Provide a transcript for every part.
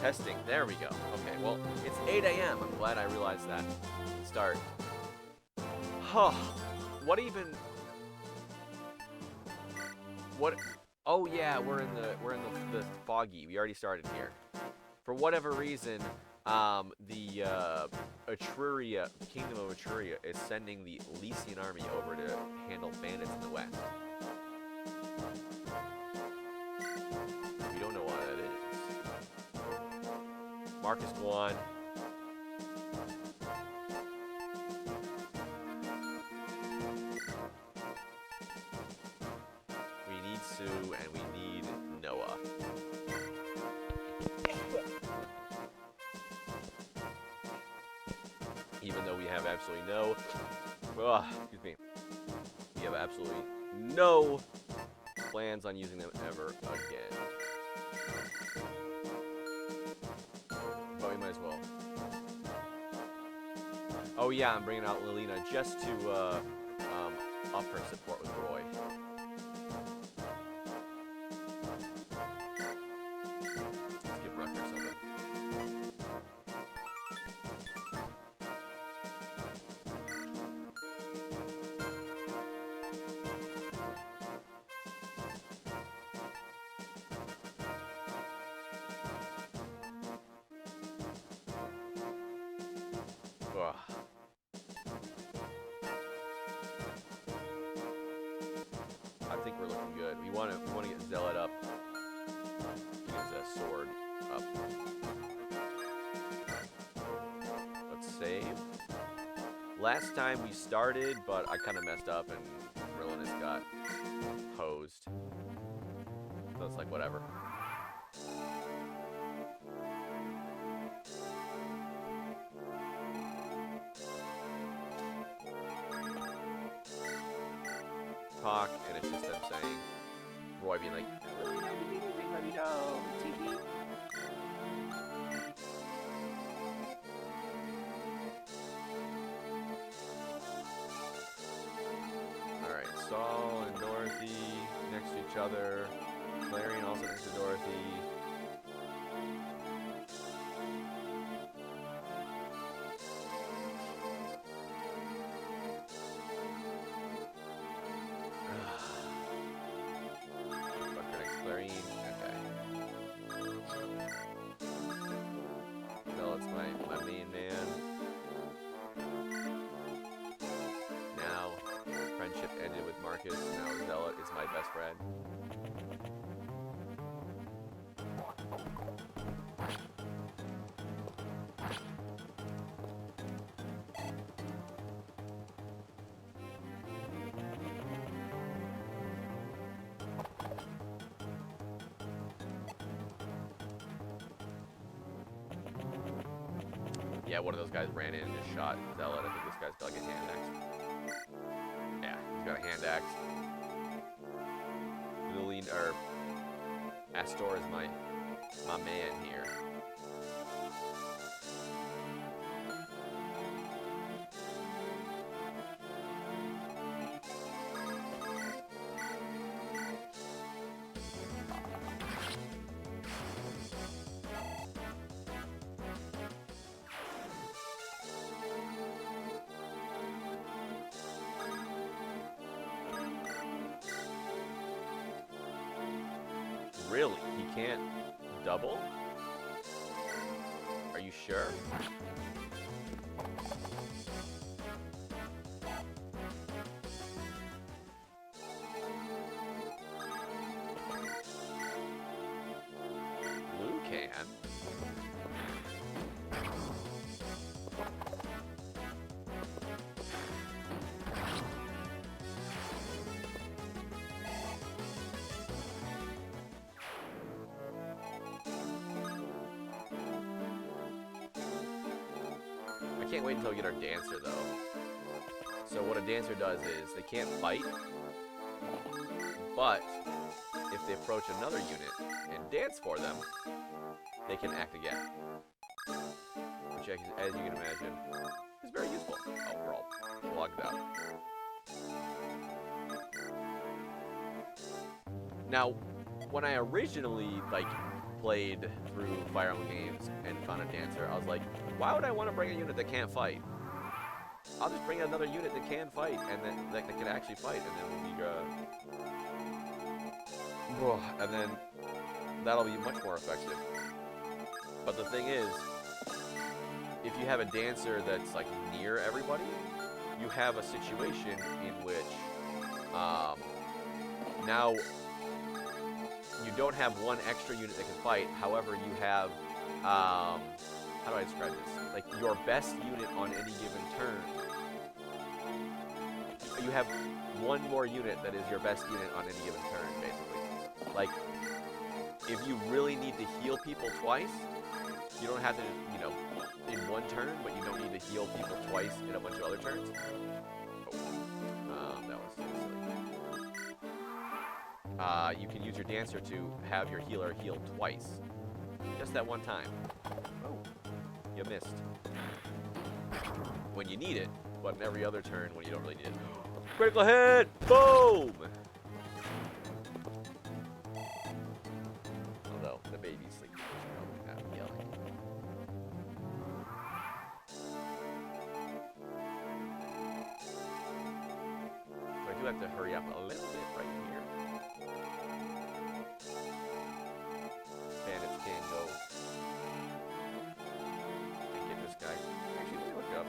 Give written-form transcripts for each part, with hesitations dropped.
Testing. There we go. Okay, well, it's 8 a.m. I'm glad I realized that. Start. Huh. What even... What... Oh, yeah, we're in the foggy. We already started here. For whatever reason, the Etruria, Kingdom of Etruria, is sending the Lycian army over to handle bandits in the west. We don't know what that is. Marcus, go on. We need Sue and we need Noah. Even though we have absolutely no... excuse me. We have absolutely no plans on using them ever again. But we might as well. Oh yeah, I'm bringing out Lilina just to up her support with Roy. Let's give Rucker something. Ugh. I think we're looking good. We want to get Zealot up. Get his sword up. Let's save. Last time we started, but I kind of messed up and Rilinus got hosed. So it's like whatever. Talk, and it's just them saying, Roy being like, let me know. Alright, Saul and Dorothy next to each other. Clarion also next to Dorothy. Now Zealot is my best friend. Yeah, one of those guys ran in and just shot Zealot. I think this guy's got like a hand axe. Yeah, he's got a hand axe. Or Astor is my man here. Really? He can't double? Are you sure? Blue can. I can't wait until we get our dancer, though. So what a dancer does is they can't fight, but if they approach another unit and dance for them, they can act again. Which, as you can imagine, is very useful. Oh, we're all logged out. Now, when I originally like played through Fire Emblem games and found a dancer, I was like, why would I want to bring a unit that can't fight? I'll just bring another unit that can fight and then that can actually fight, and then that'll be much more effective. But the thing is, if you have a dancer that's like near everybody, you have a situation in which now you don't have one extra unit that can fight. However, you have how do I describe this? Like your best unit on any given turn. You have one more unit that is your best unit on any given turn, basically. Like, if you really need to heal people twice, you don't have to, you know, in one turn, but you don't need to heal people twice in a bunch of other turns. That was silly. You can use your dancer to have your healer heal twice. Just that one time. Oh, you missed. When you need it, but in every other turn when you don't really need it. Critical hit! Boom! Although, the baby sleeps, so she's probably not yelling. So I do have to hurry up a little bit right here. Bandits can go and get this guy. Actually, let me look up.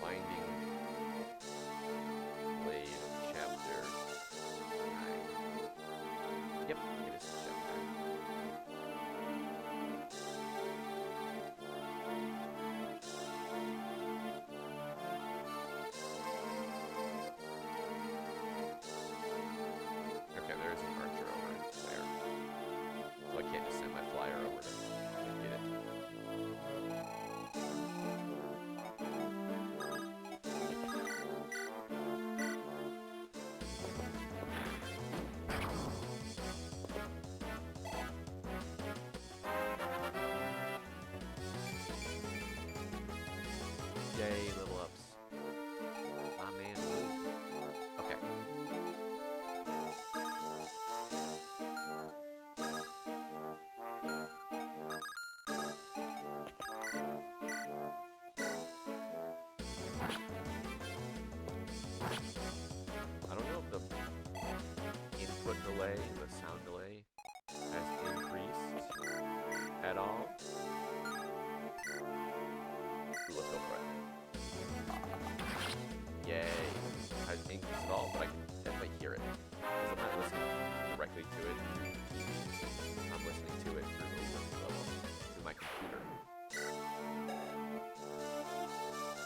Binding Blade, Chapter 9. Yep, it is Chapter 9. Okay, there is an archer over there. So I can't just send my flyer over to get it. Yay, level ups. My man. Okay. I don't know if the input delay, the sound delay, has increased at all. Ooh, let's go for it. Yay. Hasn't increased at all, but I can definitely hear it. Because I'm not listening directly to it through TV. I'm listening to it through my computer.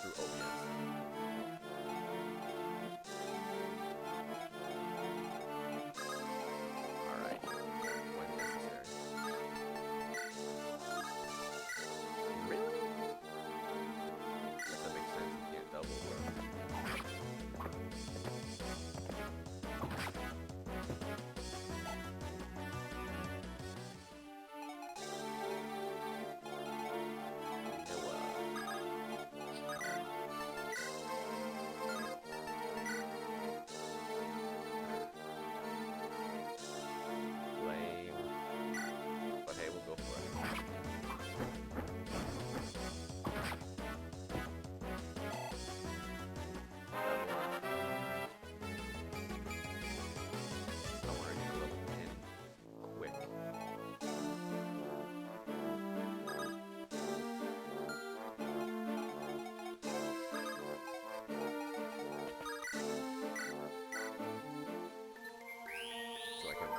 Through OBS. Alright. When necessary. Really? Guess that makes sense. You can't double, but... Lame. But hey, we'll go for it. I want to get level 10 quick. So I can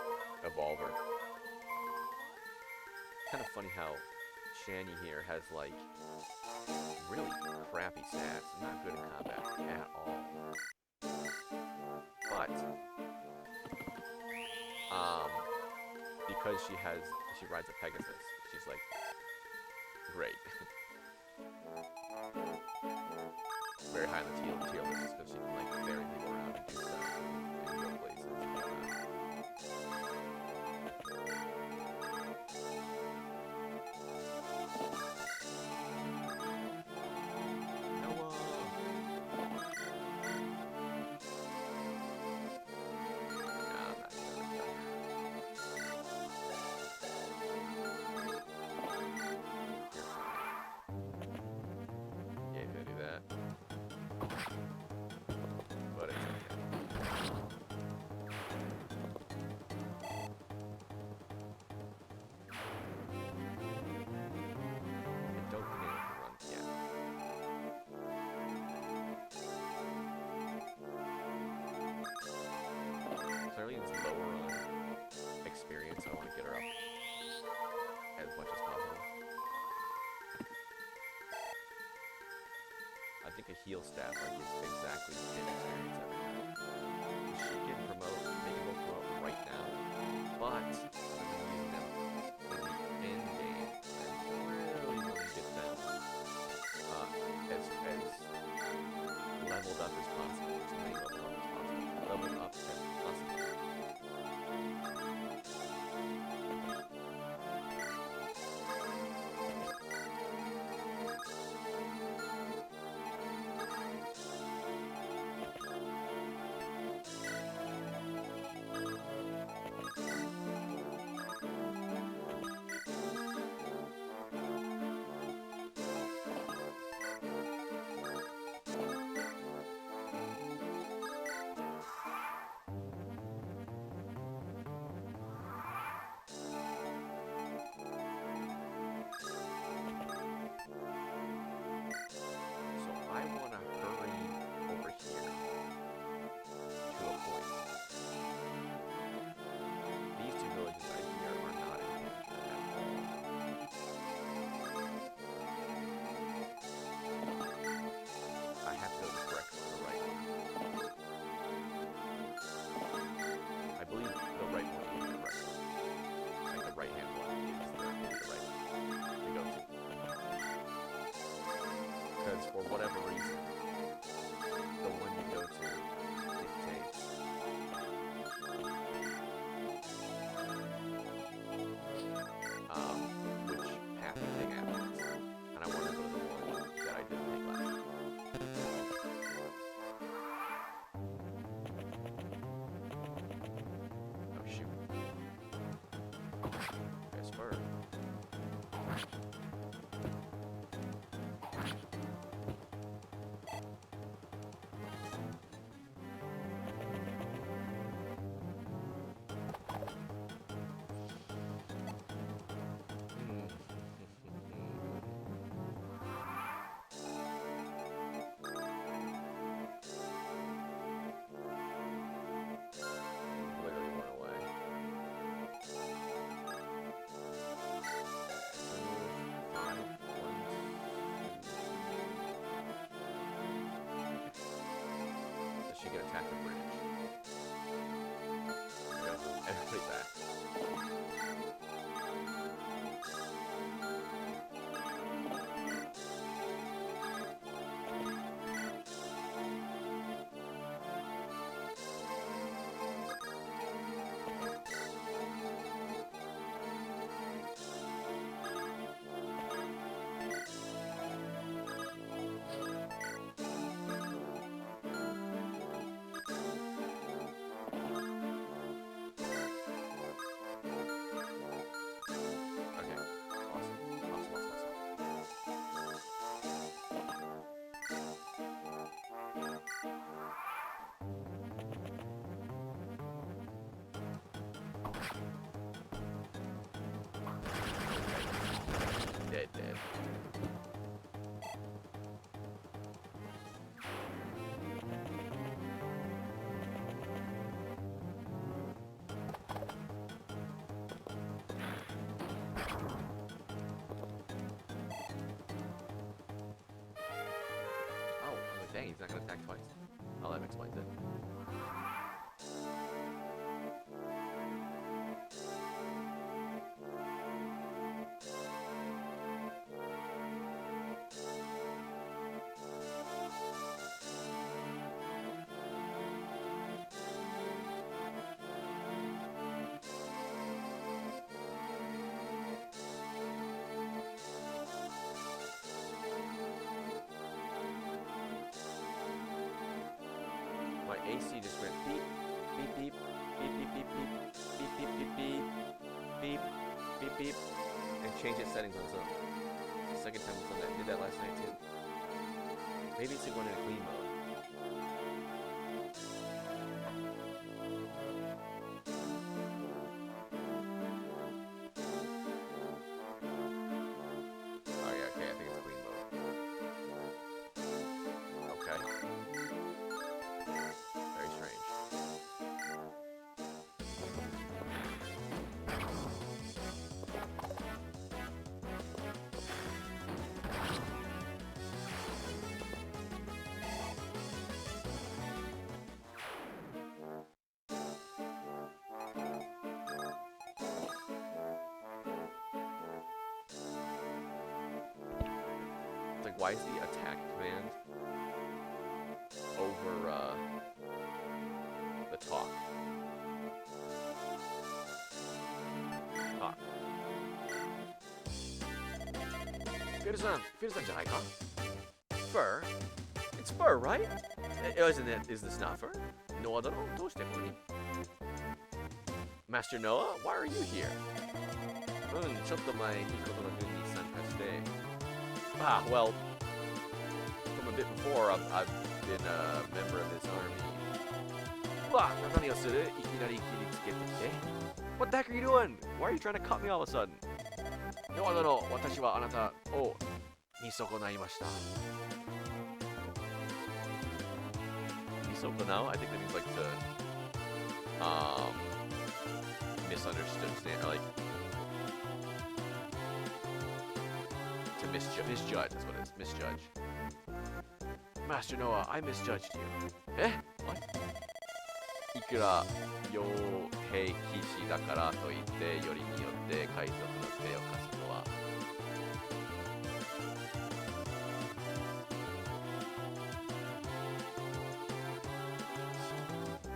evolve her. Kind of funny how Shani here has like really crappy stats, not good in combat at all. But because she rides a Pegasus, she's like great. Very high on the tier list because she can like carry people around and do stuff and go places and whatnot. Noah! But it's okay. I don't think anyone can run. Yeah. Clearly it's lower on experience. I want to get her up as much as possible. I think a heal staff like is exactly the same experience every time. She can promote, they can both promote right now, but I'm using them in the end game and really want to get them as leveled up as possible, as many leveled up as possible. For whatever reason, the one you go to dictates which path you take afterwards. And I want to go to the one that I didn't take last time. Oh shoot. Okay, spur. She can attack the bridge. Yeah, everybody's back. Dead. Oh, dang, he's not gonna attack twice. Oh, that explains it. My AC just went beep, beep, beep, beep, beep, beep, beep, beep, beep, beep, beep, beep, beep, beep, and changed its settings on its own. The second time it's done that. I did that last night too. Maybe it's going into clean mode. why is the attack command over the talk? Talk. Fir-san じゃないか? Fur? It's fur, right? Isn't it? Is this not fur? Noah だろ? どうしてここに? Master Noah, why are you here? ちょっと前にこの軍に参加して Ah, well, from a bit before, I've been a member of this army.何をする? いきなり切りつけてきて What the heck are you doing? Why are you trying to cut me all of a sudden? Noah 殿、私はあなたを見損ないました。見損なう? I think that means like to misunderstand or like to misjudge. That's what it is. Misjudge. Master Noah, I misjudged you. What? いくら傭兵騎士だからといってよりによって海賊の手を貸すのは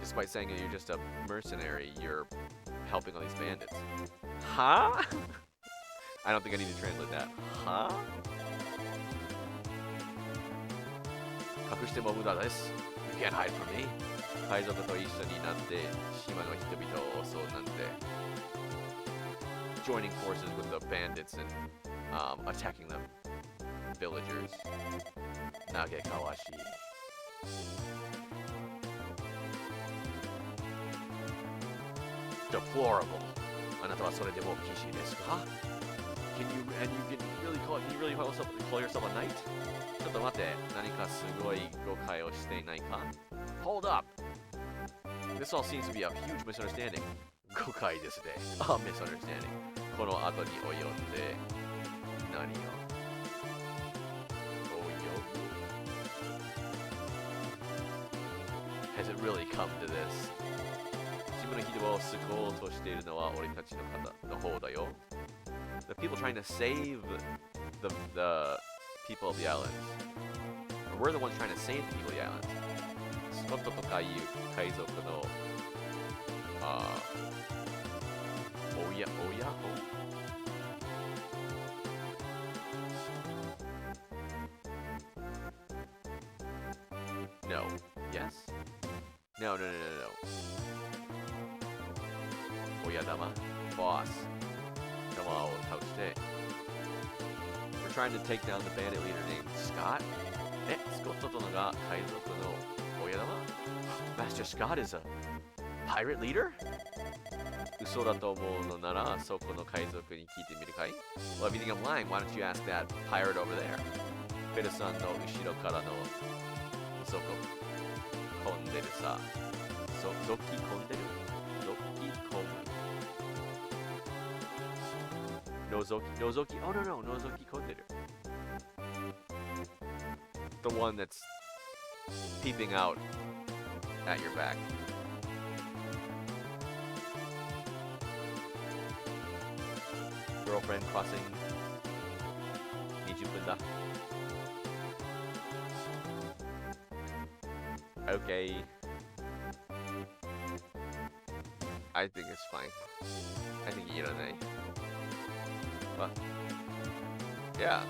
Despite saying that you're just a mercenary, you're helping all these bandits. Huh? I don't think I need to translate that. Huh? 隠しても無駄です. You can't hide from me. 海賊と一緒になって島の人々を襲うなんて Joining forces with the bandits and attacking the villagers 嘆かわしい Deplorable あなたはそれでも騎士ですか Can you really call yourself a knight? ちょっと待って何かすごい誤解をしていないか Hold up! This all seems to be a huge misunderstanding. 誤解ですね。A misunderstanding. この後に及んで何をHas it really come to this? 島の人を救おうとしているのは俺たちの方だよ。The people trying to save the people of the islands. We're the ones trying to save the people of the islands. スコットとかいう海賊の親 No. Yes? No. 親玉 Boss 玉を倒して We're trying to take down the bandit leader named Scott? スコット殿が海賊の親玉? Master Scott is a pirate leader? 嘘だと思うのならそこの海賊に聞いてみるかい? Well, if you think I'm lying, why don't you ask that pirate over there? ペルさんの後ろからのそこ込んでるさぞき込んでるぞき込む覗き Oh no, 覗き込んでる The one that's peeping out at your back. Girlfriend crossing 20分だ Okay. I think it's fine. I think you don't know. But yeah.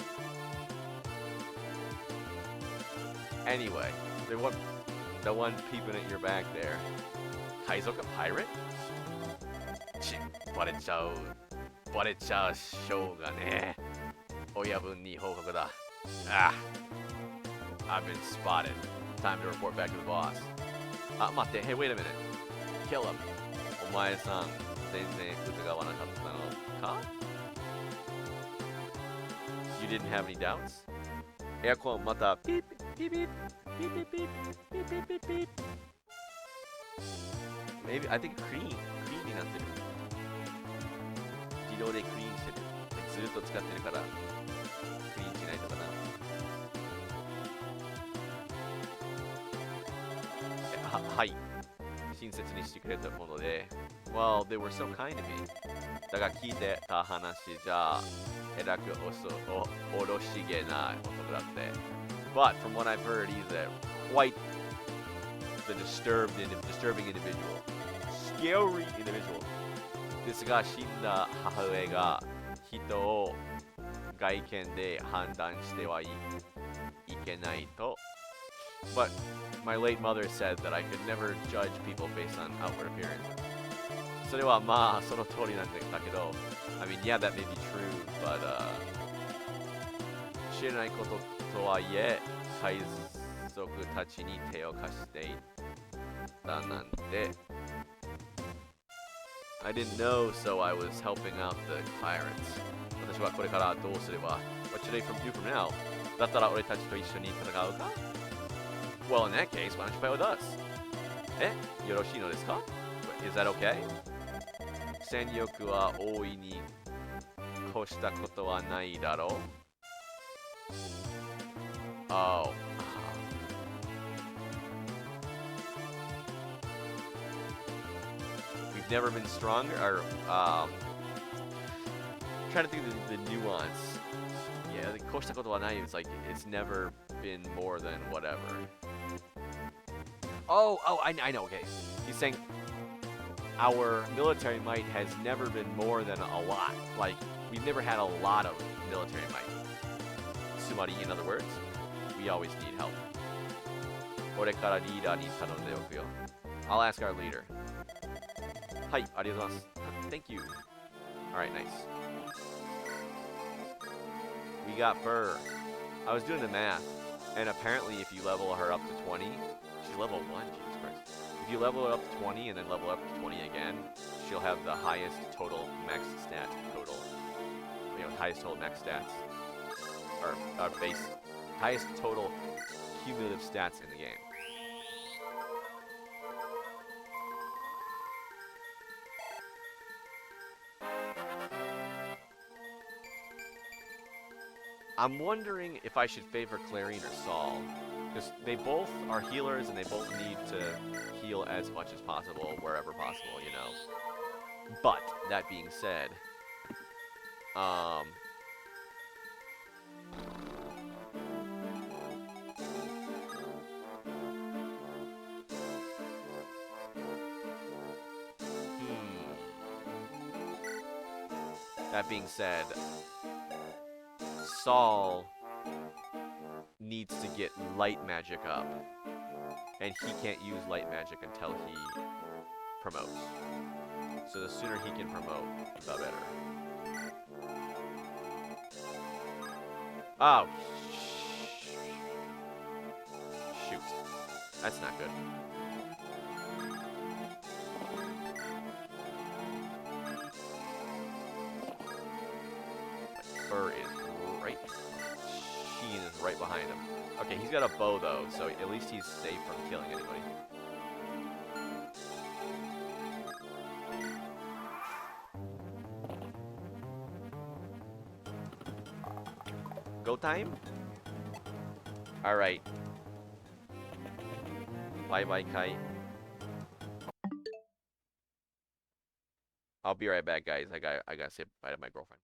Anyway, the one peeping at your back there. 海賊 pirate? バレちゃうしょうがねえ。親分に報告だ。I've been spotted. Time to report back to the boss. 待って。Hey, wait a minute. Kill him. お前さん、全然疑わなかったのか? You didn't have any doubts? エアコンまたピーピーピーピーピーピーピーピーピーピー Maybe, I think clean になってる。自動でクリーンしてる。ずっと使ってるからクリーンしないのかな。はい。親切にしてくれたもので。Well, they were so kind to me. だが聞いてた話じゃえらくおろしげな男だって。But from what I've heard, he's a quite the disturbing individual. Scary individual. ですが死んだ母上が人を外見で判断してはいけないと。But my late mother said that I could never judge people based on outward appearance. それはまあその通りなんだけど、I mean, yeah, that may be true, but 知らないこととはいえ、海賊たちに手を貸していたなんて。I didn't know, so I was helping out the pirates. 私はこれからどうすれば What should I do from now? だったら俺たちと一緒に戦うか Well, in that case, why don't you fight with us? よろしいのですか Is that okay? 戦力は大いに越したことはないだろう Oh. We've never been stronger, or, trying to think of the nuance. Yeah, the 越したことはない is like, it's never been more than whatever. Oh, I know, okay. He's saying our military might has never been more than a lot. Like, we've never had a lot of military might. Sumari, in other words, we always need help. 俺からリーダーに頼んでおくよ. I'll ask our leader. はい、ありがとうございます. Thank you. Alright, nice. We got fur. I was doing the math, and apparently if you level her up to 20, she's level 1, Jesus Christ. If you level her up to 20 and then level up to 20 again, she'll have the highest total max stat total. You know, highest total max stats. Or base. Highest total cumulative stats in the game. I'm wondering if I should favor Clarine or Saul, because they both are healers and they both need to heal as much as possible, wherever possible, you know. But, that being said, that being said, Saul needs to get light magic up, and he can't use light magic until he promotes. So the sooner he can promote, the better. Oh, shoot. That's not good. Fur is right. Sheen is right behind him. Okay, he's got a bow though, so at least he's safe from killing anybody. Go time? Alright. Bye bye, Kai. I'll be right back, guys. I gotta say bye to my girlfriend.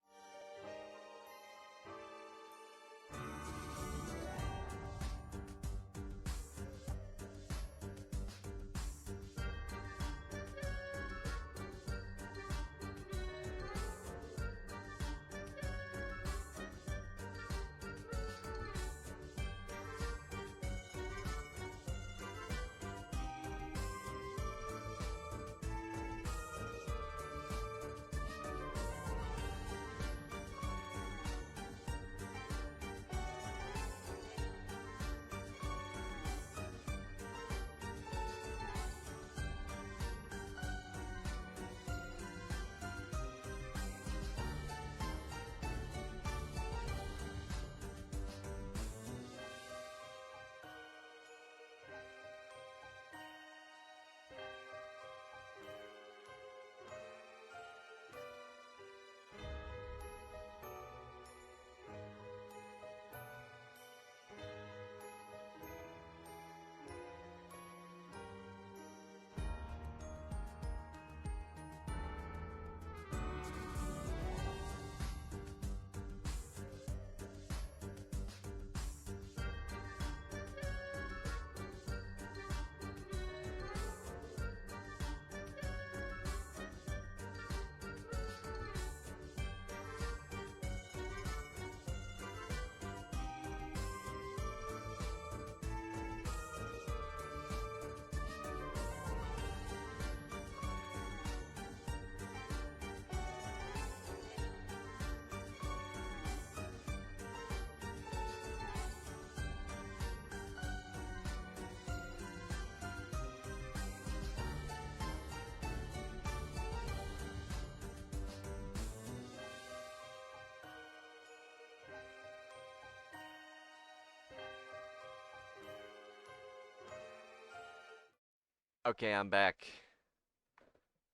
Okay, I'm back.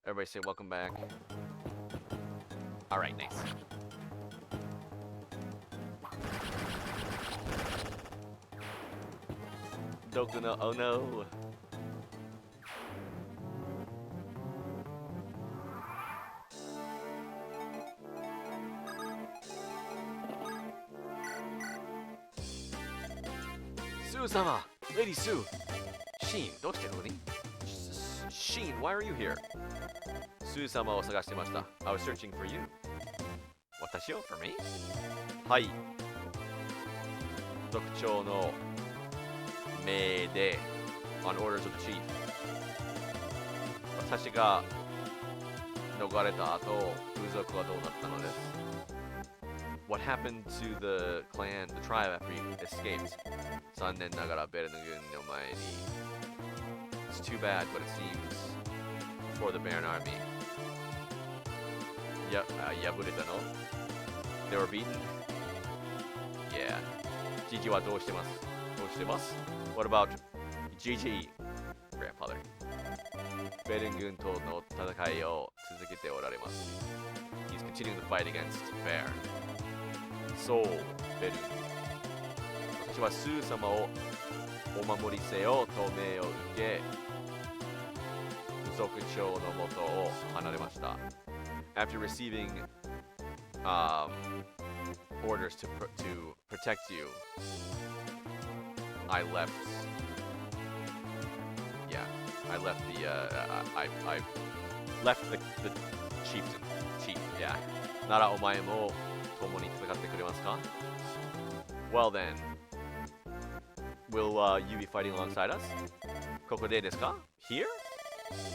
Everybody say welcome back. Alright, nice. Doku no, oh no. Sue-sama! Lady Sue! Sheen, Sheen, why are you here? Sue-samaを探してました. I was searching for you. 私を for me? はい。族長の命で on orders of the chief. 私が逃れた後、風俗はどうなったのです? What happened to the clan, the tribe after you escaped? 残念ながらベルヌ軍の前に It's too bad, but it seems for the Baron army. Yabureta no? They were beaten? Yeah. Gigi はどうしてます? What about Gigi, grandfather? ベルン軍との戦いを続けておられます. He's continuing the fight against Baron. そう、ベルン。私はスー様をお守りせよと命を受け、族長の元を離れました。After receiving orders to protect you, I left. Yeah, I left I left the chieftain. Chief, yeah. ならお前も共に戦ってくれますか? Well then, will you be fighting alongside us? ここでですか? Here?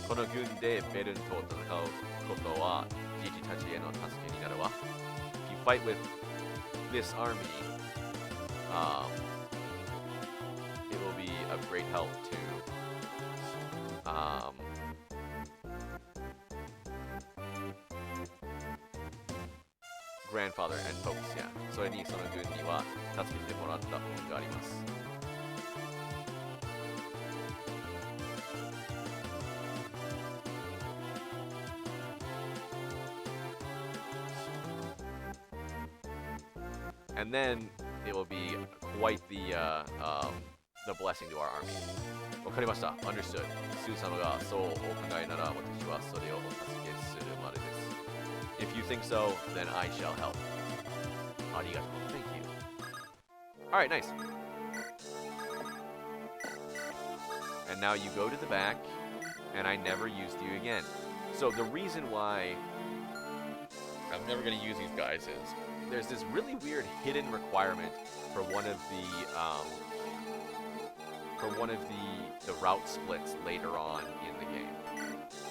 この軍でベルンと戦うことはジジたちへの助けになるわ. If you fight with this army, it will be of great help to grandfather and folks, yeah. それにその軍には助けてもらった恩があります. And then it will be quite the blessing to our army. わかりました. Understood. スー様がそうお考えなら私はそれをお助けするまでです. If you think so, then I shall help. ありがとう. Thank you. Alright, nice. And now you go to the back, and I never used you again. So the reason why I'm never going to use these guys is there's this really weird hidden requirement for one of the route splits later on in the game.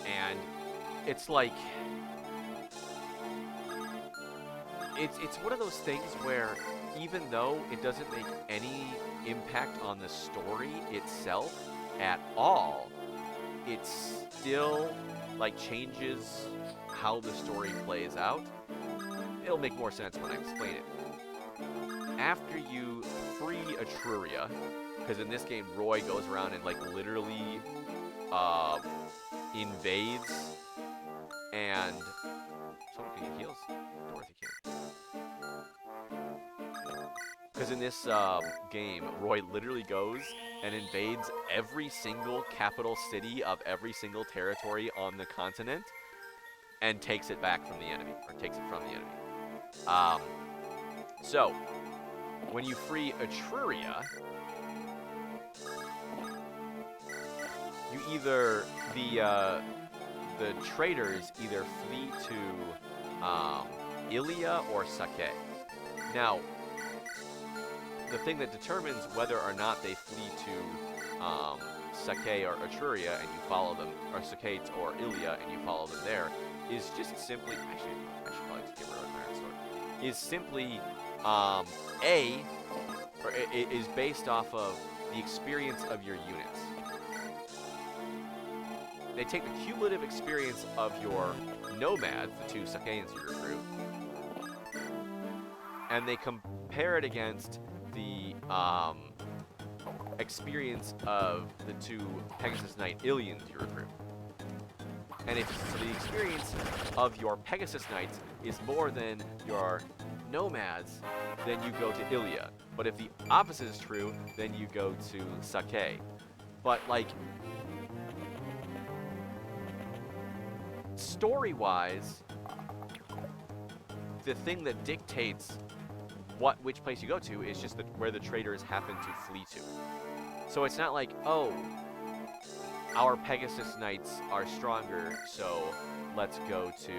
And it's like it's one of those things where even though it doesn't make any impact on the story itself at all, it still like changes how the story plays out. It'll make more sense when I explain it. After you free Etruria, because in this game Roy goes around and like literally invades and someone heals Dorothy King. Because in this game, Roy literally goes and invades every single capital city of every single territory on the continent and takes it back from the enemy, or takes it from the enemy. So, when you free Etruria, you either, the traders either flee to Ilia or Sake. Now, the thing that determines whether or not they flee to Sake or Etruria and you follow them, or Sake or Ilia and you follow them there, is just simply, actually, I should probably just give her an iron sword, is simply, is based off of the experience of your units. They take the cumulative experience of your nomads, the two Sakeans you recruit, and they compare it against the experience of the 2 Pegasus Knight Ilians you recruit. And if so the experience of your Pegasus Knights is more than your Nomads, then you go to Ilia. But if the opposite is true, then you go to Sake. But, like, story-wise, the thing that dictates which place you go to is just where the traders happen to flee to. So it's not like, oh, our Pegasus Knights are stronger, so let's go to,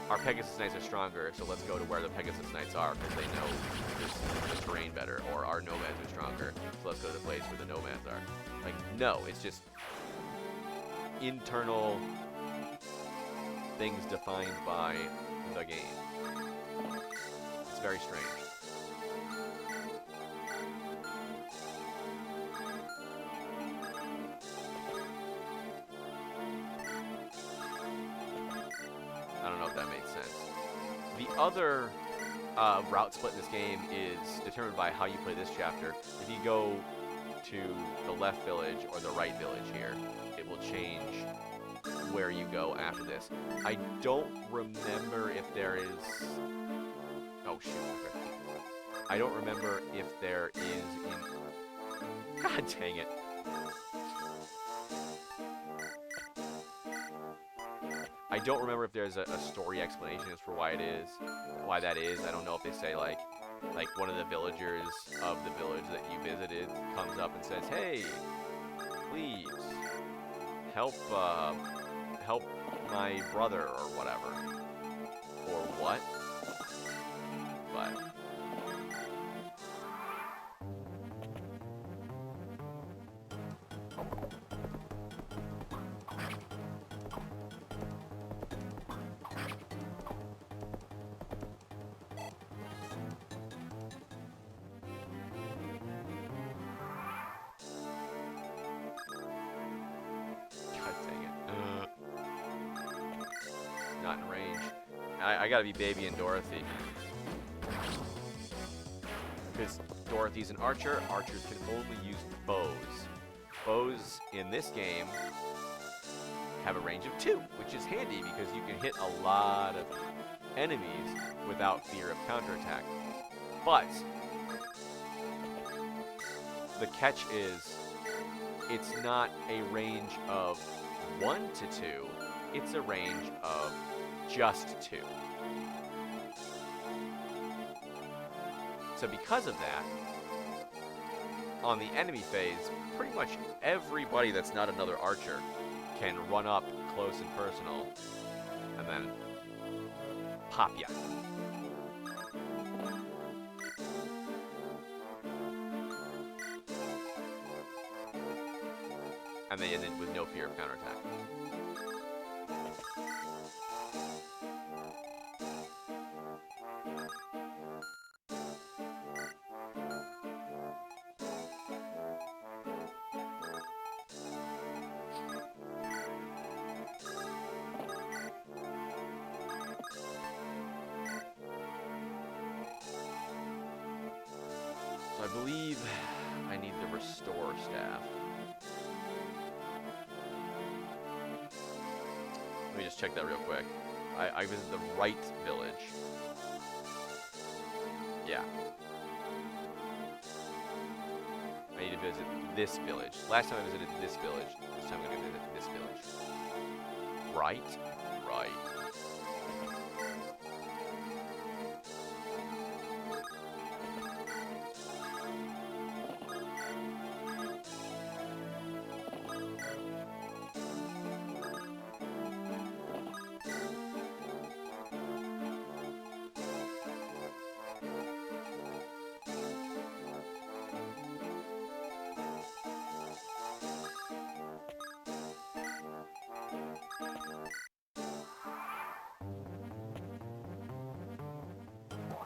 our Pegasus Knights are stronger, so let's go to where the Pegasus Knights are, because they know the terrain better, or our Nomads are stronger, so let's go to the place where the Nomads are. Like, no, it's just internal things defined by the game. It's very strange. I don't know if that made sense. The other route split in this game is determined by how you play this chapter. If you go to the left village or the right village here, it will change where you go after this. I don't remember if there is... Oh, shoot. I don't remember if there is in... God dang it. I don't remember if there's a story explanation as for why that is. I don't know if they say, like one of the villagers of the village that you visited comes up and says, hey, please, help my brother or whatever. Or what? But... not in range. I gotta be Baby and Dorothy. Because Dorothy's an archer. Archers can only use bows. Bows in this game have a range of 2, which is handy because you can hit a lot of enemies without fear of counterattack. But the catch is it's not a range of 1 to 2. It's a range of just 2. So because of that, on the enemy phase, pretty much everybody that's not another archer can run up close and personal and then pop ya. And they ended with no fear of counterattack. So I believe I need the restore staff. Let me just check that real quick. I visited the right village. Yeah. I need to visit this village. Last time I visited this village. This time I'm going to visit this village. Right? Right.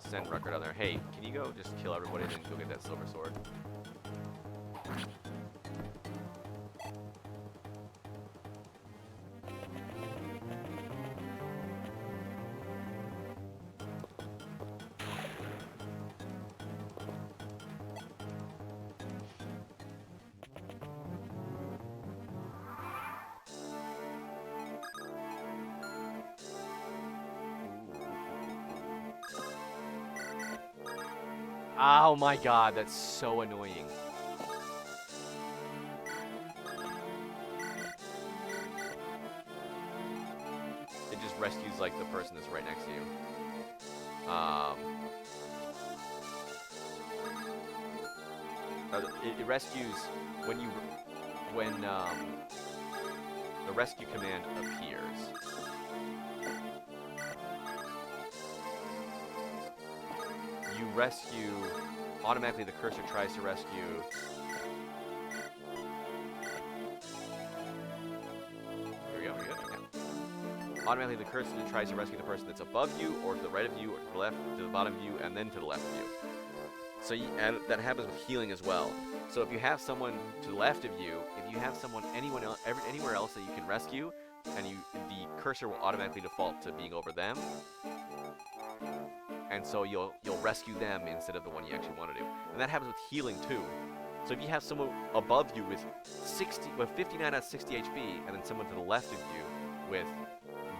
Send Rucker down there. Hey, can you go just kill everybody and then go get that silver sword? Oh my god, that's so annoying. It just rescues, like, the person that's right next to you. It rescues when the rescue command appears. You rescue, automatically the cursor tries to rescue. Here we go, here we go. Yeah. Automatically the cursor tries to rescue the person that's above you, or to the right of you, or to the left, to the bottom of you, and then to the left of you. So and that happens with healing as well. So if you have someone to the left of you, if you have someone anywhere else that you can rescue, and the cursor will automatically default to being over them, and so you'll rescue them instead of the one you actually want to do. And that happens with healing too. So if you have someone above you with 59 out of 60 HP, and then someone to the left of you with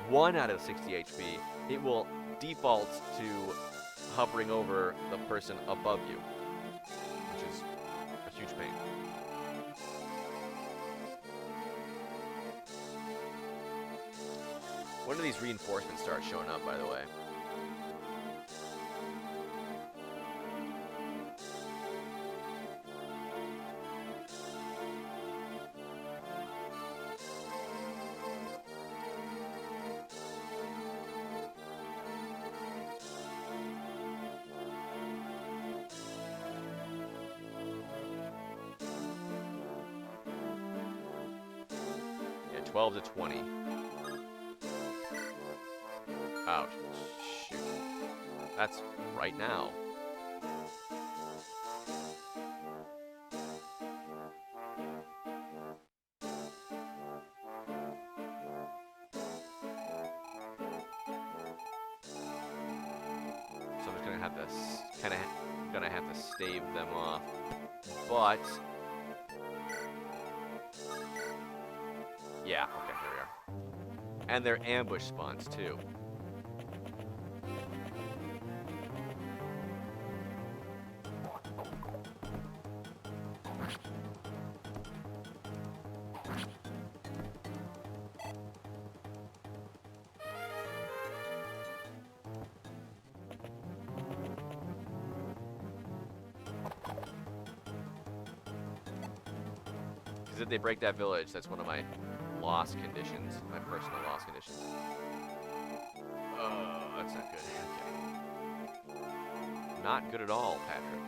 1 out of 60 HP, it will default to hovering over the person above you, which is a huge pain. When do these reinforcements start showing up, by the way? Yeah, 12 to 20. Ouch. Shoot. That's right now. So I'm just gonna have to stave them off. But yeah, okay, here we are. And they're ambush spawns too. Because if they break that village, that's one of my loss conditions, my personal loss conditions. Oh, that's not good. Okay. Not good at all, Patrick.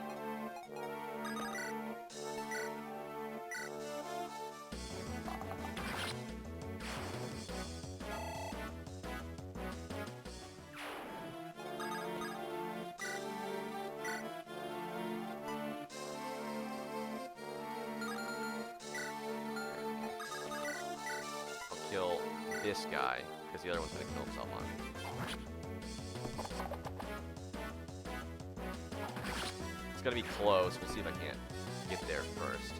Kill this guy, because the other one's going to kill himself on me. It's going to be close. We'll see if I can't get there first.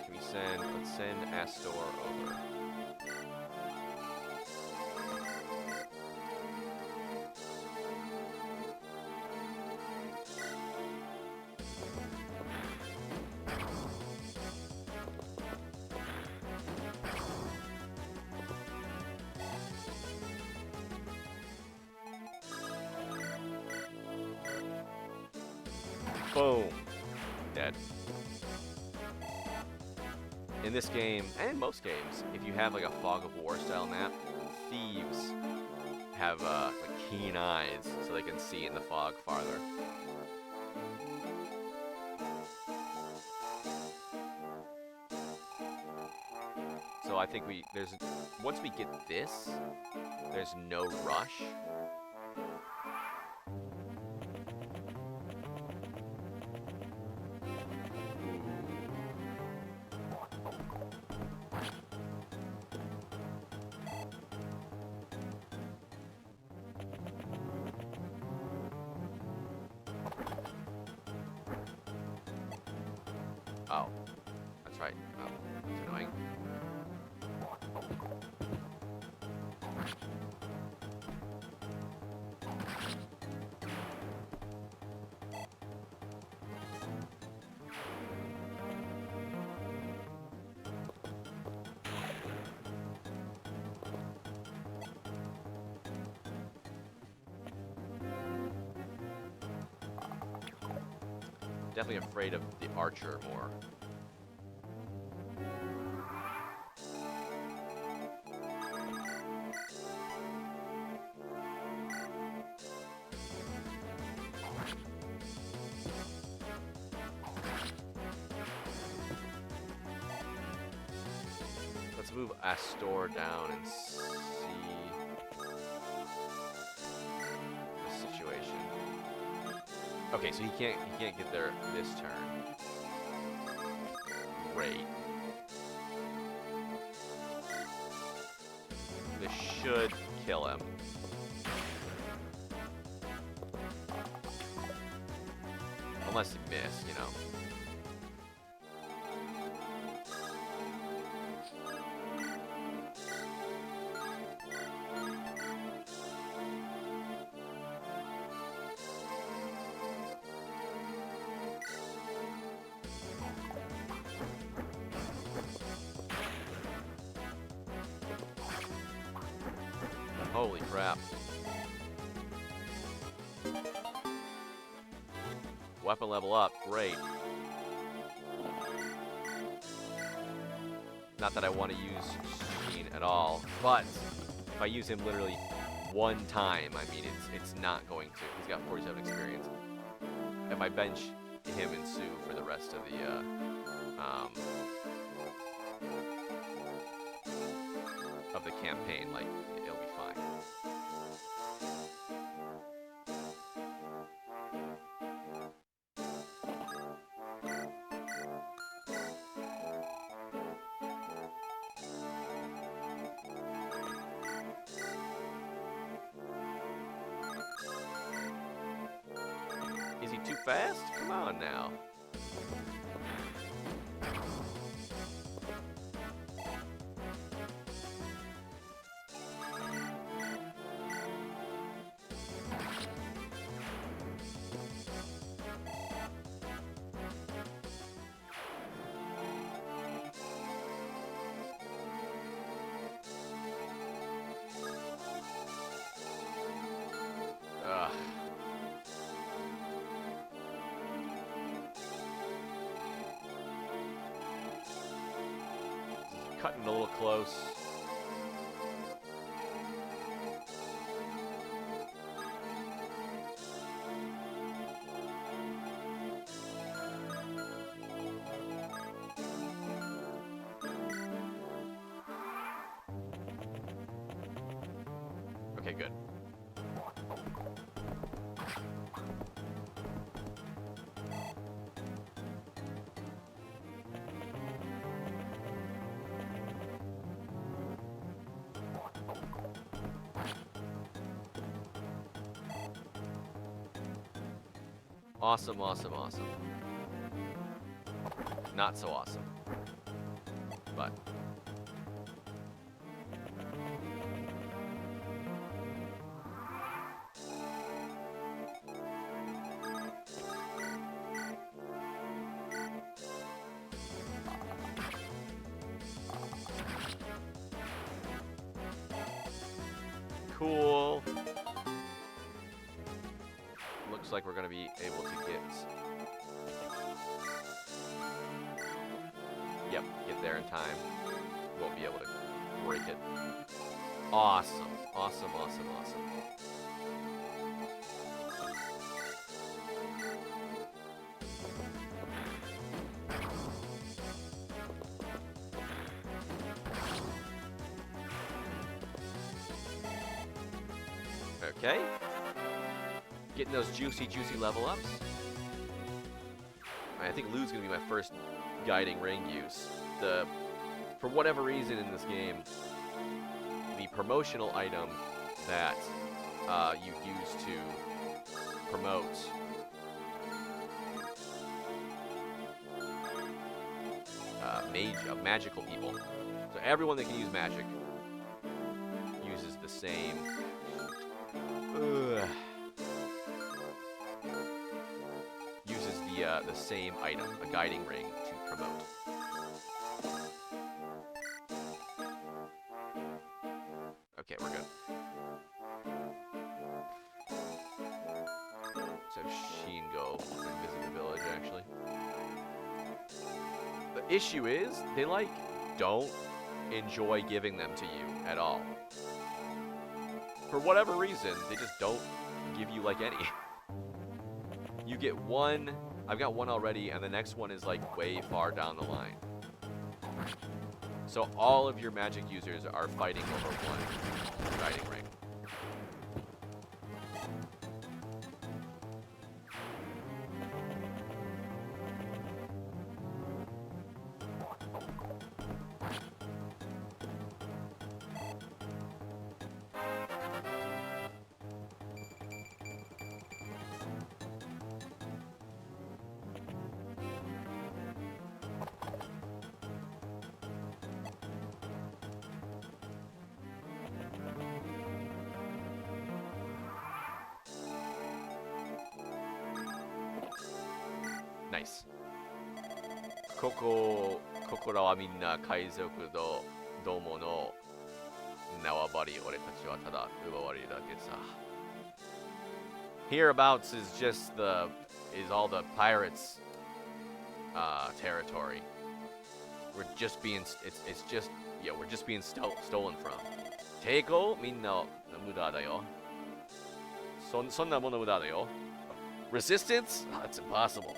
Can we send... Let's send Astor over. Boom. Dead. In this game, and most games, if you have like a Fog of War style map, thieves have like keen eyes so they can see in the fog farther. So I think once we get this, there's no rush. Oh, that's right. Oh, that's annoying. Definitely afraid of the archer more. Let's move Astor down and see the situation. Okay, so he can't get there this turn. Great. This should kill him. Unless he missed, you know. Holy crap. Weapon level up, great. Not that I want to use Sheen at all, but if I use him literally one time, I mean, it's not going to. He's got 47 experience. If I bench him and Sue for the rest of the campaign, like, it'll be fine. Is he too fast? Come on now. Ugh. Cutting a little close. Okay, good. Awesome, awesome, awesome. Not so awesome. But cool. Looks like we're gonna be able to get... Yep, get there in time. Won't be able to break it. Awesome, awesome, awesome, awesome. Okay. Getting those juicy, juicy level ups. I think Lou's gonna be my first guiding ring use. For whatever reason in this game, the promotional item that you use to promote magical people. So everyone that can use magic uses the same. Uses the same item, a guiding ring, to promote. Okay, we're good. So Sheen go and visit the village, actually. Issue is, they like don't enjoy giving them to you at all. For whatever reason, they just don't give you like any. You get one, I've got one already, and the next one is like way far down the line. So all of your magic users are fighting over one guiding ring. Nice. ここらはみんな海賊のどもの縄張り、俺たちはただ奪われるだけさ。Hereabouts is all the pirates territory. We're just being stolen from. 抵抗みんな無駄だよ。そんなもの無駄だよ。Resistance? That's impossible.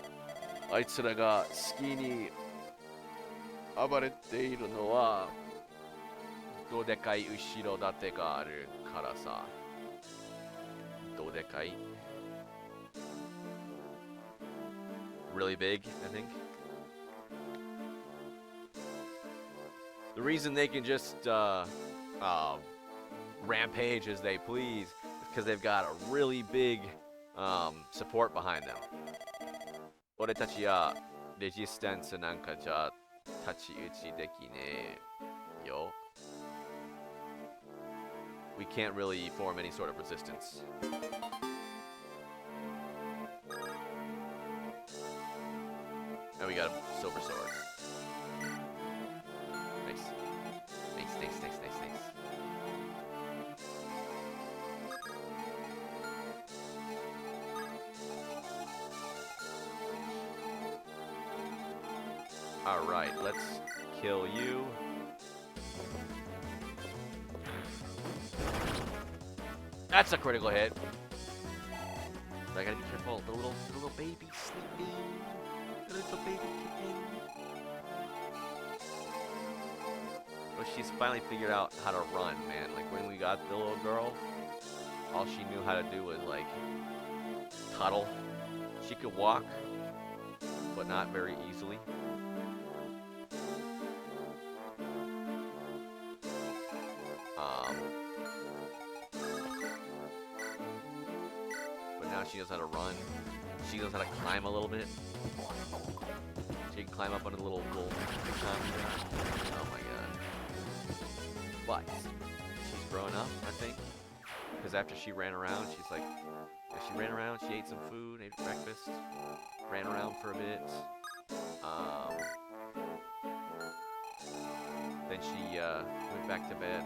あいつらが好きに暴れているのはどでかい後ろ盾があるからさ。どでかい Really big, I think. The reason they can just rampage as they please is because they've got a really big support behind them. 俺たちはレジスタンスなんかじゃ太刀打ちできねえよ。We can't really form any sort of resistance. And we got a silver sword. Nice. Nice. Alright, let's kill you. That's a critical hit. But I gotta be careful. The little baby sleeping. The little baby kicking. Well, she's finally figured out how to run, man. Like when we got the little girl, all she knew how to do was like cuddle. She could walk, but not very easily. She knows how to run. She knows how to climb a little bit. She can climb up on a little Oh my god. But she's growing up, I think. Because after she ran around, she's like, she ran around, she ate some food, ate breakfast, ran around for a bit. Then she went back to bed.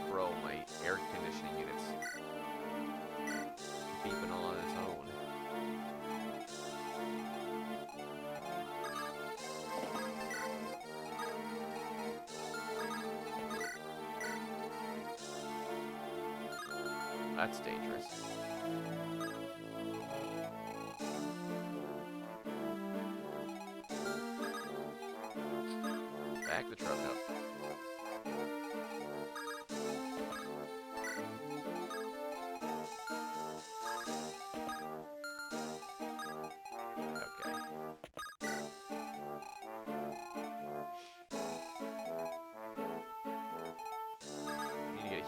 Bro, my air conditioning unit's beeping all on its own. That's dangerous. Back the truck up.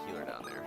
Healer down there.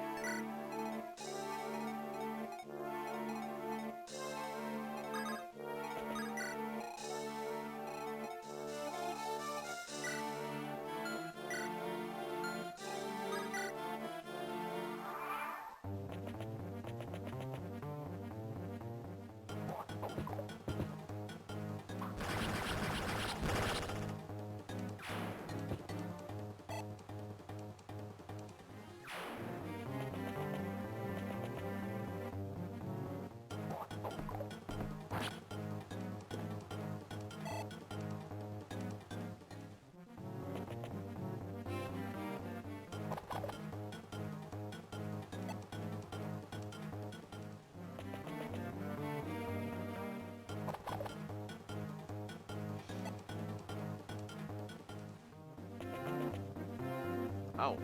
Oh.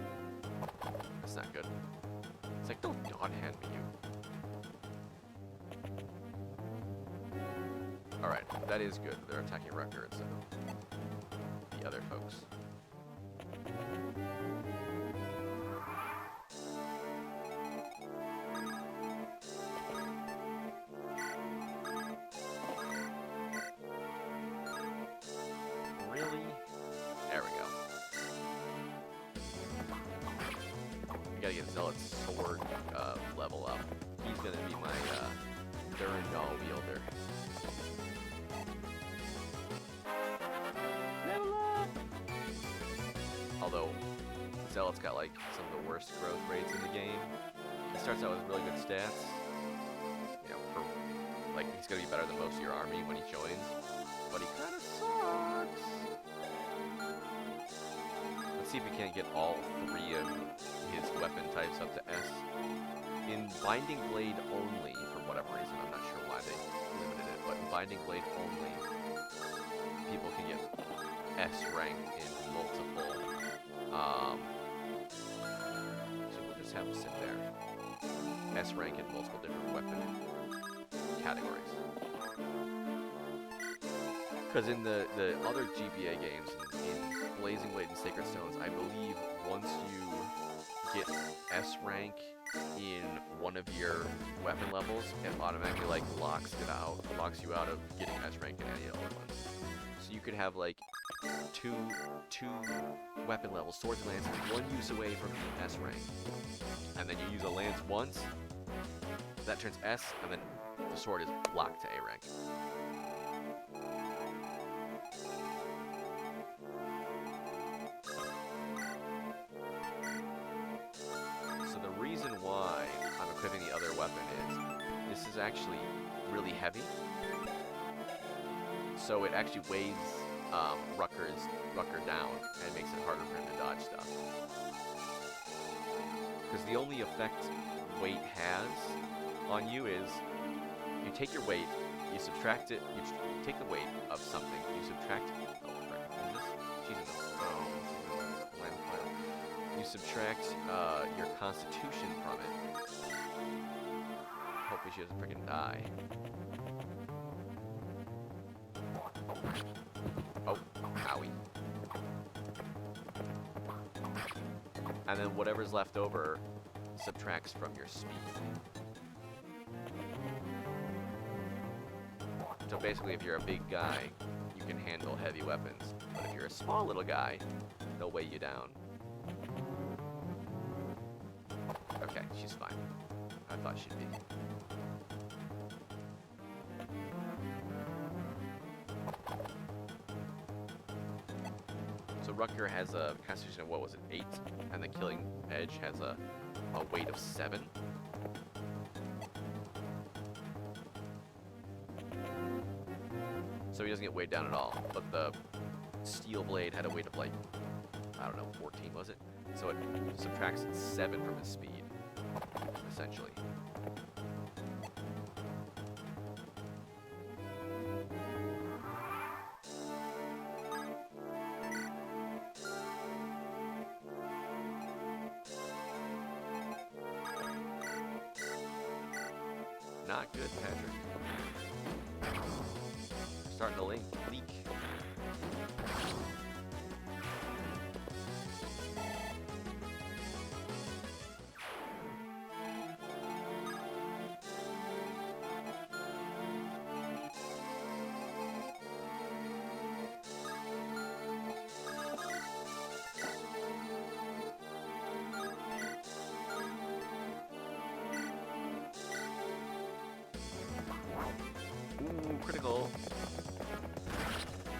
That's not good. It's like, don't dawn hand me, you. Alright, that is good. They're attacking Rucker instead of the other folks. Really? There we go. We gotta get Zealot's sword level up. He's gonna be my Durandal wielder. Level up! Although, Zealot's got like some of the worst growth rates in the game. He starts out with really good stats. You know, for, like, he's gonna be better than most of your army when he joins. But he kinda sucks. Let's see if we can't get all 3 of his weapon types up to S. In Binding Blade only, for whatever reason, I'm not sure why they limited it, but in Binding Blade only, people can get S rank in multiple, so we'll just have him sit there. S rank in multiple different weapon categories. Because in the other GBA games, in Blazing Blade and Sacred Stones, I believe once you get S rank in one of your weapon levels, it automatically like locks you out of getting S rank in any other ones. So you could have like two weapon levels, swords and lances, one use away from being S rank, and then you use a lance once, that turns S, and then the sword is locked to A rank. So the reason why I'm equipping the other weapon is this is actually really heavy, so it actually weighs Rucker down and makes it harder for him to dodge stuff. Because the only effect weight has on you is you take your weight, you subtract it, you take the weight of something, you subtract. Oh, frick, is this? She's in the. Oh, you subtract your constitution from it. Hopefully she doesn't freaking die. Oh, owie. And then whatever's left over subtracts from your speed. So basically, if you're a big guy, you can handle heavy weapons. But if you're a small little guy, they'll weigh you down. Okay, she's fine. I thought she'd be. So Rucker has a constitution of, what was it, 8? And the Killing Edge has a weight of 7. So he doesn't get weighed down at all. But the Steel Blade had a weight of like, I don't know, 14 was it? So it subtracts 7 from his speed, essentially. Not good, Patrick. Starting to leak. Ooh, critical.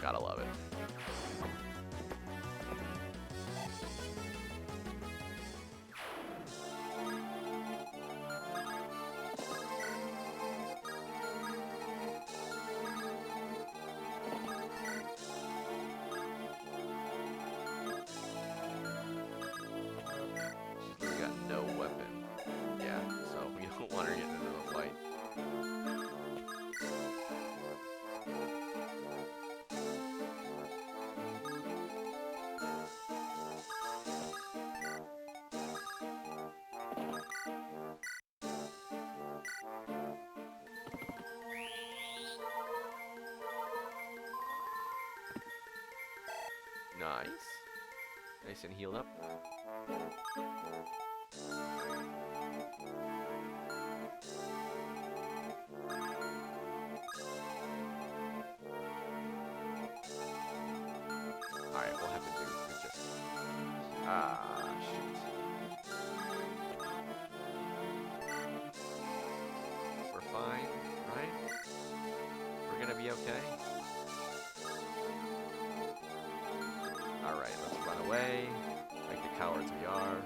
Gotta love it. She's really got no weapon. Yeah, so we don't want her getting into the fight. Nice. Nice and healed up. Alright, we'll have to do is just... shoot. We're fine, right? We're gonna be okay? Alright, let's run away, like the cowards we are.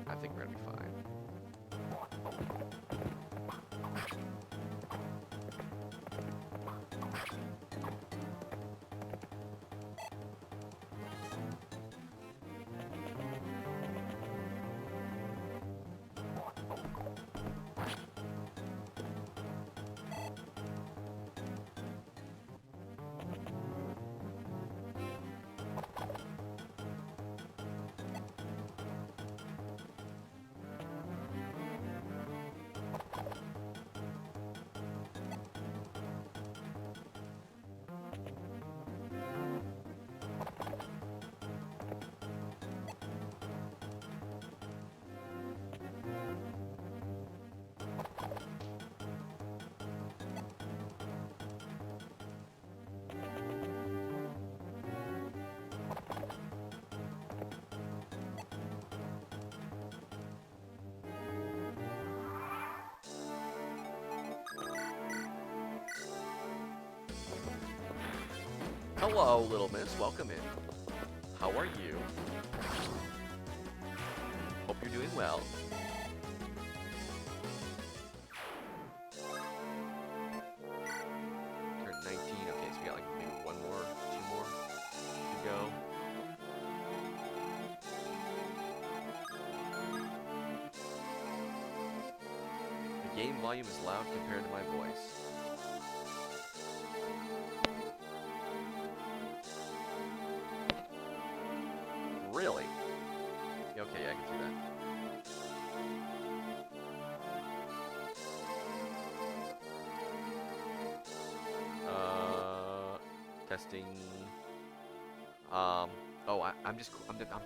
I think we're gonna be fine. Hello, little miss. Welcome in. How are you? Hope you're doing well. Turn 19. Okay, so we got like maybe one more, two more to go. The game volume is loud compared to my voice. Really? Okay, yeah, I can see that. Testing. Oh, I'm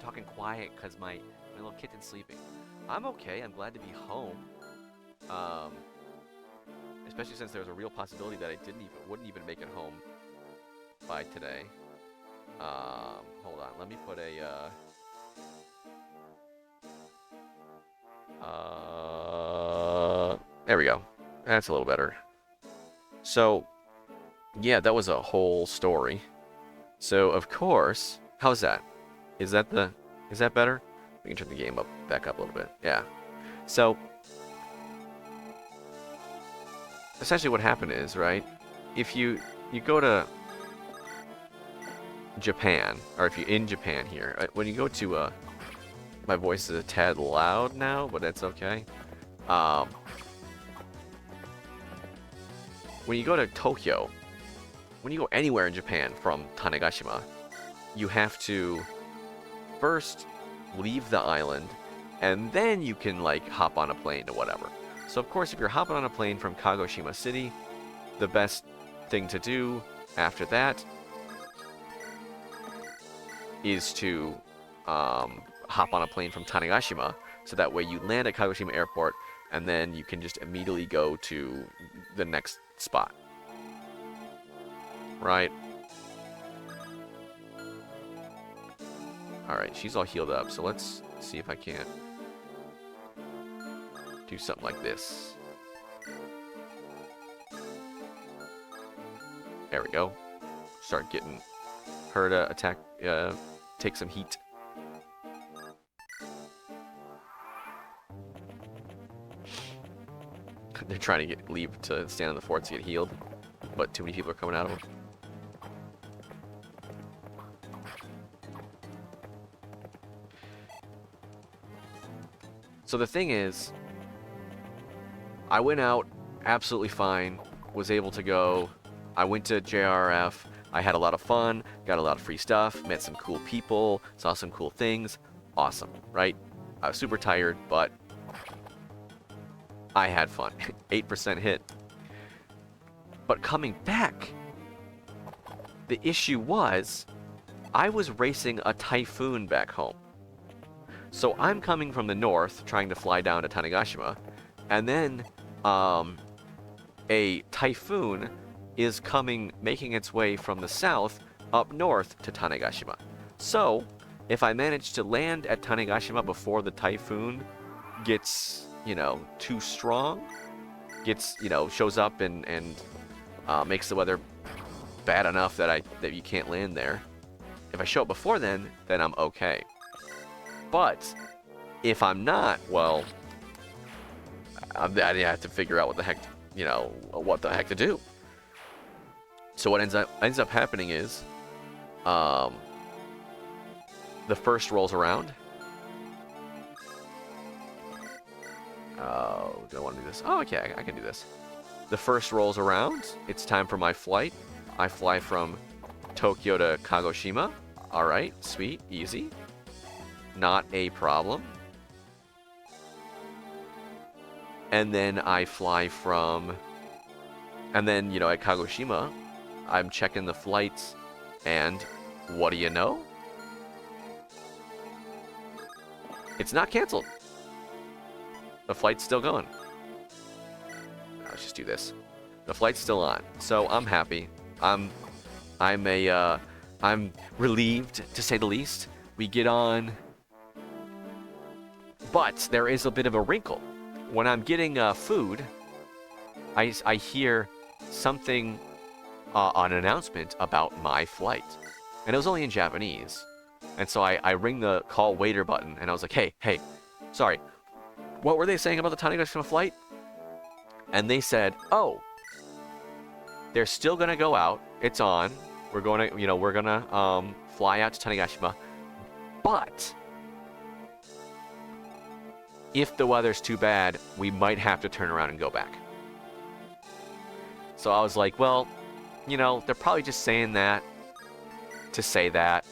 talking quiet because my little kitten's sleeping. I'm okay. I'm glad to be home. Especially since there's a real possibility that I wouldn't even make it home by today. Hold on. Let me put a, there we go. That's a little better. So, yeah, that was a whole story. So, of course, how's that? Is that better? We can turn the game back up a little bit. Yeah. So, essentially what happened is, right, if you go to Japan, or if you're in Japan here, when you go to, my voice is a tad loud now, but that's okay. When you go to Tokyo, when you go anywhere in Japan from Tanegashima, you have to first leave the island, and then you can, like, hop on a plane to whatever. So, of course, if you're hopping on a plane from Kagoshima City, the best thing to do after that is to hop on a plane from Tanegashima, so that way you land at Kagoshima Airport, and then you can just immediately go to the next spot. Right? Alright, she's all healed up, so let's see if I can't do something like this. There we go. Start getting her to attack, take some heat. They're trying to leave to stand on the forts to get healed, but too many people are coming out of them. So the thing is, I went out absolutely fine, was able to go. I went to JRF. I had a lot of fun, got a lot of free stuff, met some cool people, saw some cool things. Awesome, right? I was super tired, but I had fun. 8% hit. But coming back, the issue was I was racing a typhoon back home. So I'm coming from the north, trying to fly down to Tanegashima, and then a typhoon is making its way from the south up north to Tanegashima. So if I manage to land at Tanegashima before the typhoon gets, too strong, shows up and makes the weather bad enough that you can't land there. If I show up before then I'm okay. But if I'm not, well, I have to figure out what the heck to do. So what ends up happening is, the first rolls around. Oh, do I want to do this? Oh, okay, I can do this. The first rolls around. It's time for my flight. I fly from Tokyo to Kagoshima. All right, sweet, easy. Not a problem. And then I fly from... And then, at Kagoshima, I'm checking the flights, and what do you know? It's not canceled. The flight's still going. Let's just do this. The flight's still on, so I'm happy. I'm relieved, to say the least. We get on... But there is a bit of a wrinkle. When I'm getting food, I hear something, an announcement about my flight. And it was only in Japanese. And so I ring the call waiter button, and I was like, hey, sorry, what were they saying about the Tanegashima flight? And they said, oh, they're still going to go out. It's on. We're going to, fly out to Tanegashima. But... if the weather's too bad, we might have to turn around and go back. So I was like, well, they're probably just saying that to say that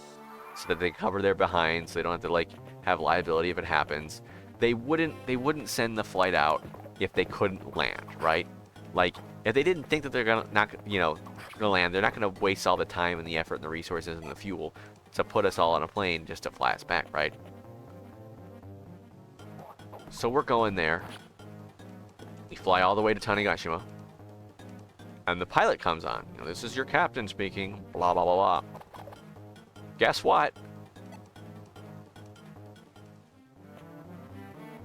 so that they cover their behind, so they don't have to, have liability if it happens. They wouldn't send the flight out if they couldn't land, right? If they didn't think that they're gonna land, they're not gonna waste all the time and the effort and the resources and the fuel to put us all on a plane just to fly us back, right? So we're going there. We fly all the way to Tanegashima. And the pilot comes on. This is your captain speaking. Blah, blah, blah, blah. Guess what?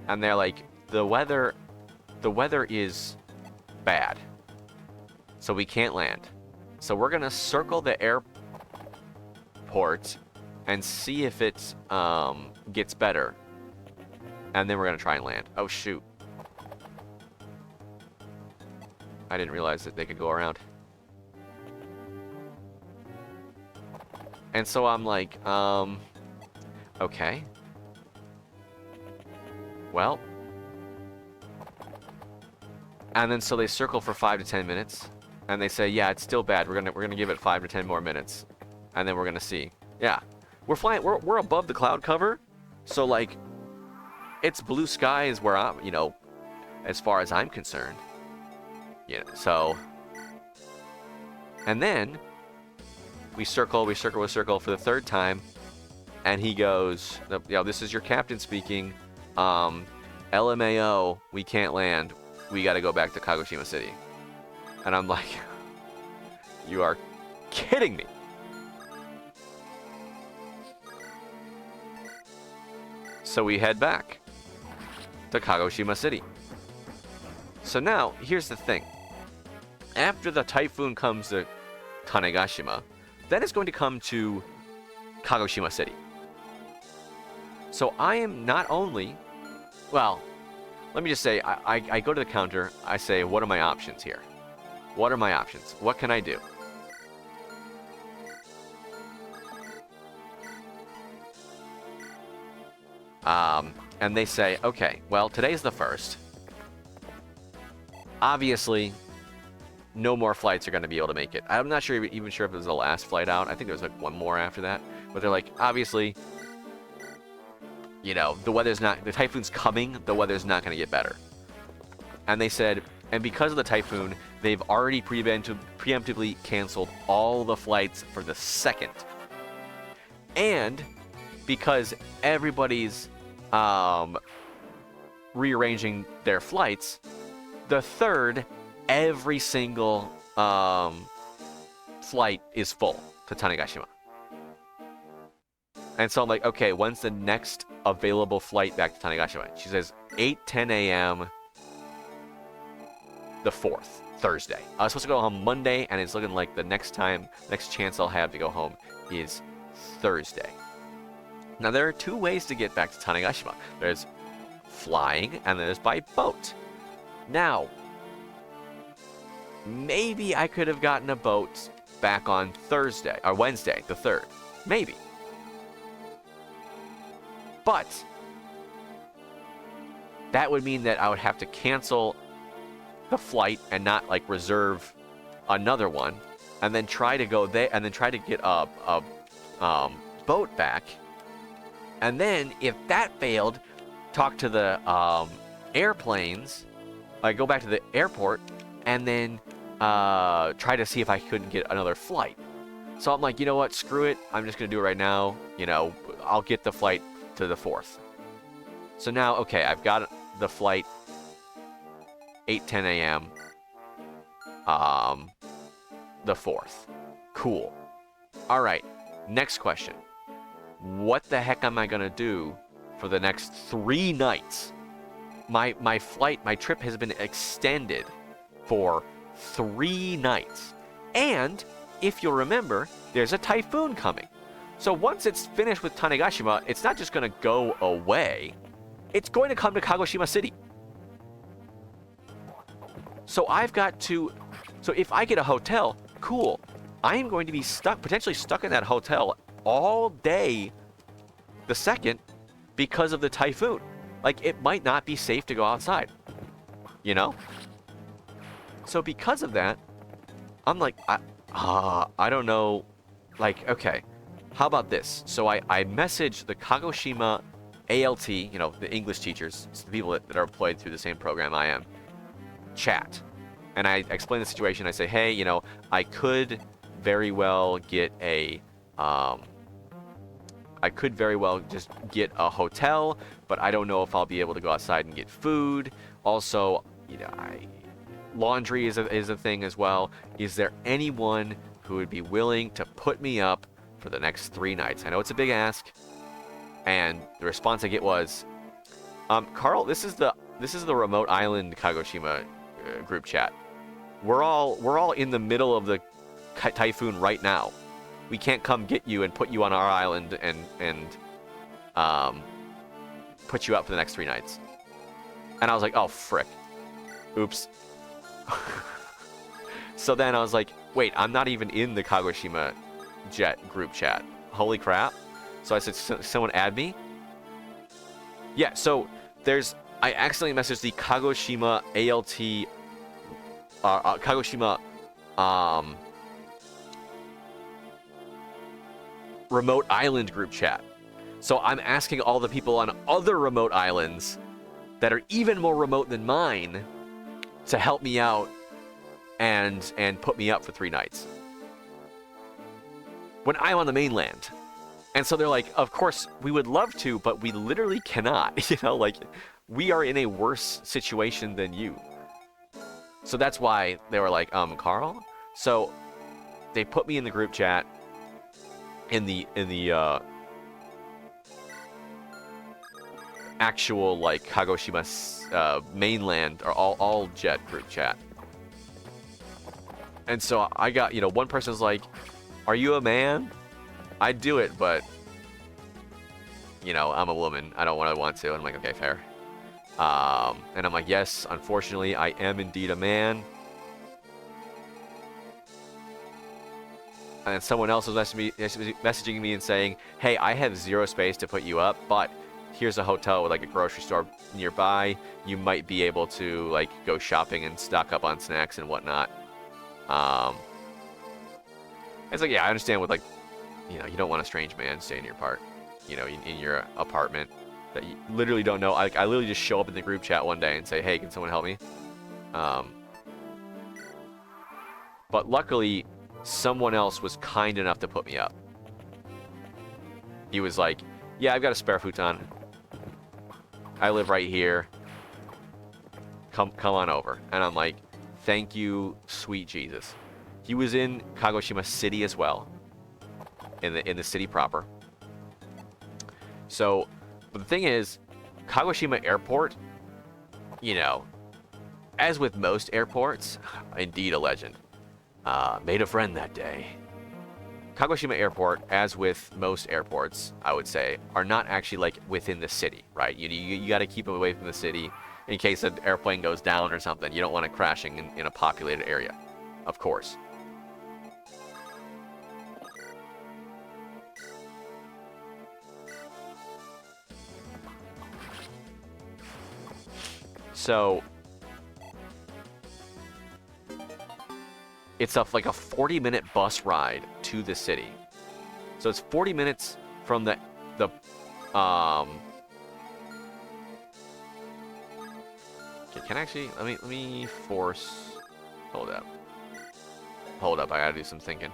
And they're like, the weather is bad. So we can't land. So we're going to circle the airport and see if it gets better. And then we're going to try and land. Oh, shoot. I didn't realize that they could go around. And so I'm like, okay. Well. And then so they circle for 5 to 10 minutes. And they say, yeah, it's still bad. We're gonna give it 5 to 10 more minutes. And then we're gonna see. Yeah. We're flying, we're above the cloud cover. So it's blue skies where I'm, as far as I'm concerned. So. And then we circle for the third time. And he goes, this is your captain speaking. LMAO, we can't land. We got to go back to Kagoshima City. And I'm like, you are kidding me. So we head back to Kagoshima City. So now, here's the thing. After the typhoon comes to Tanegashima, then it's going to come to Kagoshima City. So I am not only... Well, let me just say, I go to the counter, I say, what are my options here? What are my options? What can I do? And they say, okay, well, today's the 1st. Obviously, no more flights are going to be able to make it. I'm not even sure if it was the last flight out. I think there was one more after that. But they're like, obviously, the weather's not... The typhoon's coming. The weather's not going to get better. And they said, and because of the typhoon, they've already preemptively canceled all the flights for the 2nd. And because everybody's rearranging their flights, the 3rd, every single flight is full to Tanegashima. And so I'm like, okay, when's the next available flight back to Tanegashima? She says 8:10 a.m. the 4th, Thursday. I was supposed to go home Monday, and it's looking like the next chance I'll have to go home is Thursday. Now, there are 2 ways to get back to Tanegashima. There's flying, and there's by boat. Now, maybe I could have gotten a boat back on Thursday, or Wednesday, the 3rd. Maybe. But that would mean that I would have to cancel the flight and not like reserve another one, and then try to go there, and then try to get a boat back. And then if that failed, talk to the airplanes, go back to the airport, and then try to see if I couldn't get another flight. So I'm like, you know what? Screw it. I'm just gonna do it right now. You know, I'll get the flight to the 4th. So now, okay, I've got the flight 8:10 a.m. The 4th. Cool. All right. Next question. What the heck am I gonna do for the next 3 nights? My trip has been extended for 3 nights. And if you'll remember, there's a typhoon coming. So once it's finished with Tanegashima, it's not just going to go away. It's going to come to Kagoshima City. So I've got to... So if I get a hotel, cool. I am going to be potentially stuck in that hotel all day the 2nd because of the typhoon. Like, it might not be safe to go outside. You know? So because of that, I'm like, I don't know. Like, okay. How about this? So I messaged the Kagoshima ALT, you know, the English teachers, the people that are employed through the same program I am, chat. And I explain the situation. I say, hey, you know, I could very well get I could very well just get a hotel, but I don't know if I'll be able to go outside and get food. Also, you know, laundry is a thing as well. Is there anyone who would be willing to put me up for the next 3 nights? I know it's a big ask, and the response I get was, Carl, this is the remote island Kagoshima group chat. We're all in the middle of the typhoon right now. We can't come get you and put you on our island and put you up for the next 3 nights. And I was like, oh frick, oops. So then I was like, wait, I'm not even in the Kagoshima Jet group chat. Holy crap. So I said, someone add me? Yeah, so I accidentally messaged the Kagoshima ALT, Kagoshima, remote island group chat. So I'm asking all the people on other remote islands that are even more remote than mine to help me out and put me up for 3 nights when I'm on the mainland. And so they're like, of course we would love to, but we literally cannot. You know, like, we are in a worse situation than you. So that's why they were like, Carl. So they put me in the group chat in the actual like Kagoshima mainland or all jet group chat. And so I got, you know, one person's like, are you a man? I'd do it, but, you know, I'm a woman. I don't want to. And I'm like, okay, fair. And I'm like, yes, unfortunately, I am indeed a man. And then someone else was messaging me and saying, hey, I have 0 space to put you up, but here's a hotel with like a grocery store nearby. You might be able to like go shopping and stock up on snacks and whatnot. It's like, yeah, I understand with like, you know, you don't want a strange man staying in your in your apartment that you literally don't know. I literally just show up in the group chat one day and say, hey, can someone help me? But luckily, someone else was kind enough to put me up. He was like, yeah, I've got a spare futon. I live right here. Come on over. And I'm like, thank you, sweet Jesus. He was in Kagoshima City as well, in the city proper. So, but the thing is, Kagoshima Airport, you know, as with most airports, indeed a legend. Made a friend that day. Kagoshima Airport, as with most airports, I would say, are not actually like within the city, right? You got to keep it away from the city in case an airplane goes down or something. You don't want it crashing in a populated area, of course. So it's like a 40-minute bus ride to the city. So it's 40 minutes from the can I actually let me force hold up. I gotta do some thinking.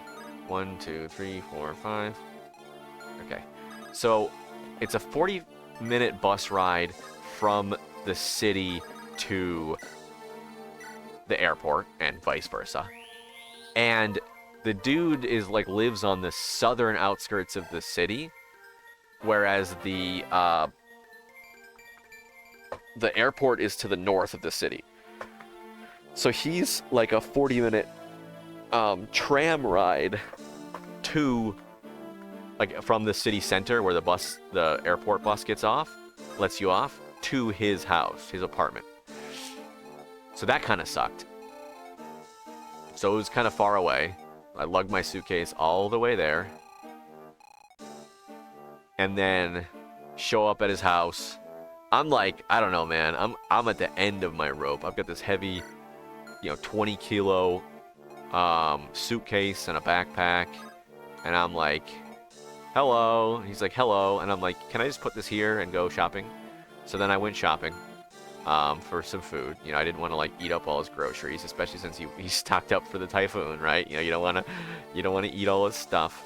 1, 2, 3, 4, 5. Okay. So it's a 40-minute bus ride from the city to the airport and vice versa. And the dude is like lives on the southern outskirts of the city, whereas the airport is to the north of the city. So he's like a 40-minute tram ride to like from the city center where the airport bus lets you off to his house, his apartment. So that kind of sucked. So it was kind of far away. I lugged my suitcase all the way there. And then show up at his house. I'm like, I don't know, man. I'm at the end of my rope. I've got this heavy, 20 kilo suitcase and a backpack. And I'm like, hello. He's like, hello. And I'm like, can I just put this here and go shopping? So then I went shopping for some food. I didn't want to like eat up all his groceries, especially since he stocked up for the typhoon, right? You don't want to eat all his stuff.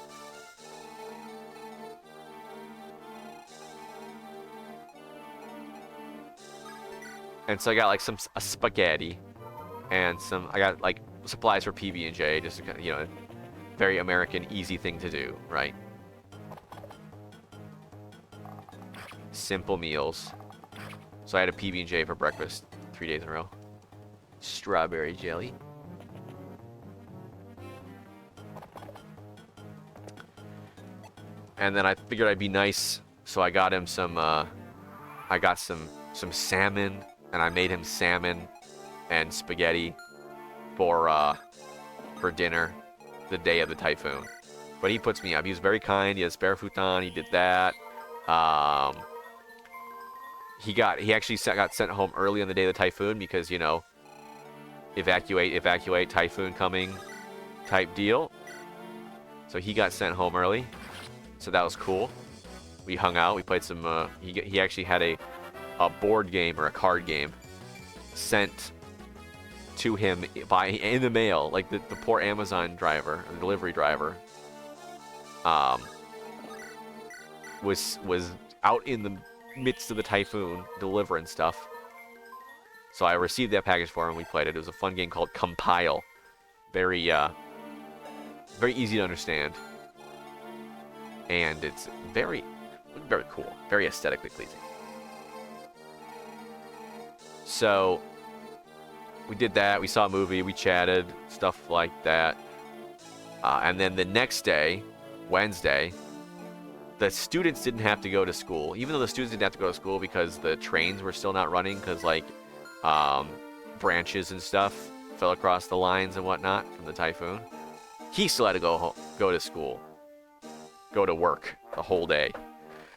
And so I got like a spaghetti and I got like supplies for PB&J, just very American, easy thing to do, right? Simple meals. So I had a PB&J for breakfast 3 days in a row. Strawberry jelly. And then I figured I'd be nice, so I got him some salmon, and I made him salmon and spaghetti for dinner the day of the typhoon. But he puts me up. He was very kind. He had a spare futon. He did that. He actually got sent home early on the day of the typhoon because, evacuate, typhoon coming type deal. So he got sent home early. So that was cool. We hung out. We played some, he actually had a board game or a card game sent to him in the mail. Like the poor Amazon driver, or delivery driver, was out in the midst of the typhoon delivering stuff. So I received that package for him. We played it. It was a fun game called Compile. Very easy to understand, and it's very cool, very aesthetically pleasing. So we did that. We saw a movie. We chatted, stuff like that. And then the next day, Wednesday, the students didn't have to go to school, even though the students didn't have to go to school because the trains were still not running because branches and stuff fell across the lines and whatnot from the typhoon. He still had to go to school, go to work the whole day.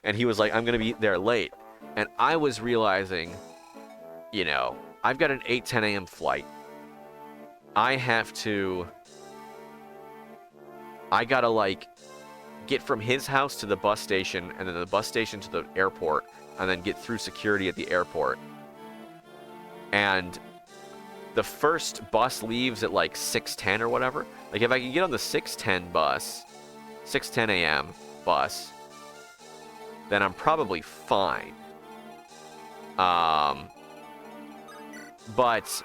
And he was like, I'm going to be there late. And I was realizing, I've got an 8:10 a.m. flight. I gotta get from his house to the bus station, and then the bus station to the airport, and then get through security at the airport. And the first bus leaves at like 6:10 or whatever. Like if I can get on the 6:10 bus, 6:10 a.m. bus, then I'm probably fine. But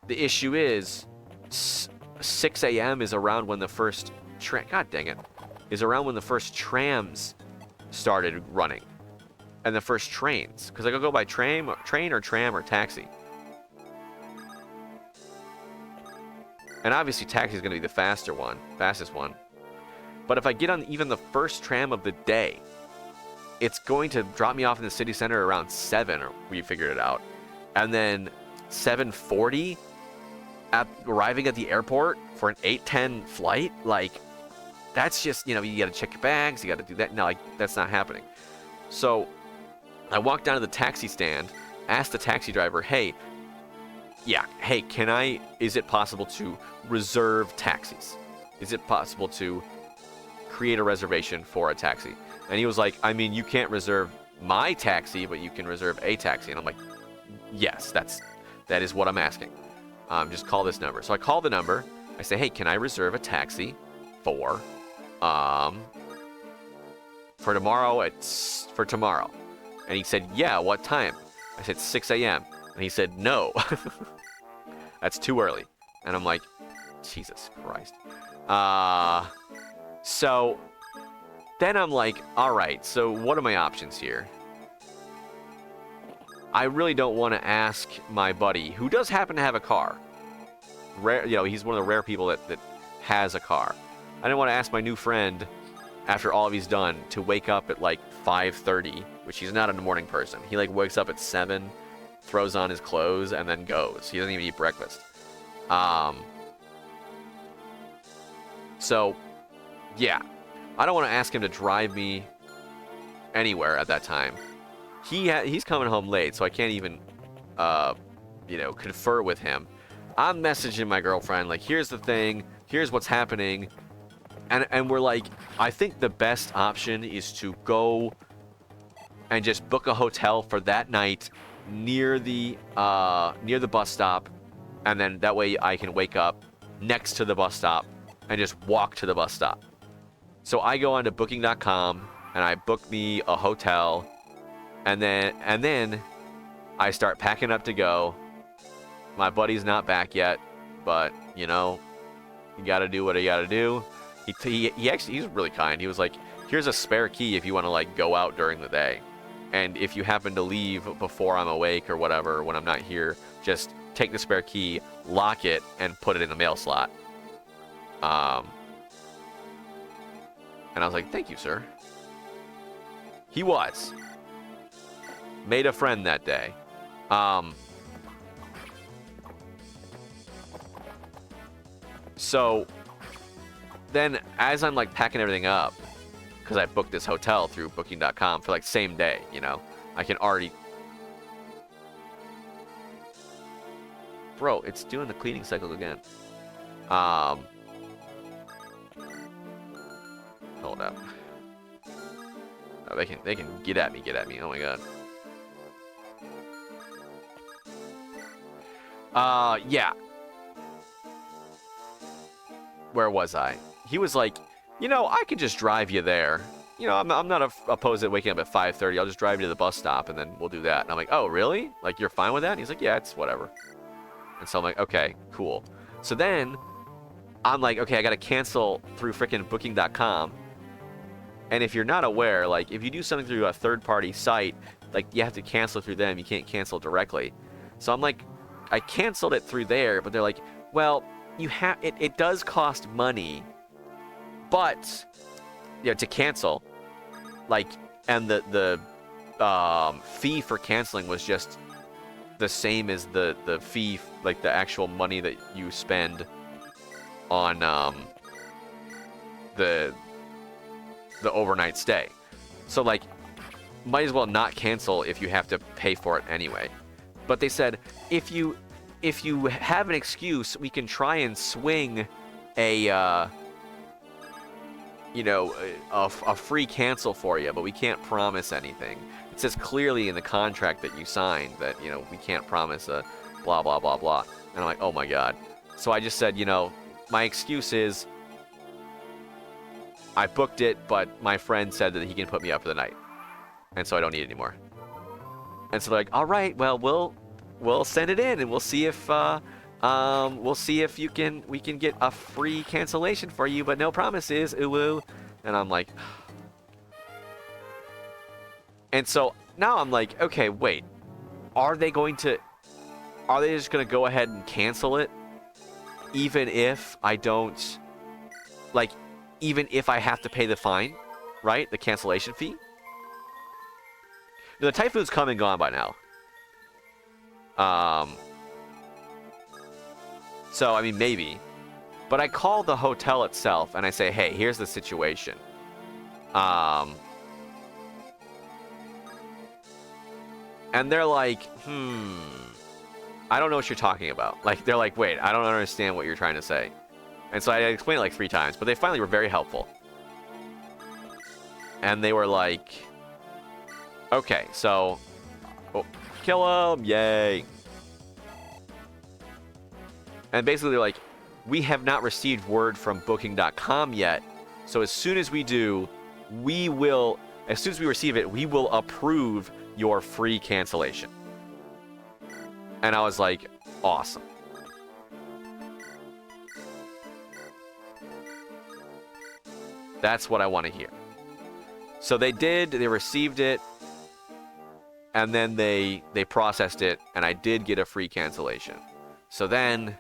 the issue is 6 a.m. is around when the first God dang it, is around when the first trams started running, and the first trains. Because I could go by train or tram or taxi. And obviously taxi is going to be the fastest one. But if I get on even the first tram of the day, it's going to drop me off in the city center around 7, or we figured it out. And then 7:40 arriving at the airport for an 8:10 flight, like, that's just, you got to check your bags, you got to do that. No, like, that's not happening. So I walked down to the taxi stand, asked the taxi driver, hey, is it possible to reserve taxis? Is it possible to create a reservation for a taxi? And he was like, I mean, you can't reserve my taxi, but you can reserve a taxi. And I'm like, yes, that is what I'm asking. Just call this number. So I call the number. I say, hey, can I reserve a taxi for tomorrow? And he said, yeah, what time? I said 6 a.m. And he said, no, that's too early. And I'm like, Jesus Christ. So then I'm like, all right, so what are my options here? I really don't want to ask my buddy, who does happen to have a car. Rare, he's one of the rare people that has a car. I didn't want to ask my new friend, after all of he's done, to wake up at like 5:30, which he's not a morning person. He like wakes up at 7, throws on his clothes, and then goes. He doesn't even eat breakfast. So, yeah. I don't want to ask him to drive me anywhere at that time. He's coming home late, so I can't even, confer with him. I'm messaging my girlfriend, like, here's the thing, here's what's happening. And we're like, I think the best option is to go and just book a hotel for that night near the bus stop. And then that way I can wake up next to the bus stop and just walk to the bus stop. So I go onto booking.com and I book me a hotel. And then I start packing up to go. My buddy's not back yet, but, you got to do what you got to do. He's really kind. He was like, here's a spare key if you want to, like, go out during the day. And if you happen to leave before I'm awake or whatever, when I'm not here, just take the spare key, lock it, and put it in the mail slot. And I was like, thank you, sir. He was. Made a friend that day. So then as I'm like packing everything up, because I booked this hotel through booking.com for like same day, I can already... Bro, it's doing the cleaning cycle again. Hold up. Oh, they can get at me. Oh my god. Yeah. Where was I? He was like, I could just drive you there. I'm not opposed to waking up at 5:30. I'll just drive you to the bus stop and then we'll do that. And I'm like, oh, really? Like, you're fine with that? And he's like, yeah, it's whatever. And so I'm like, okay, cool. So then I'm like, okay, I got to cancel through frickin' booking.com. And if you're not aware, like, if you do something through a third-party site, like, you have to cancel through them. You can't cancel directly. So I'm like, I canceled it through there, but they're like, well, it does cost money, but to cancel, like, and the fee for canceling was just the same as the fee, like the actual money that you spend on the overnight stay. So, like, might as well not cancel if you have to pay for it anyway. But they said, if you have an excuse, we can try and swing a free cancel for you, but we can't promise anything. It says clearly in the contract that you signed that, we can't promise a blah, blah, blah, blah. And I'm like, oh my God. So I just said, my excuse is I booked it, but my friend said that he can put me up for the night. And so I don't need it anymore. And so they're like, all right, well, we'll send it in and we'll see if we can get a free cancellation for you, but no promises. Ooh. And I'm like, and so now I'm like, okay, wait. Are they just going to go ahead and cancel it? Even if I don't, even if I have to pay the fine, right? The cancellation fee? The typhoon's come and gone by now. So, I mean, maybe. But I call the hotel itself and I say, hey, here's the situation. And they're like, I don't know what you're talking about. They're like, wait, I don't understand what you're trying to say. And so I explained it like 3 times, but they finally were very helpful. And they were like, okay, so, kill him, yay. And basically they're like, we have not received word from booking.com yet. So as soon as we do, as soon as we receive it, we will approve your free cancellation. And I was like, awesome. That's what I want to hear. So they received it, and then they processed it, and I did get a free cancellation. So then,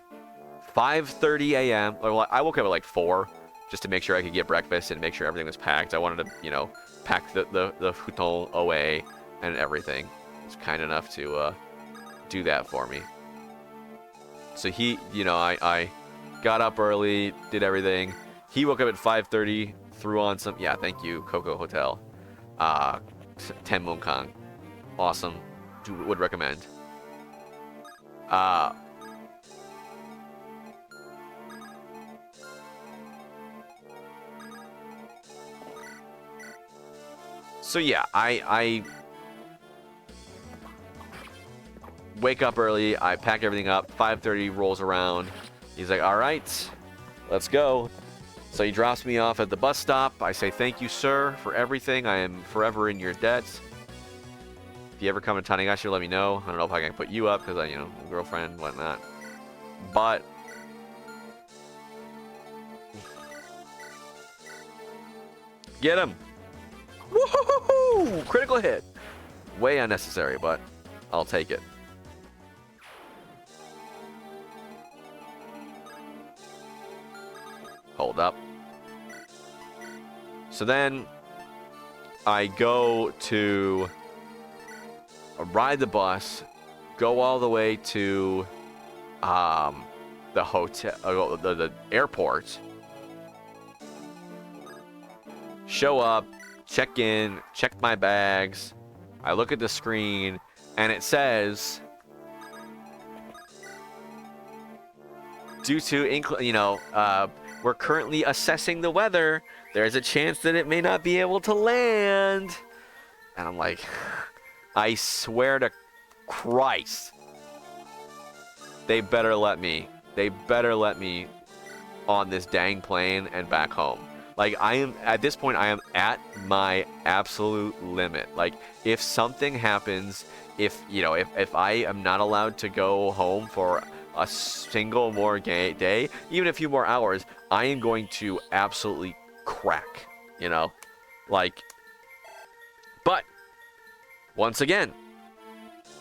5:30 a.m., I woke up at 4, just to make sure I could get breakfast and make sure everything was packed. I wanted to, pack the futon away and everything. He was kind enough to do that for me. So he, I got up early, did everything. He woke up at 5:30, threw on some, thank you, Coco Hotel. Tenmon Kang. Awesome. Would recommend. So I wake up early, I pack everything up, 5:30 rolls around. He's like, all right, let's go. So he drops me off at the bus stop. I say, thank you, sir, for everything. I am forever in your debt. If you ever come to Tanagashi, let me know. I don't know if I can put you up because I, girlfriend, whatnot. But get him. Woohoo! Critical hit. Way unnecessary, but I'll take it. Hold up. So then I go to ride the bus, go all the way to the hotel, the airport, show up, check in, check my bags. I look at the screen and it says, due to, we're currently assessing the weather. There's a chance that it may not be able to land. And I'm like, I swear to Christ, they better let me on this dang plane and back home. At this point, I am at my absolute limit. If something happens, if I am not allowed to go home for a single more day, even a few more hours, I am going to absolutely crack, but once again,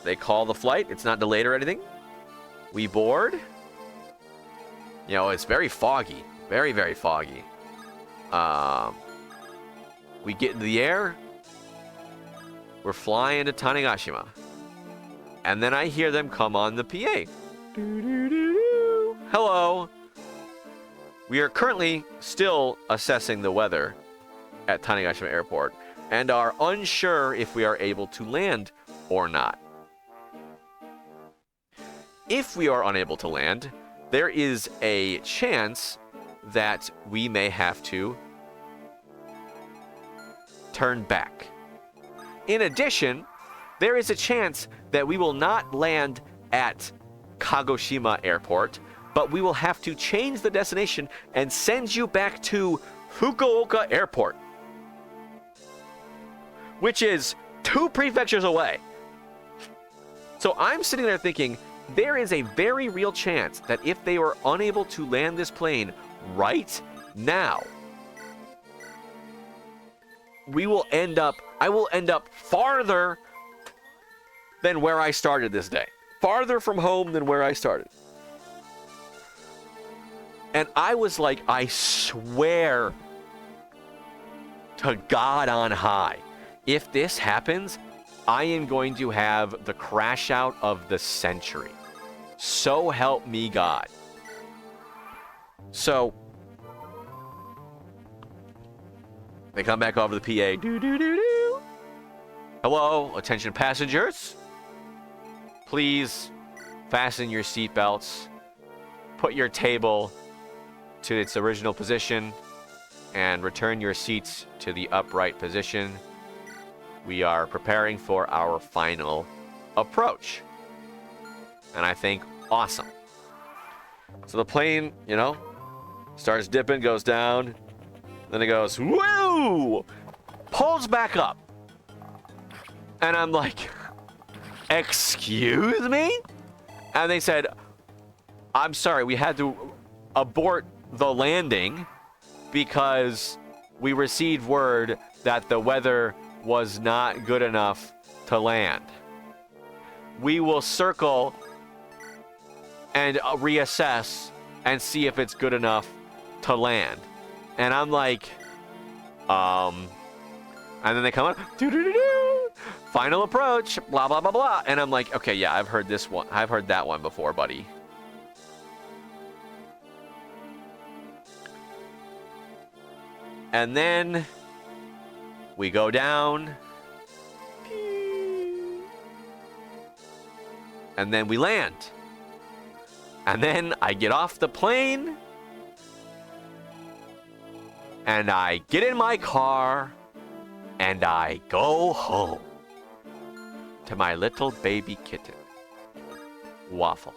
they call the flight. It's not delayed or anything. We board. It's very foggy, very, very foggy. We get into the air. We're flying to Tanegashima. And then I hear them come on the PA. Hello. We are currently still assessing the weather at Tanegashima Airport and are unsure if we are able to land or not. If we are unable to land, there is a chance that we may have to turn back. In addition, there is a chance that we will not land at Kagoshima Airport, but we will have to change the destination and send you back to Fukuoka Airport, which is 2 prefectures away. So I'm sitting there thinking, there is a very real chance that if they were unable to land this plane right now, I will end up farther than where I started this day. Farther from home than where I started. And I was like, I swear to God on high, if this happens, I am going to have the crash out of the century. So help me God. So they come back over the PA. Do, do, do, do. Hello, attention passengers. Please fasten your seatbelts. Put your table to its original position and return your seats to the upright position. We are preparing for our final approach. And I think, awesome. So the plane, starts dipping, goes down. Then it goes, woo! Pulls back up. And I'm like, excuse me? And they said, I'm sorry, we had to abort the landing because we received word that the weather was not good enough to land. We will circle and reassess and see if it's good enough to land. And I'm like, and then they come up, doo-doo-doo-doo, final approach, blah, blah, blah, blah. And I'm like, okay, yeah, I've heard this one. I've heard that one before, buddy. And then we go down. And then we land. And then I get off the plane. And I get in my car. And I go home. To my little baby kitten. Waffle.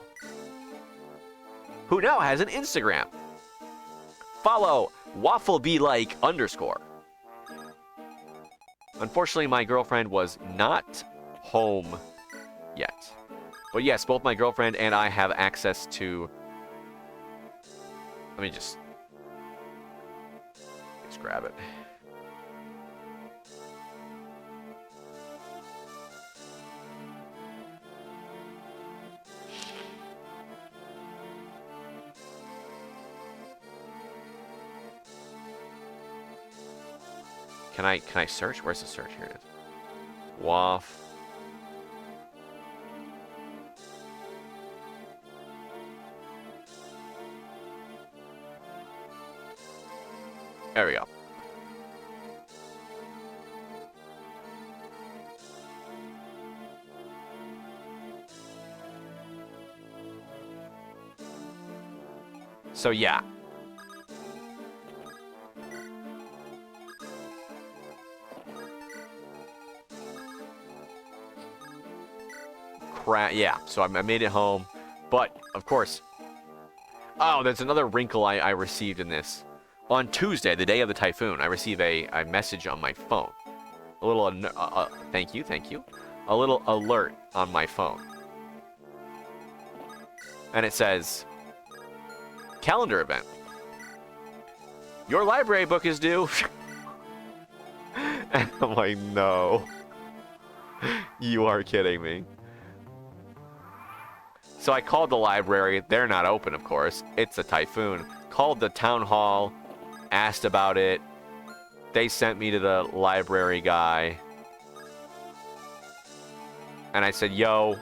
Who now has an Instagram. Follow WaffleBeLike _. Unfortunately, my girlfriend was not home yet. But yes, both my girlfriend and I have access to... Let me just grab it. Can I search? Where's the search? Here it is. WAF. There we go. So yeah. Yeah, so I made it home. But, of course... Oh, there's another wrinkle I received in this. On Tuesday, the day of the typhoon, I receive a message on my phone. A little... thank you. A little alert on my phone. And it says... Calendar event. Your library book is due. And I'm like, no. You are kidding me. So I called the library. They're not open, of course. It's a typhoon. Called the town hall. Asked about it. They sent me to the library guy. And I said, yo,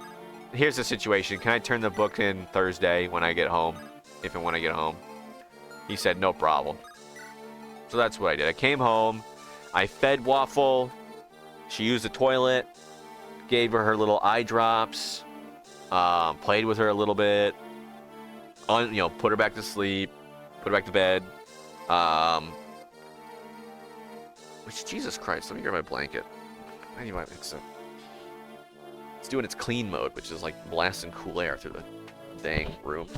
here's the situation. Can I turn the book in Thursday when I get home? If and when I get home. He said, no problem. So that's what I did. I came home. I fed Waffle. She used the toilet. Gave her little eye drops. Played with her a little bit. Put her back to sleep. Put her back to bed. Jesus Christ, let me grab my blanket. Anyway, it's doing its clean mode, which is like blasting cool air through the staying room.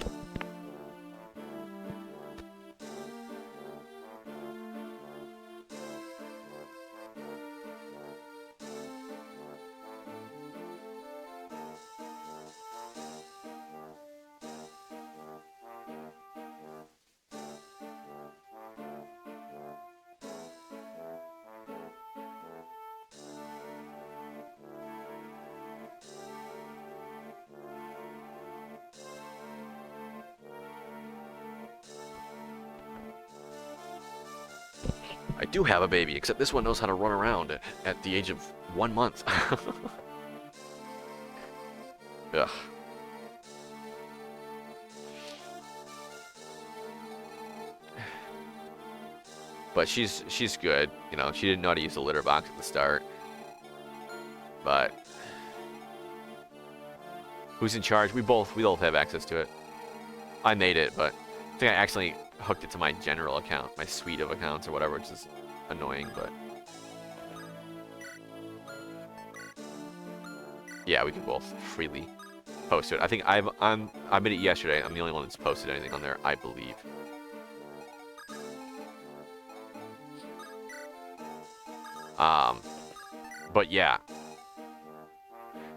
I do have a baby, except this one knows how to run around at the age of 1 month. Ugh. But she's good. You know, she didn't know how to use the litter box at the start. But who's in charge? We both have access to it. I made it, but I think I accidentally hooked it to my general account, my suite of accounts or whatever, which is annoying, but yeah, we can both freely post it. I think I made it yesterday. I'm the only one that's posted anything on there, I believe. But yeah.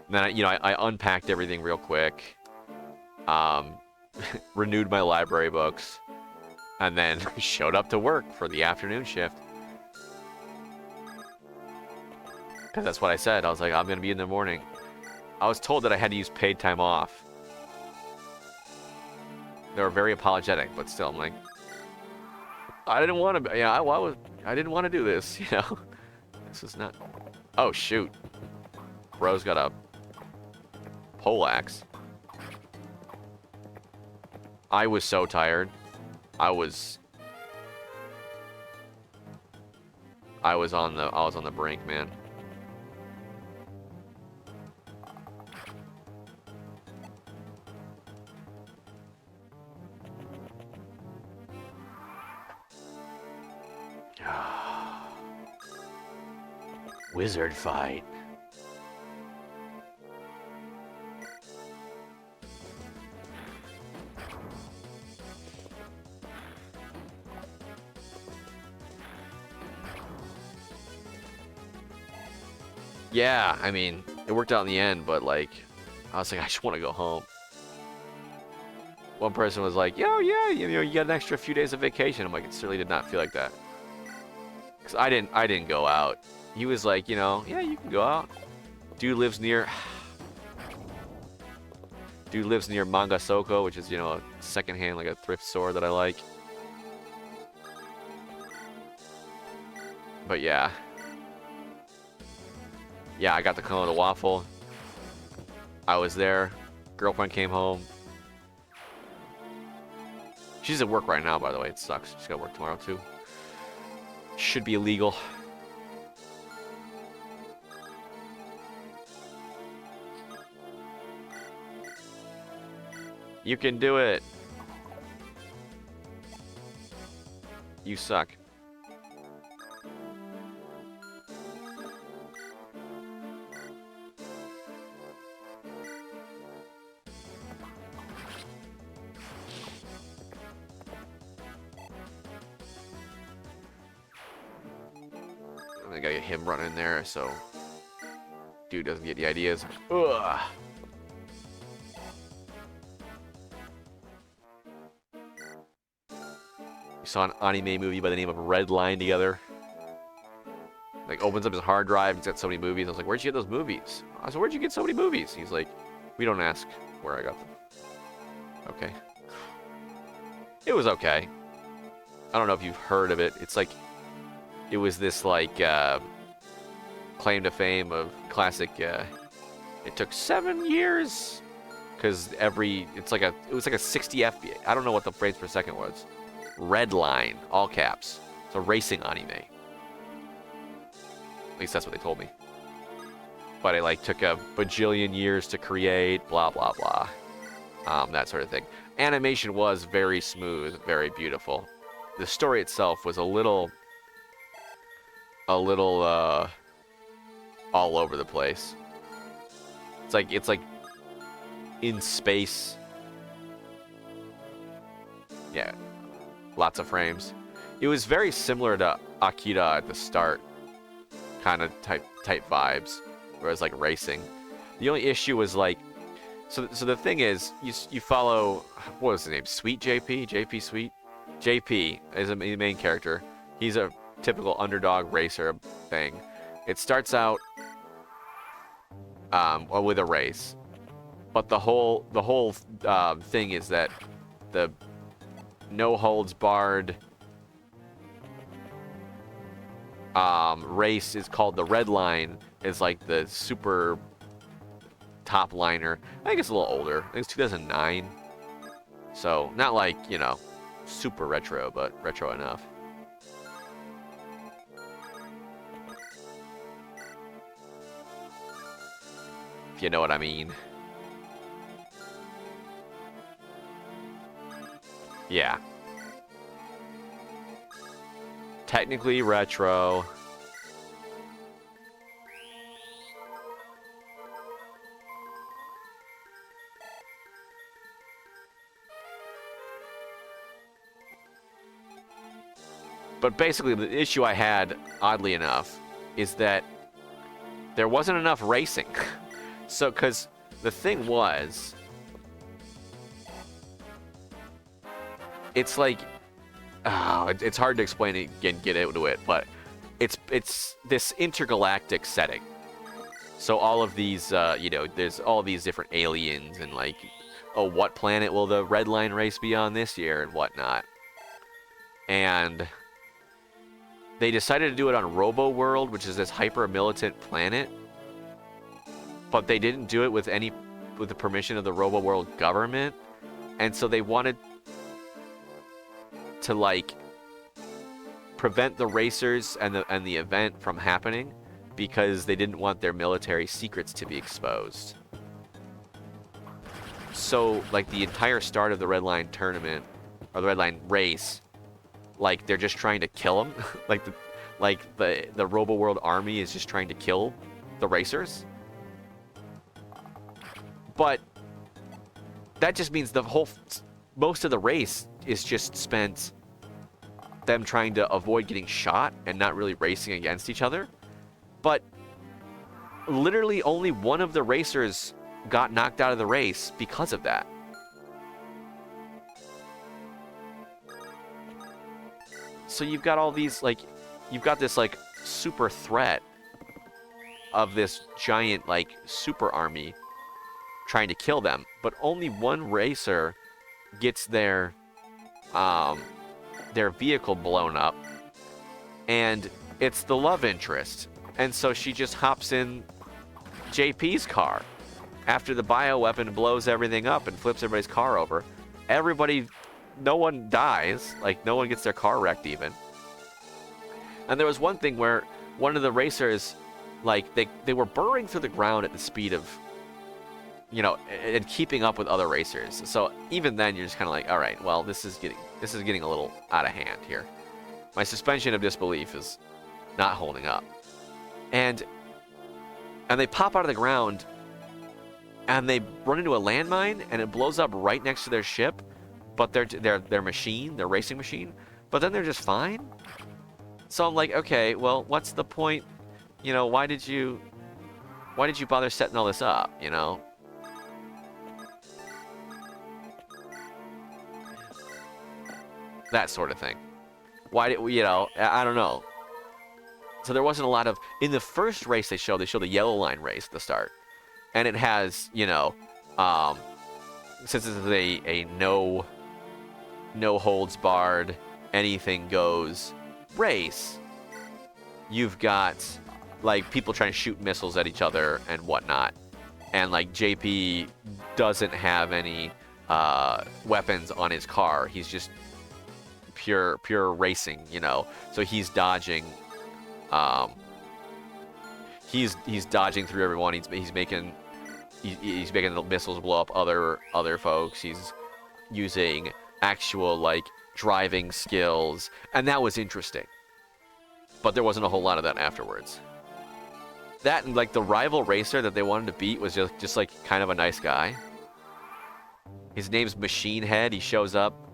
And then I unpacked everything real quick. Renewed my library books, and then showed up to work for the afternoon shift. Because that's what I said. I was like, I'm going to be in the morning. I was told that I had to use paid time off. They were very apologetic, but still, I'm like, I didn't want to. Yeah, I didn't want to do this. You know, this is not. Oh shoot, bro's got a poleaxe. I was so tired. I was on the brink, man. Wizard fight. Yeah, I mean, it worked out in the end, but like, I was like, I just want to go home. One person was like, "Yo, yeah, you know, you got an extra few days of vacation." I'm like, it certainly did not feel like that, because I didn't go out. He was like, you know, yeah, you can go out. Dude lives near Manga Soko, which is, you know, a secondhand, like a thrift store that I like. But yeah. Yeah, I got the cone of the waffle. I was there. Girlfriend came home. She's at work right now, by the way. It sucks. She's got work tomorrow, too. Should be illegal. You can do it. You suck. I gotta get him running in there so dude doesn't get the ideas. Ugh. We saw an anime movie by the name of Red Line together. Like, opens up his hard drive, he's got so many movies. I was like, where'd you get those movies? I said, where'd you get so many movies? He's like, we don't ask where I got them. Okay. It was okay. I don't know if you've heard of it. It's like, it was this like claim to fame of classic. It took 7 years because it was like a 60 FPS. I don't know what the frames per second was. Red Line, all caps. It's a racing anime. At least that's what they told me. But it like took a bajillion years to create. Blah blah blah. That sort of thing. Animation was very smooth, very beautiful. The story itself was a little all over the place. It's like in space Yeah, lots of frames. It was very similar to Akira at the start, kind of type vibes, where it was like racing. The only issue was like, so the thing is, you follow, what was his name? Sweet JP? JP Sweet? JP is the main character. He's a typical underdog racer thing. It starts out with a race, but the whole thing is that the no holds barred race is called the red line. Is like the super top liner. I think it's a little older. I think it's 2009. So not like, you know, super retro, but retro enough. If you know what I mean. Yeah. Technically retro. But basically, the issue I had, oddly enough, is that there wasn't enough racing. So, because the thing was, it's like, oh, it's hard to explain it and get into it, but it's this intergalactic setting. So all of these, you know, there's all these different aliens and like, oh, what planet will the red line race be on this year and whatnot. And they decided to do it on Robo World, which is this hyper-militant planet. But they didn't do it with the permission of the Robo World government. And so they wanted to like prevent the racers and the event from happening because they didn't want their military secrets to be exposed. So like the entire start of the Red Line tournament or the Red Line race, like they're just trying to kill them. like the Robo World army is just trying to kill the racers. But that just means most of the race is just spent them trying to avoid getting shot and not really racing against each other. But literally only one of the racers got knocked out of the race because of that. So you've got all these, like, you've got this, like, super threat of this giant, like, super army trying to kill them. But only one racer gets their vehicle blown up. And it's the love interest. And so she just hops in JP's car after the bioweapon blows everything up and flips everybody's car over. No one dies. Like, no one gets their car wrecked even. And there was one thing where one of the racers, like, they were burrowing through the ground at the speed of, you know, and keeping up with other racers. So even then, you're just kind of like, all right, well, this is getting a little out of hand here. My suspension of disbelief is not holding up. And they pop out of the ground, and they run into a landmine, and it blows up right next to their ship. But their machine, their racing machine. But then they're just fine. So I'm like, okay, well, what's the point? You know, why did you bother setting all this up? You know. That sort of thing. Why did we, you know, I don't know. So there wasn't a lot of, in the first race they showed the yellow line race at the start. And it has, you know, since this is a no holds barred, anything goes race, you've got, like, people trying to shoot missiles at each other and whatnot. And, like, JP doesn't have any weapons on his car. He's just pure racing, you know. So he's dodging. He's dodging through everyone. He's making the missiles blow up other folks. He's using actual, like, driving skills, and that was interesting. But there wasn't a whole lot of that afterwards. That and, like, the rival racer that they wanted to beat was just like kind of a nice guy. His name's Machine Head. He shows up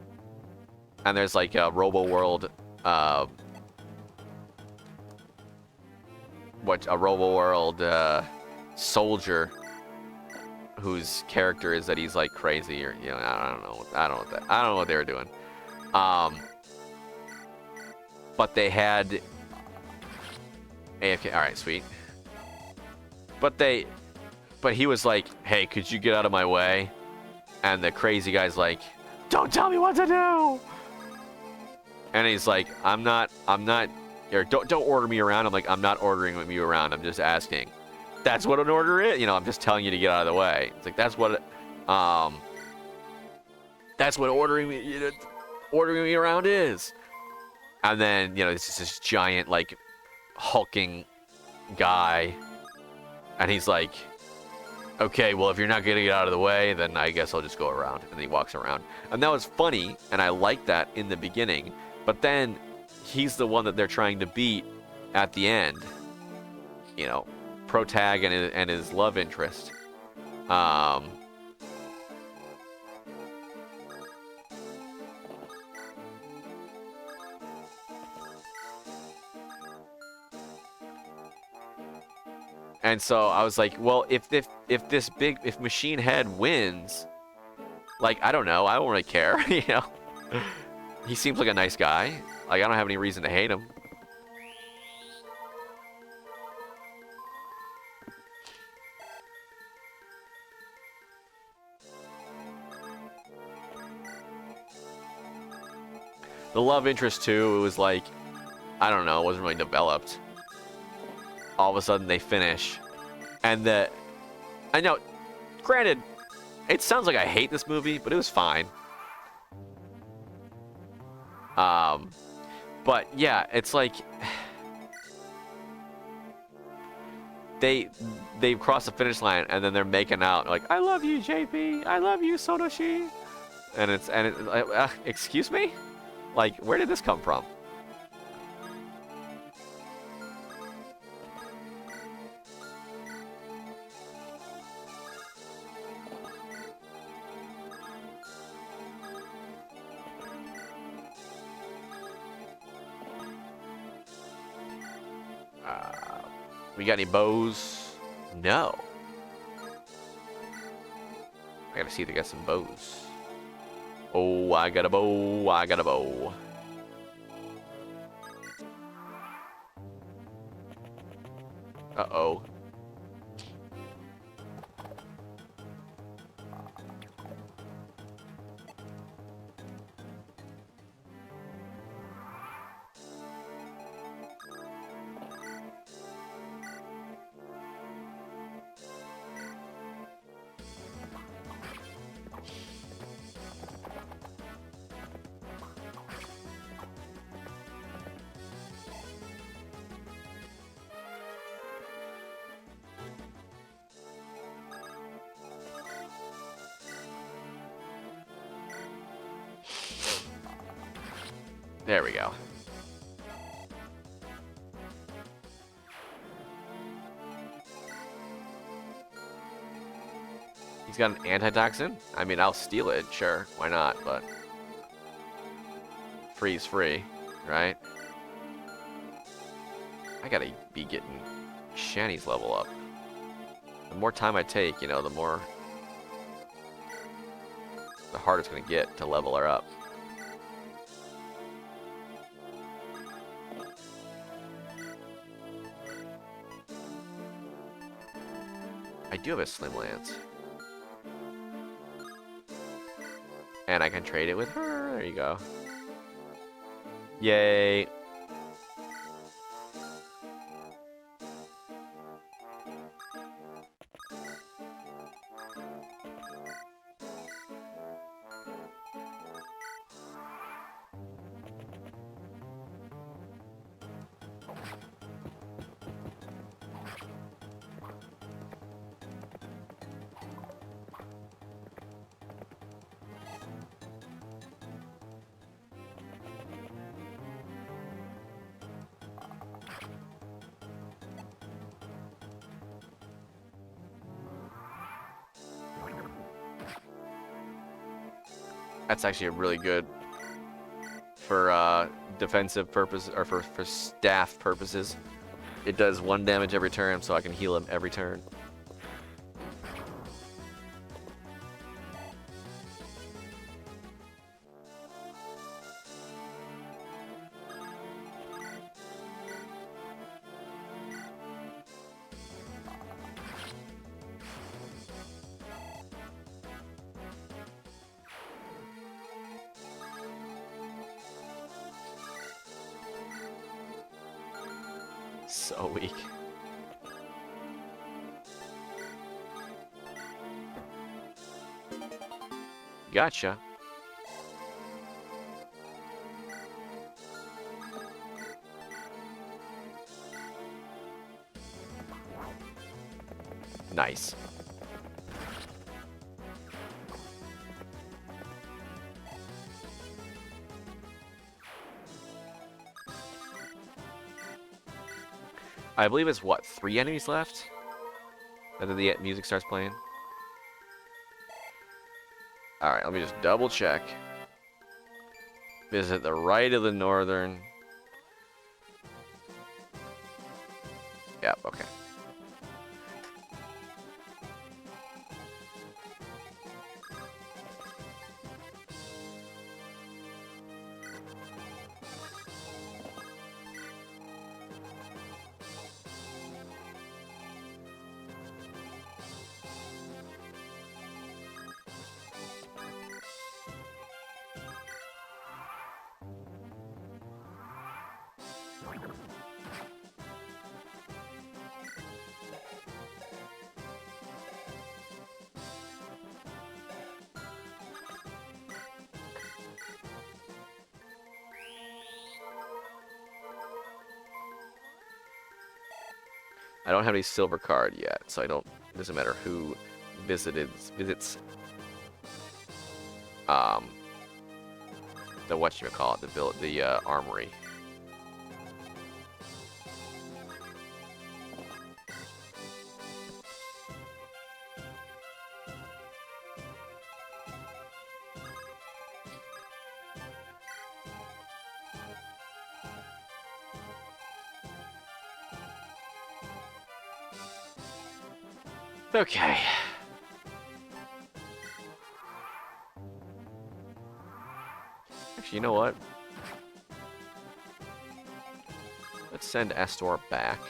And there's like a Robo World, a Robo World soldier whose character is that he's like crazy, or I don't know. I don't know what they were doing. But they had AFK. All right, sweet. But he was like, "Hey, could you get out of my way?" And the crazy guy's like, "Don't tell me what to do." And he's like, I'm not, or don't order me around. I'm like, I'm not ordering you around. I'm just asking. That's what an order is. I'm just telling you to get out of the way. It's like, that's what ordering me around is. And then, this giant, like, hulking guy. And he's like, okay, well, if you're not going to get out of the way, then I guess I'll just go around. And then he walks around. And that was funny, and I liked that in the beginning. But then he's the one that they're trying to beat at the end. Protag and his love interest. And so I was like, well, if Machine Head wins, like, I don't know, I don't really care, He seems like a nice guy. Like, I don't have any reason to hate him. The love interest, too, it was like, I don't know, it wasn't really developed. All of a sudden, they finish. And I know, granted, it sounds like I hate this movie, but it was fine. But yeah, it's like they cross the finish line and then they're making out like, I love you, JP, I love you, Sotoshi, and it's excuse me, like, where did this come from? We got any bows? No. I gotta see if they got some bows. Oh, I got a bow. I got a bow. Uh-oh. There we go. He's got an antitoxin? I mean, I'll steal it, sure. Why not? But free's free, right? I gotta be getting Shani's level up. The more time I take, the harder it's gonna get to level her up. I do have a Slim Lance. And I can trade it with her. There you go. Yay. That's actually a really good for defensive purposes or for staff purposes. It does 1 damage every turn, so I can heal him every turn. So weak. Gotcha. Nice. I believe it's, what, 3 enemies left? And then the music starts playing. Alright, let me just double check. Visit the right of the northern. Yep, okay. I don't have any silver card yet, so it doesn't matter who visits the whatchamacallit, the armory. Okay. Actually, you know what? Let's send Astor back.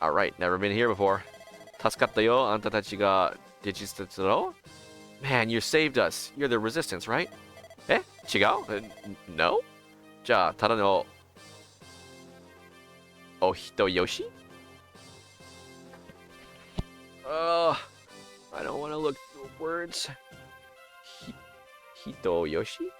Alright, never been here before. 助かったよ、あんたたちがデジスタだろ? Man, you saved us. You're the resistance, right? え? 違う? No? じゃあ、ただのお人よし? I don't want to look through words. Hitoyoshi?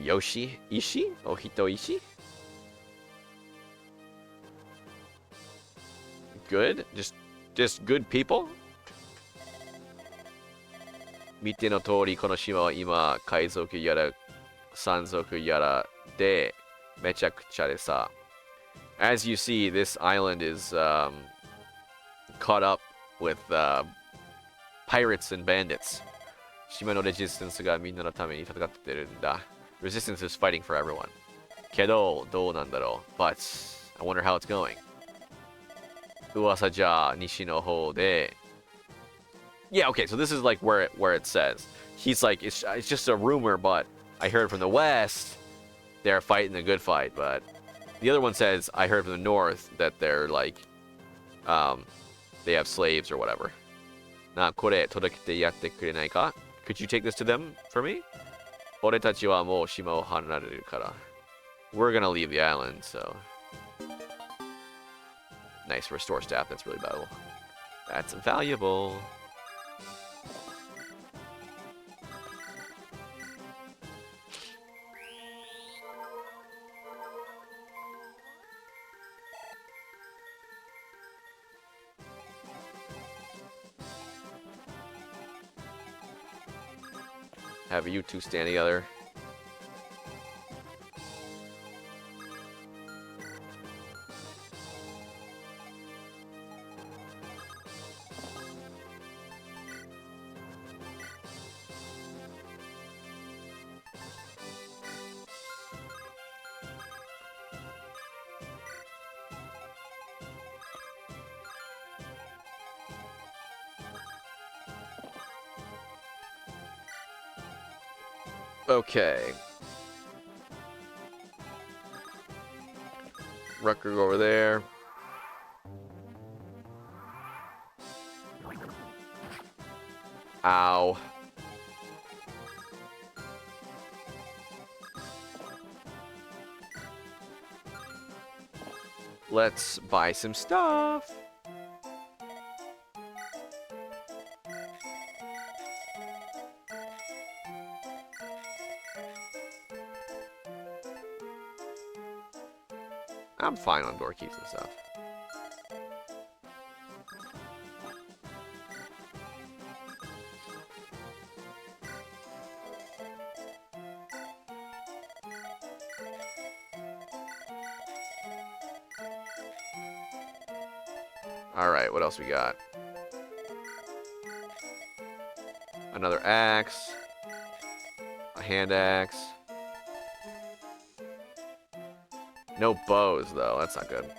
Yoshi Ishi? Ohito Ishi? Good? Just good people? 見ての通り、この島は今、海賊やら山賊やらでめちゃくちゃでさ。As you see, this island is caught up with pirates and bandits. 島のレジスタンスがみんなのために戦ってるんだ。Resistance is fighting for everyone. けど、どうなんだろう。But, I wonder how it's going. 噂じゃ西の方で Yeah, okay, so this is like where it says. He's like, it's just a rumor, but I heard from the west they're fighting a good fight, but the other one says I heard from the north that they're like they have slaves or whatever. な、これ届けてやってくれないか? Could you take this to them for me? 俺たちはもう島を離れるから. We're gonna leave the island, so. Nice, restore staff, that's really valuable. That's valuable. Have you two stand together. Okay. Rucker go over there. Ow. Let's buy some stuff. I'm fine on door keys and stuff. Alright, what else we got? Another axe. A hand axe. No bows, though. That's not good.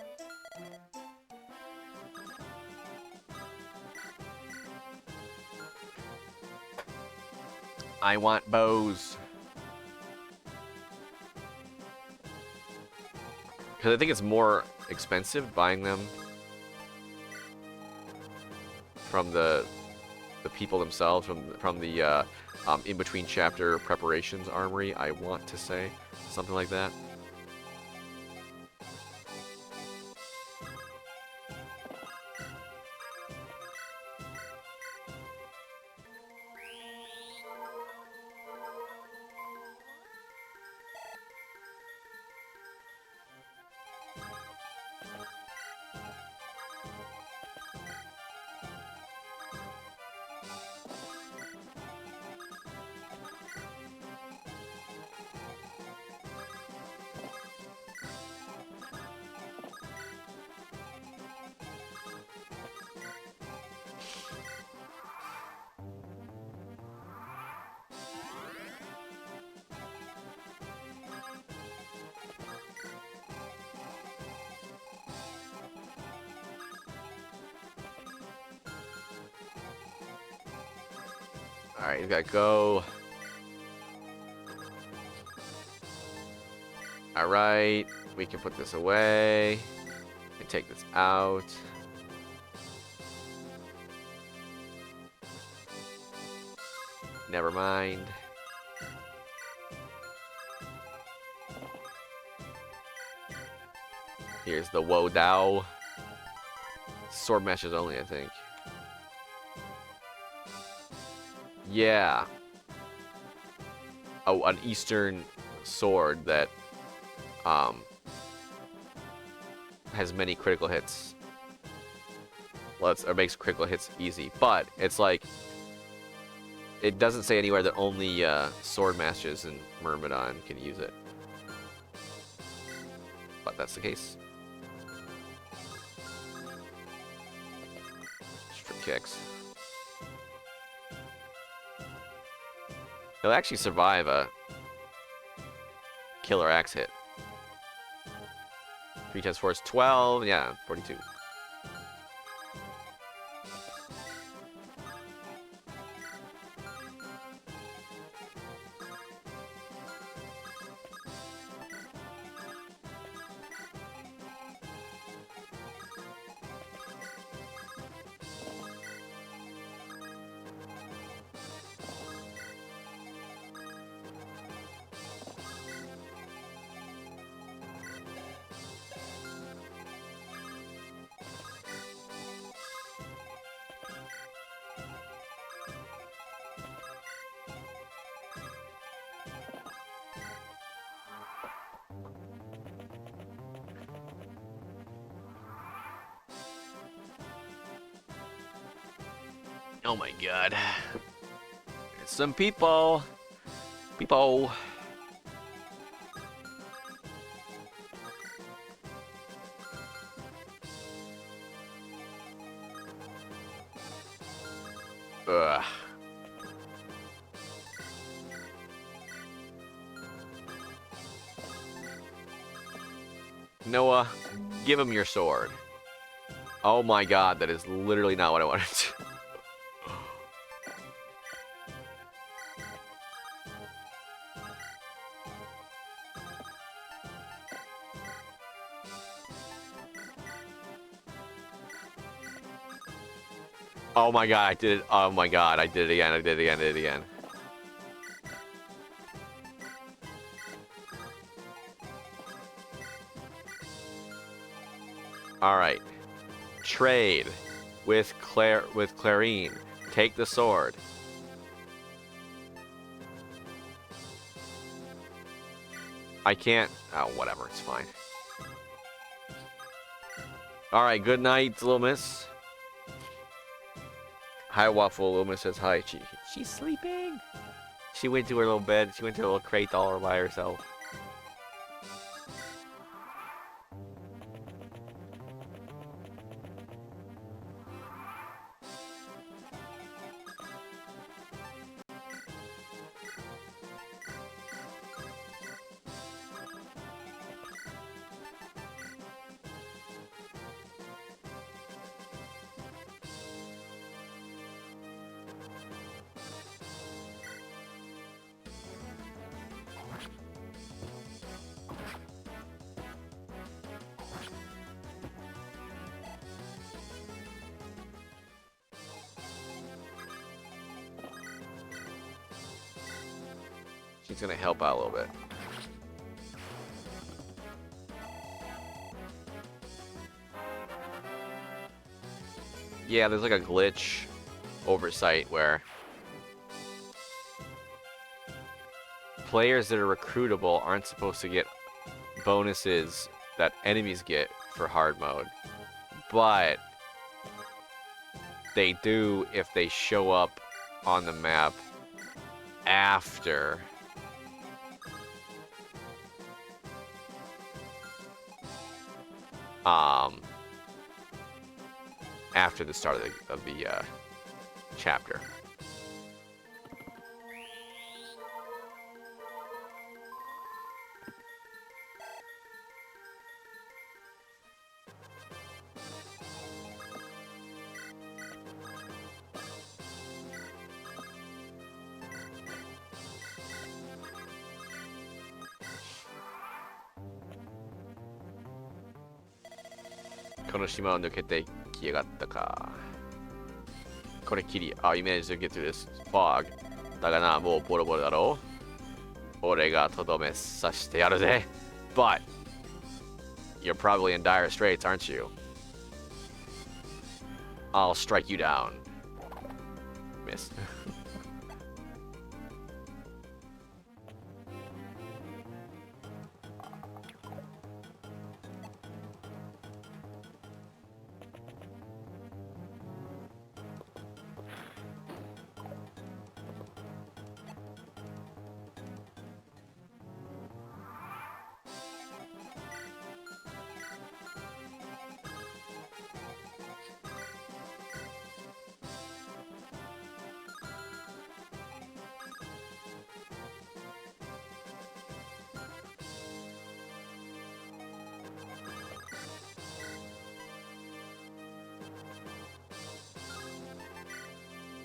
I want bows. Because I think it's more expensive buying them from the people themselves, from the in-between chapter preparations armory, I want to say. Something like that. Alright, you gotta go. Alright, we can put this away. And take this out. Never mind. Here's the Wo Dao. Sword meshes only, I think. Yeah. Oh, an Eastern sword that has many critical hits. Or makes critical hits easy, but it's like it doesn't say anywhere that only sword masters and Myrmidon can use it. But that's the case. Strip kicks. He'll actually survive a killer axe hit. 3 times 4 is 12. Yeah, 42. Oh my god. There's some people. Beepo. Ugh. Noah, give him your sword. Oh my god, that is literally not what I wanted to. Oh my god, I did it. Oh my god, I did it again. I did it again. I did it again. Alright. Trade with Clarine. Take the sword. I can't. Oh, whatever. It's fine. Alright, good night, little miss. Hi, Waffle. Little miss says hi. She's sleeping. She went to her little bed. She went to her little crate all by herself. She's gonna help out a little bit. Yeah, there's like a glitch oversight where players that are recruitable aren't supposed to get bonuses that enemies get for hard mode, but they do if they show up on the map after after the start of the chapter. この島を抜けてきやがったか。これきり、you managed to get through this fog. だがな、もうボロボロだろう。俺がとどめさしてやるぜ。But you're probably in dire straits, aren't you? I'll strike you down. Miss.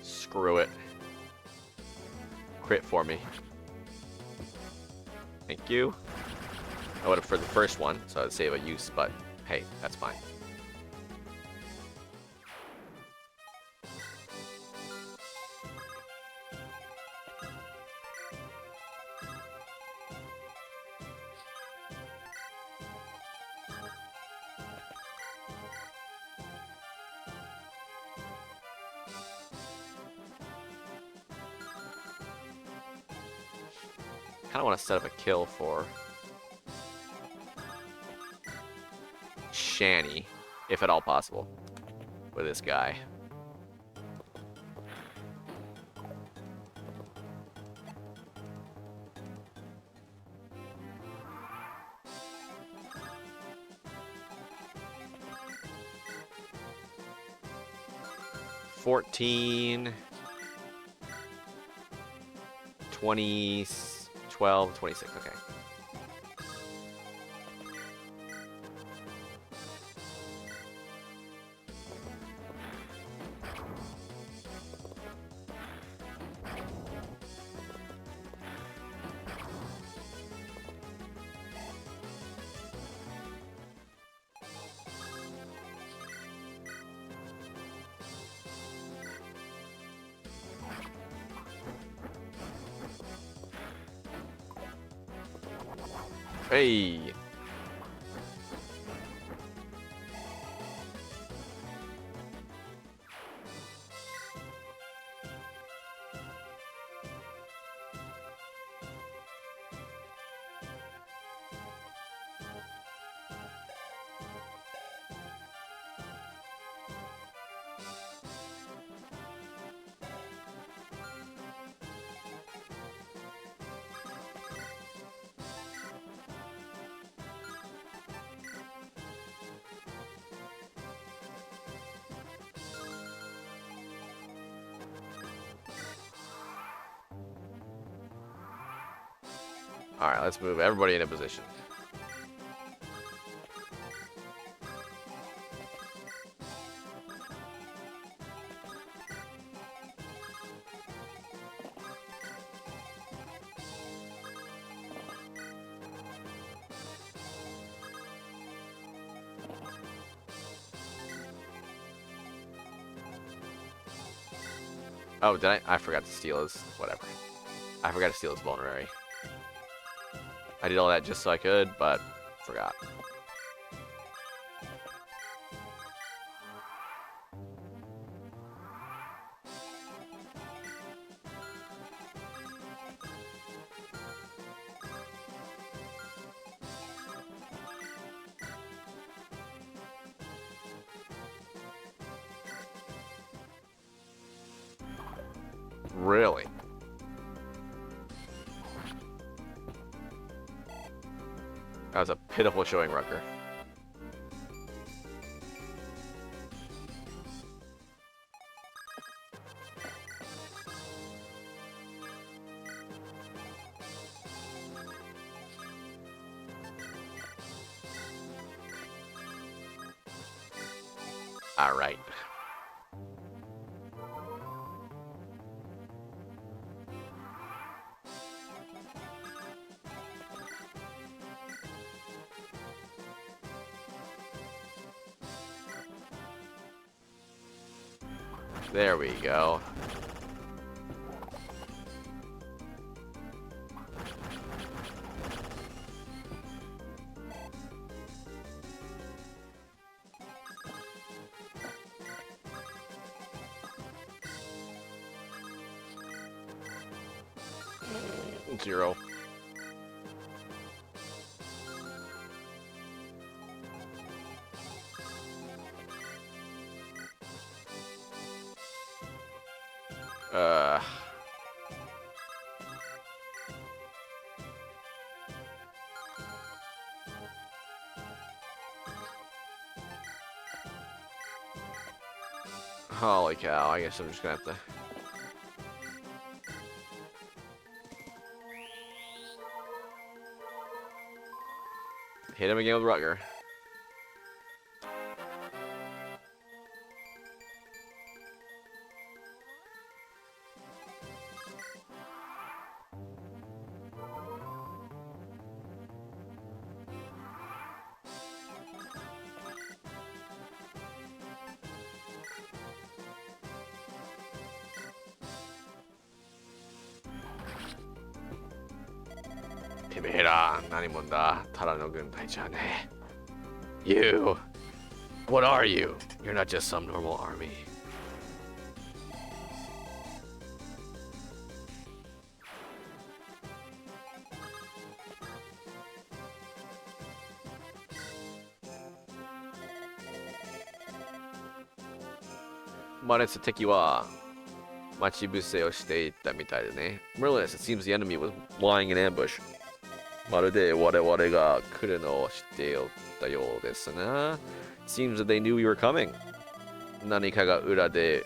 Screw it. Crit for me. Thank you. I would have for the first one, so I'd save a use, but hey, that's fine. I kind of want to set up a kill for Shani, if at all possible, with this guy. 14, 20, 12, 26. Okay. Hey. All right, let's move everybody into position. Oh, did I? I forgot to steal his... Whatever. I forgot to steal his vulnerary. I did all that just so I could, but forgot. Really? That was a pitiful showing, Rucker. All right. There we go. Zero. Uh. Holy cow, I guess I'm just gonna have to... hit him again with Rutger. You! What are you? You're not just some normal army. Maretsu Teki wa Machibuse o shite itta mitai da ne. Merlinus, it seems the enemy was lying in ambush. Marude warewa ga kuru no o shite ota you desu na. Seems that they knew we were coming. Nanika ga ura de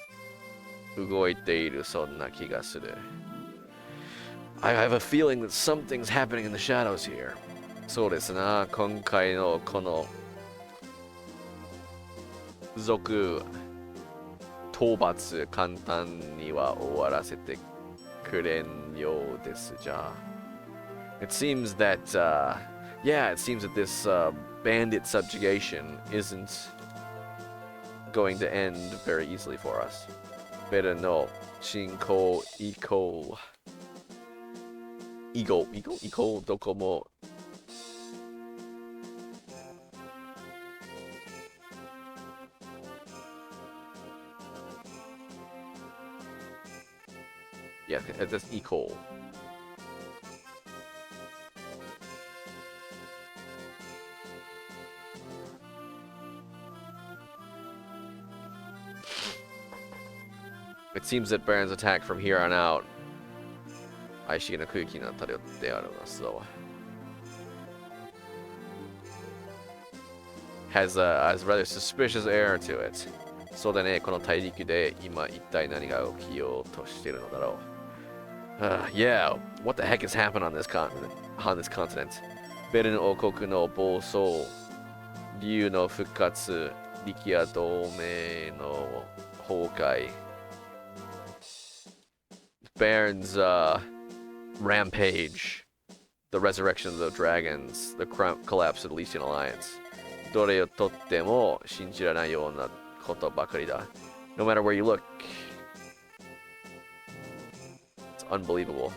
動いているそんな気がする。I have a feeling that something's happening in the shadows here. そうですな、今回のこの賊討伐簡単には終わらせてくれんようですじゃ。It seems that, yeah, it seems that this bandit subjugation isn't going to end very easily for us. ベルの進行以降どこもYeah, that's equal. It seems that Baron's attack from here on out 怪しげな空気になったよってありますぞ。has a rather suspicious air to it. そうだね、この大陸で今一体何が起きようとしているのだろう。Yeah, what the heck is happening on this continent? ベルン王国の暴走、竜の復活、力也同盟の崩壊。Baron's rampage, the resurrection of the dragons, the collapse of the Lycian Alliance. どれをとっても信じられないようなことばかりだ。No matter where you look, it's unbelievable.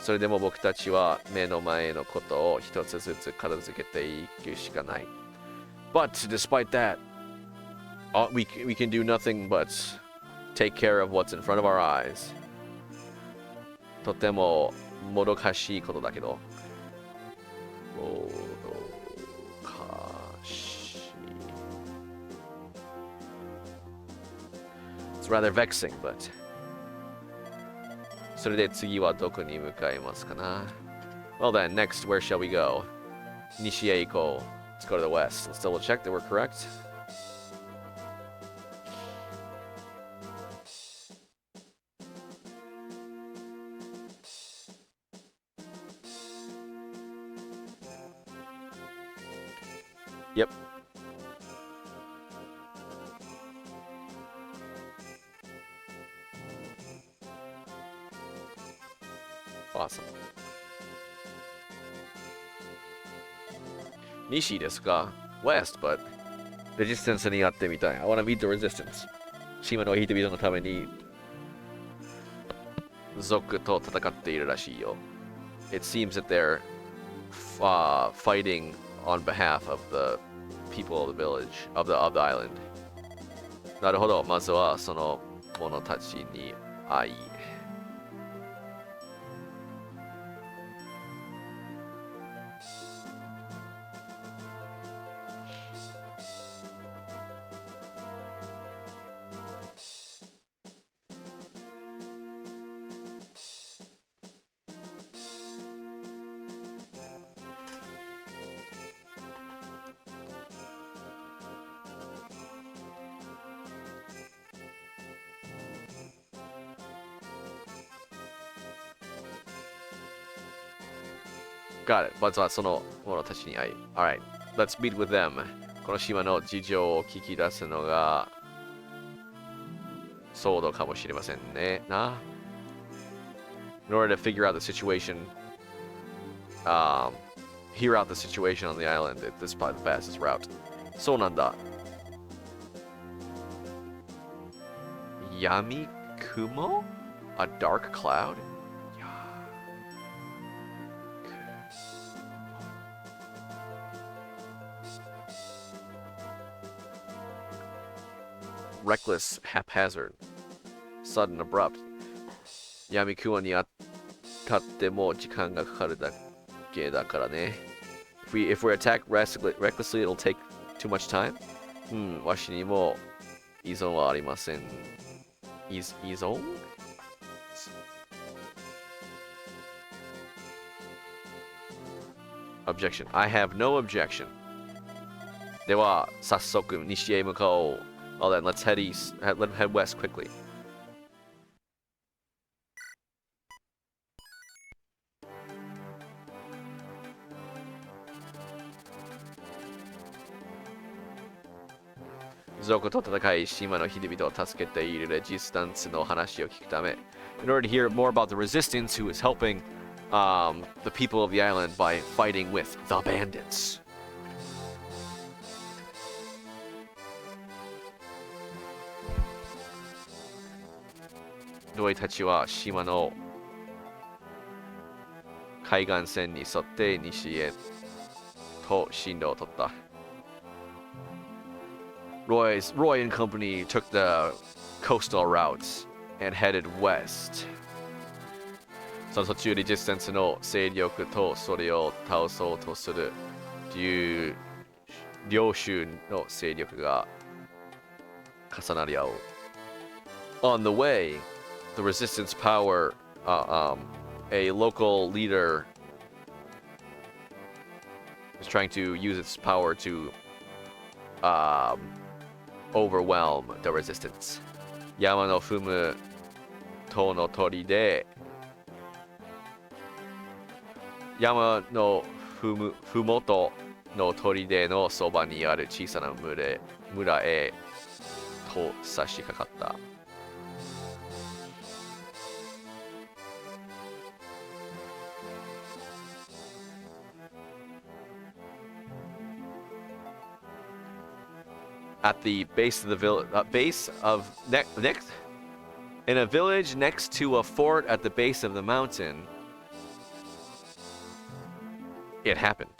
それでも僕たちは目の前のことを一つずつ片付けていくしかない。But despite that, we can do nothing but take care of what's in front of our eyes. とてももどかしいことだけど。もどかしい。It's rather vexing, but それで次はどこに向かいますかな Well then, next, where shall we go? 西へ行こう。Let's go to the west. Let's double check that we're correct. Yep. Awesome. Nishi desu ka? West, but resistanceにやってみたい. I want to meet the resistance. 島の人々のために族と戦っているらしいよ. It seems that they're fighting on behalf of the people of the village, of the island. なるほど。まずはその者たちに会い。Got it. まずはその者たちに会い。Alright, let's meet with them. この島の事情を聞き出すのが騒動かもしれませんね。な。In order to figure out the situation, hear out the situation on the island, this is probably the fastest route. そうなんだ。闇雲? A dark cloud? Reckless, haphazard, sudden, abrupt. 闇雲に当たっても時間がかかるだけだからね。If we're attacked recklessly, it'll take too much time. わしにも依存はありません。依存? Objection. I have no objection. では、早速西へ向かおう。Well then, let's head east. Head west quickly. 族と戦い、島の人々を助けているレジスタンスの話を聞くため In order to hear more about the resistance who is helping the people of the island by fighting with the bandits. Doi tachi wa shima no kaigan sen ni sotte nishi e to shindo o totta. Roy and company took the coastal routes and headed west. その途中レジスタンスの勢力とそれを倒そうとする両州の勢力が重なり合う。On the way, the resistance power, a local leader is trying to use its power to overwhelm the resistance. 山の踏む塔の砦で山のふもとの砦のそばにある小さな村へと差し掛かった。At the base of the village, in a village next to a fort at the base of the mountain, it happened.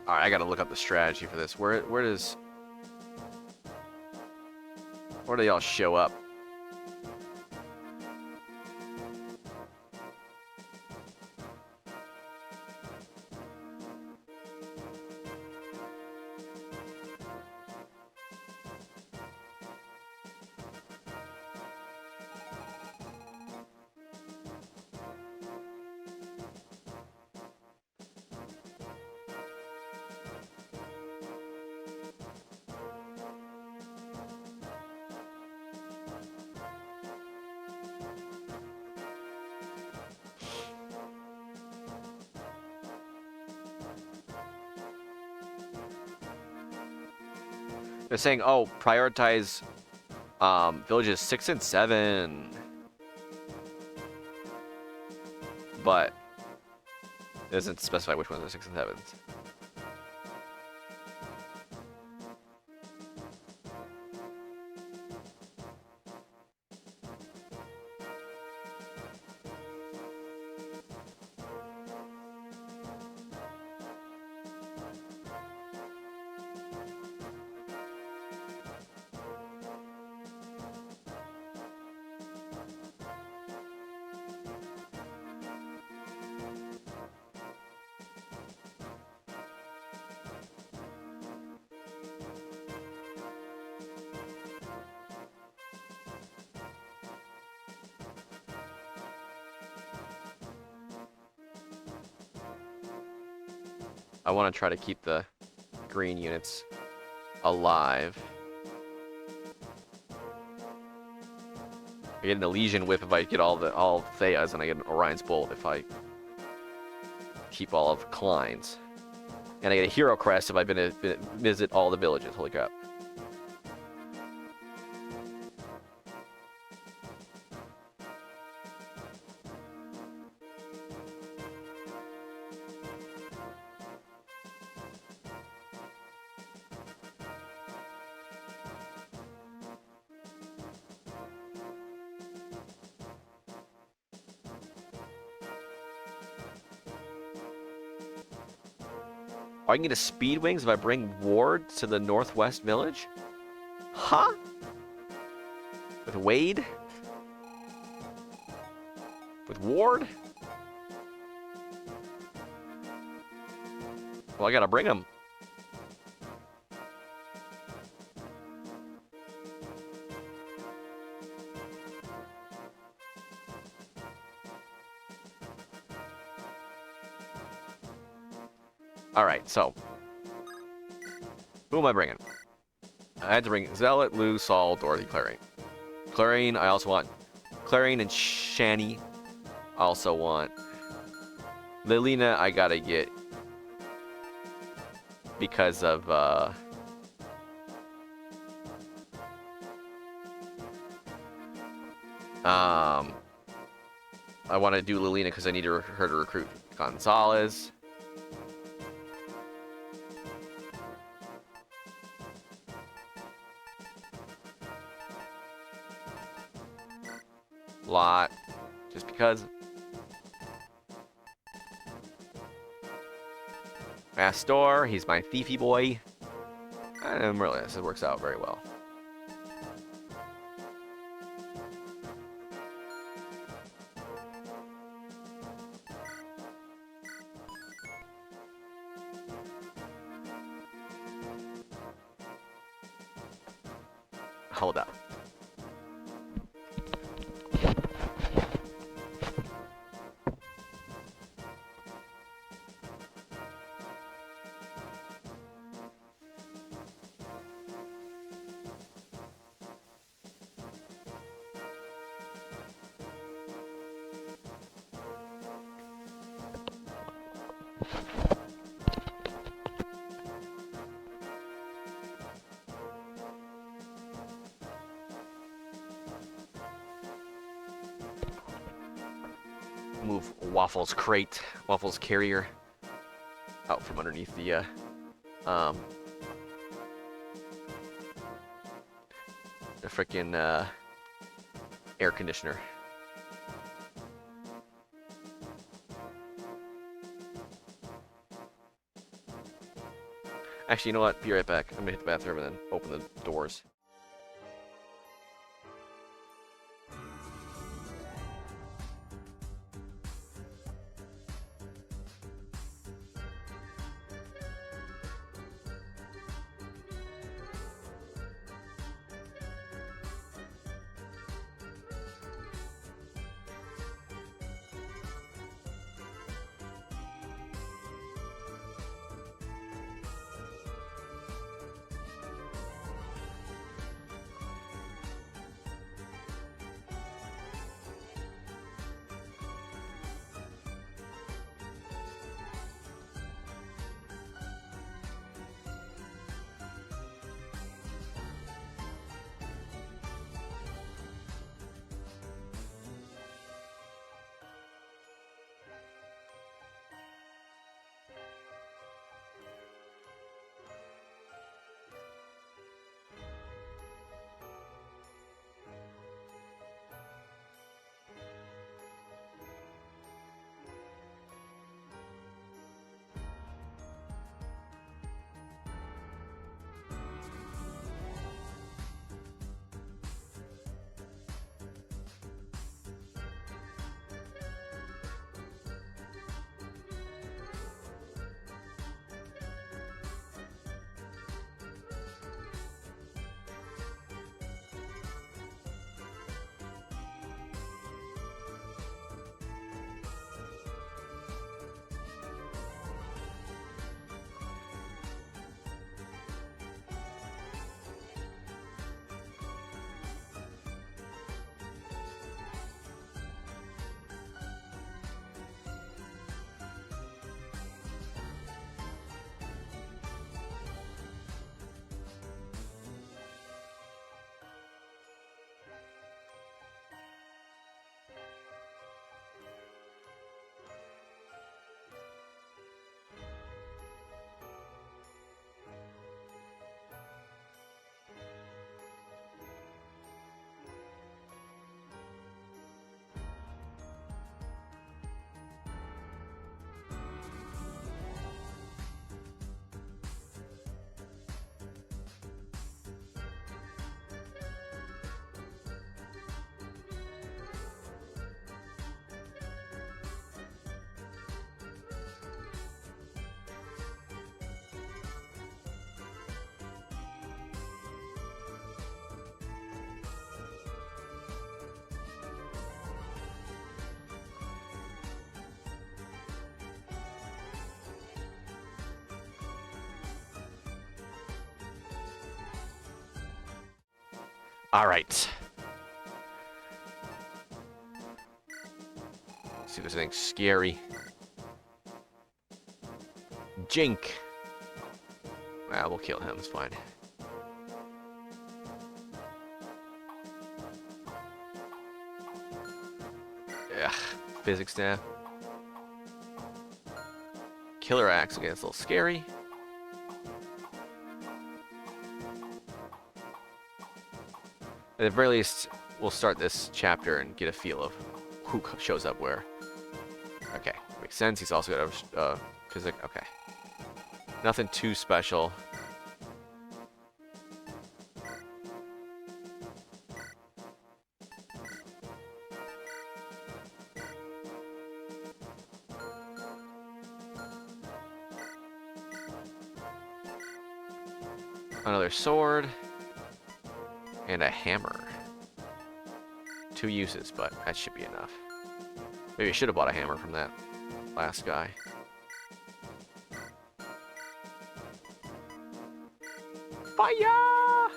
All right, I gotta look up the strategy for this. Where do y'all show up? They're saying, oh, prioritize villages 6 and 7. But it doesn't specify which ones are 6 and 7s. I want to try to keep the green units alive. I get an Elysian Whip if I get all Theas, and I get an Orion's Bolt if I keep all of Klein's. And I get a Hero Crest if I visit all the villages. Holy crap. I can get a Speed Wings if I bring Ward to the northwest village? Huh? With Wade? With Ward? Well, I gotta bring him. Alright, so. Who am I bringing? I had to bring Zealot, Lou, Saul, Dorothy, Clarine. Clarine, I also want Clarine and Shani. I also want Lilina. I gotta get because of I want to do Lilina because I need her to recruit Gonzalez. Lot, just because. Astor, he's my thiefy boy. And really, this works out very well. Hold up. Move Waffles crate, Waffles carrier out from underneath the frickin' air conditioner. Actually, you know what? Be right back. I'm gonna hit the bathroom and then open the doors. All right. See if there's anything scary. Jink. Ah, we'll kill him. It's fine. Ugh. Physics staff. Killer axe again. It's a little scary. At the very least, we'll start this chapter and get a feel of who shows up where. Okay, makes sense. He's also got a physics. Okay, nothing too special. Another sword and a hammer. 2 uses, but that should be enough. Maybe I should have bought a hammer from that last guy. Fire!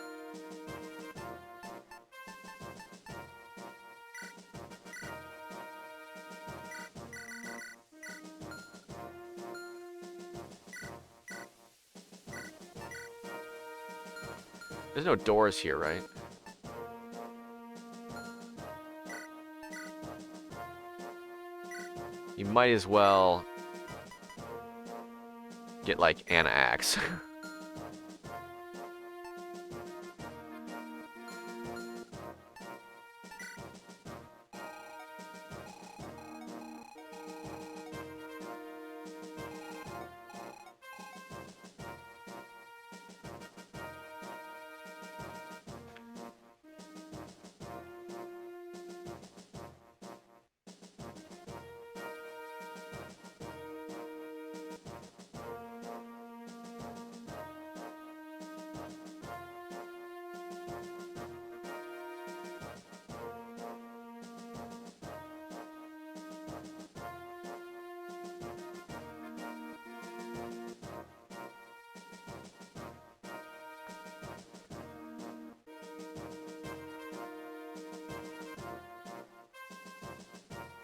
There's no doors here, right? You might as well get like an axe.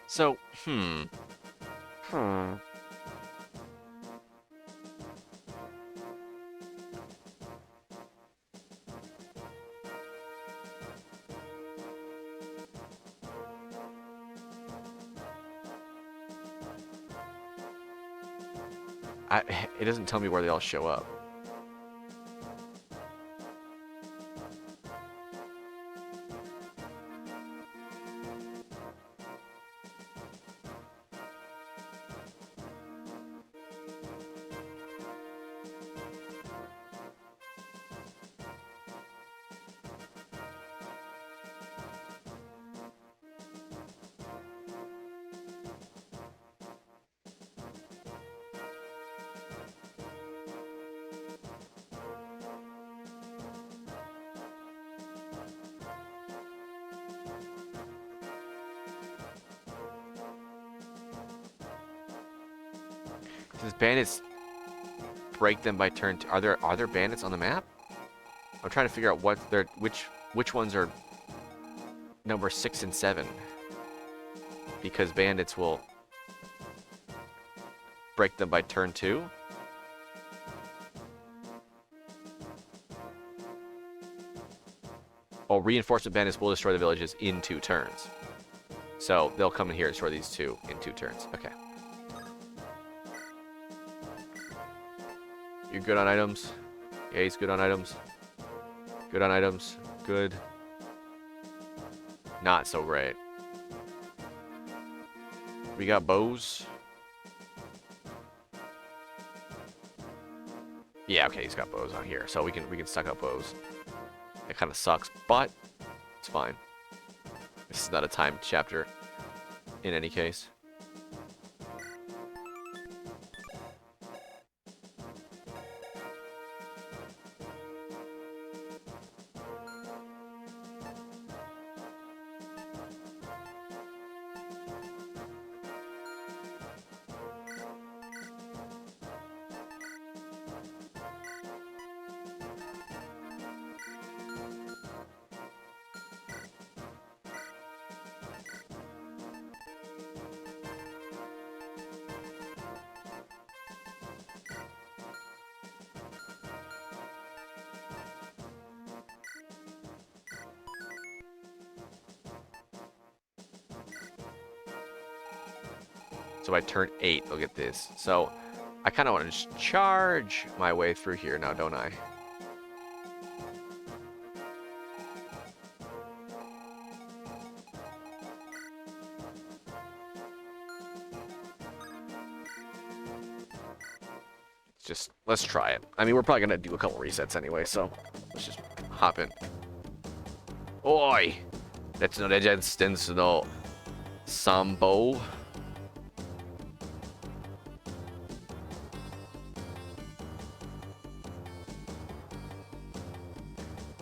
So, it doesn't tell me where they all show up. Does bandits break them by turn? Are there bandits on the map? I'm trying to figure out what they're which ones are number 6 and 7, because bandits will break them by turn 2. Oh, reinforcement bandits will destroy the villages in 2 turns. So they'll come in here and destroy these 2 in 2 turns. Okay. You're good on items? Yeah, he's good on items. Good on items. Good. Not so great. We got bows. Yeah, okay, he's got bows on here, so we can stack up bows. It kind of sucks, but it's fine. This is not a timed chapter in any case. So by turn 8, they'll get this. So I kind of want to just charge my way through here now, don't I? Just, let's try it. I mean, we're probably going to do a couple resets anyway, so let's just hop in. Oi! Let's no resistance no Sambo.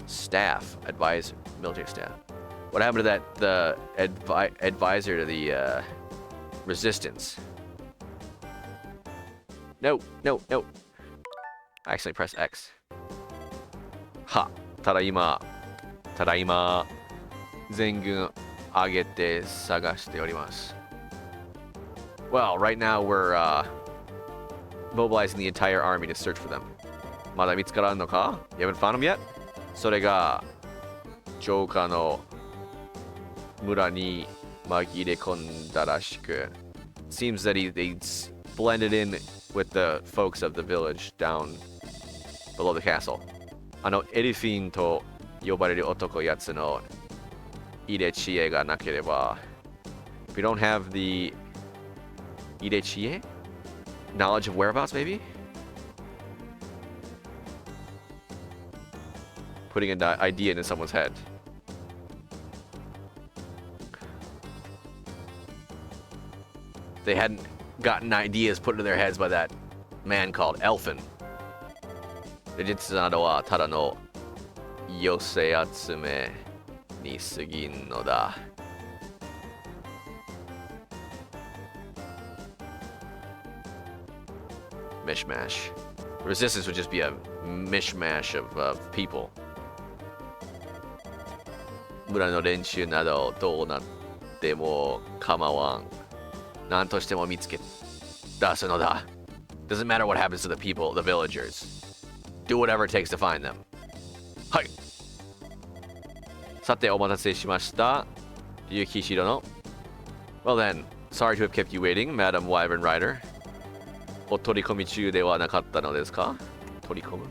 Staff, advisor, military staff. What happened to that, the advisor to the resistance? No, no, no. I accidentally pressed X. Ha! Tadaima. Tadaima. Zengun agete sagashite orimasu. Well, right now we're mobilizing the entire army to search for them. Mada mitsukaran no ka? You haven't found them yet? それが城下の村に紛れ込んだらしく seems that they blended in with the folks of the village down below the castle. エルフィンと呼ばれる男やつの入れ知恵がなければ if we don't have the 入れ知恵? Knowledge of whereabouts, maybe? Putting an idea into someone's head. They hadn't gotten ideas put into their heads by that man called Elfin. Rejitsu nado wa tada no yosei atsume ni sugin no da. Mishmash. Resistance would just be a mishmash of people. 村の連中などどうなっても構わん。何としても見つけ出すのだ。Doesn't matter what happens to the people, the villagers. Do whatever it takes to find them. はい。さてお待たせしました。ゆきしろの。Well then, sorry to have kept you waiting, Madam Wyvern Rider. お取り込み中ではなかったのですか？取り込む？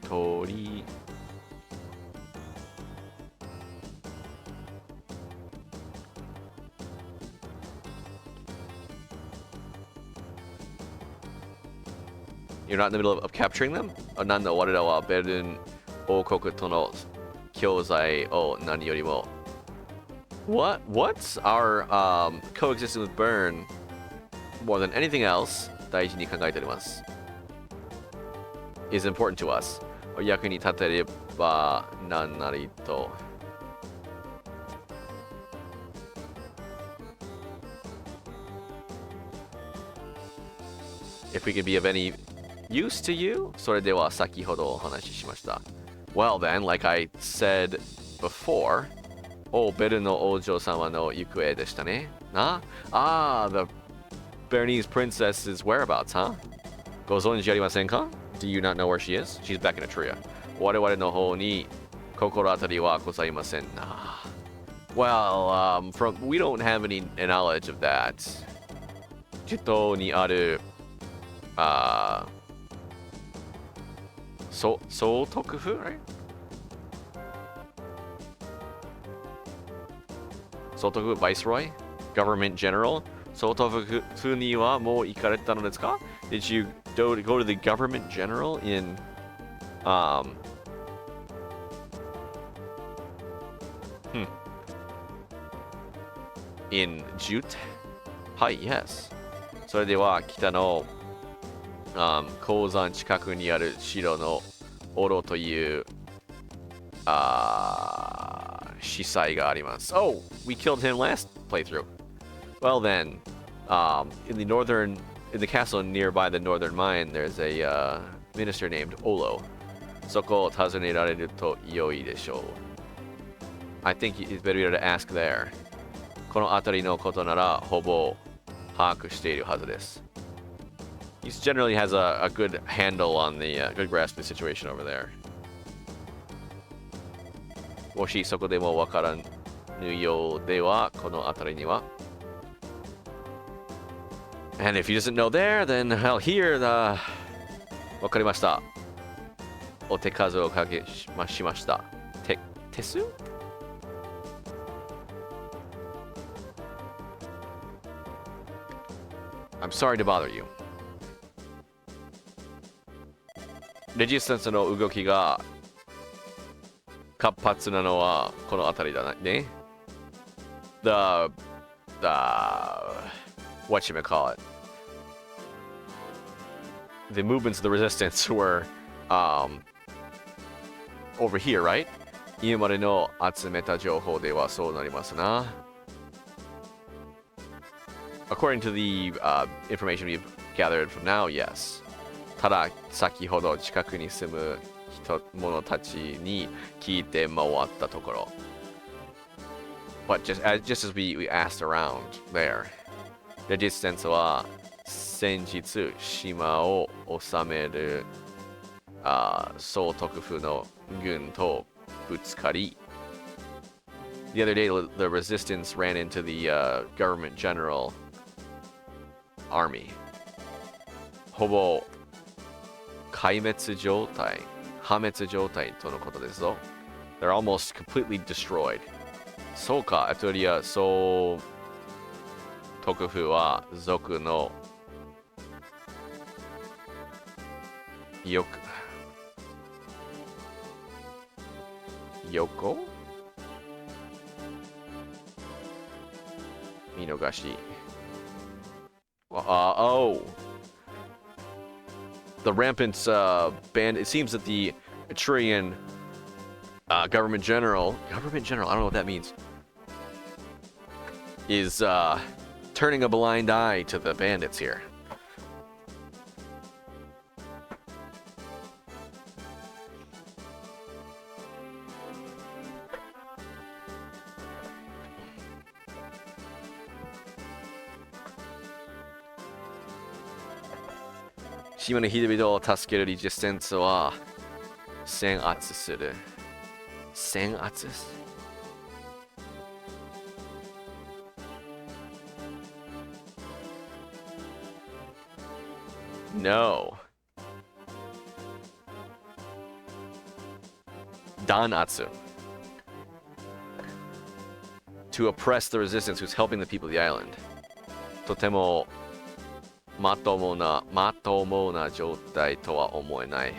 取り You're not in the middle of capturing them? なんだ我らはベルン王国との共済を何よりも What's our coexistence with Bern more than anything else 大事に考えております is important to us お役に立てれば何なりと If we can be of any use to you? それでは先ほどお話ししました Well then, like I said before ベルの王女様の行方でしたね the Bernese princess's whereabouts, huh? ご存知ありませんか? Do you not know where she is? She's back in Etruria 我々の方に心当たりはございません Well, we don't have any knowledge of that 首都にある総督府 right? 総督府 Viceroy? Government General? 総督府にはもう行かれたのですか? Did you go to the Government General in in Jute? はい、yes それでは北の鉱山近くにある城のオロという司祭があります Oh, we killed him last playthrough Well then, in the castle nearby the northern mine, there's a minister named Olo. そこを訪ねられると良いでしょう I think it's better to ask there. この辺りのことならほぼ把握しているはずです He generally has a good handle on the good grasp of the situation over there. もしそこでもわからぬようではこの辺りには And if he doesn't know there, then hell, here, わかりました。お手数をかけしました。手数 I'm sorry to bother you. レジスタンスの動きが活発なのはこの辺りだね。The whatchamacallit. The movements of the resistance were over here, right? 今までの集めた情報ではそうなりますな。According to the information we've gathered from now, yes. ただ先ほど近くに住む者たちに聞いて回ったところ。But just as we asked around there, the distance は先日島を治める総督府の軍とぶつかり。The other day, the resistance ran into the government general army. ほぼ壊滅状態、破滅状態とのことですぞ。They're almost completely destroyed. そうか、エトリア総督府は族の横見逃し。Oh. The rampant band. It seems that the Etrurian government general, I don't know what that means, is turning a blind eye to the bandits here. Shima no hidobitoを助けるレジスタンスは制圧する。制圧？No. Danatsu. To oppress the resistance who's helping the people of the island. とてもまともな状態とは思えない。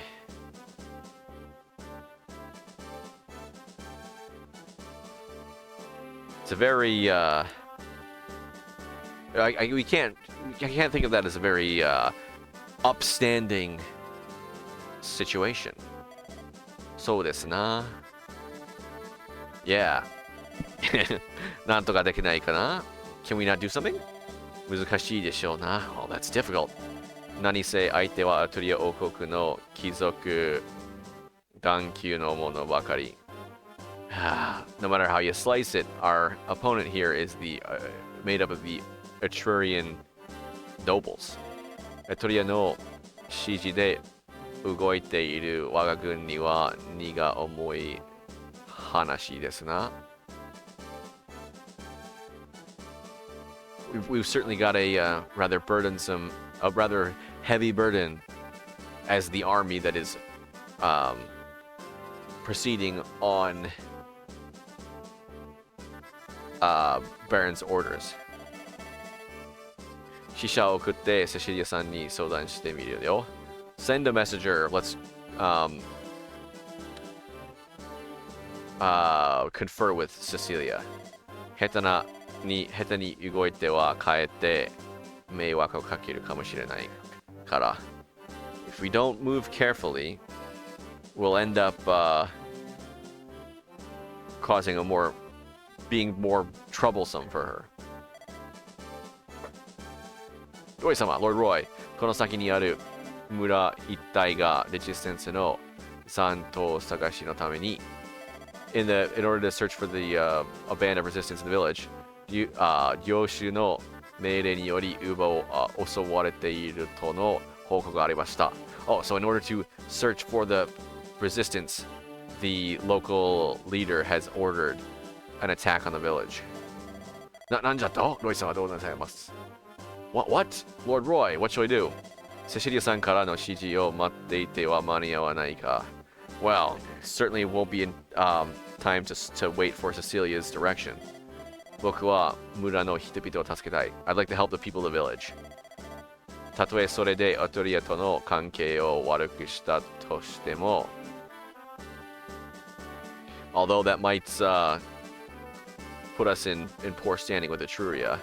It's a very I can't think of that as a very upstanding situation. そうですな。Yeah. なんとかできないかな？ Can we not do something? 難しいでしょうな。Oh, that's difficult. 何せ相手はアトリア王国の貴族眼球のものばかり。No matter how you slice it, our opponent here is made up of the Etrurian nobles. アトリアの指示で動いている我が軍には荷が重い話ですな。We've certainly got a rather heavy burden as the army that is proceeding on Baron's orders. 使者を送ってセシリアさんに相談してみるよ。Send a messenger. Let's confer with Cecilia. 下手に動いてはかえって迷惑をかけるかもしれないから。If we don't move carefully, we'll end up being more troublesome for her. ロイ様、Lord Roy、この先にある村一帯がレジスタンスの残党探しのために in order to search for a band of resistance in the village, 領主の命令によりウーバーを襲われているとの報告がありました。Oh, so in order to search for the resistance, the local leader has ordered an attack on the village. なんじゃとロイさんはどうなさいます What? Lord Roy, what shall we do? セシリアさんからの指示を待っていては間に合わないか? Well, certainly won't be in time to wait for Cecilia's direction. 僕は村の人々を助けたい. I'd like to help the people of the village. たとえそれでアトリエとの関係を悪くしたとしても although that might put us in poor standing with Etruria.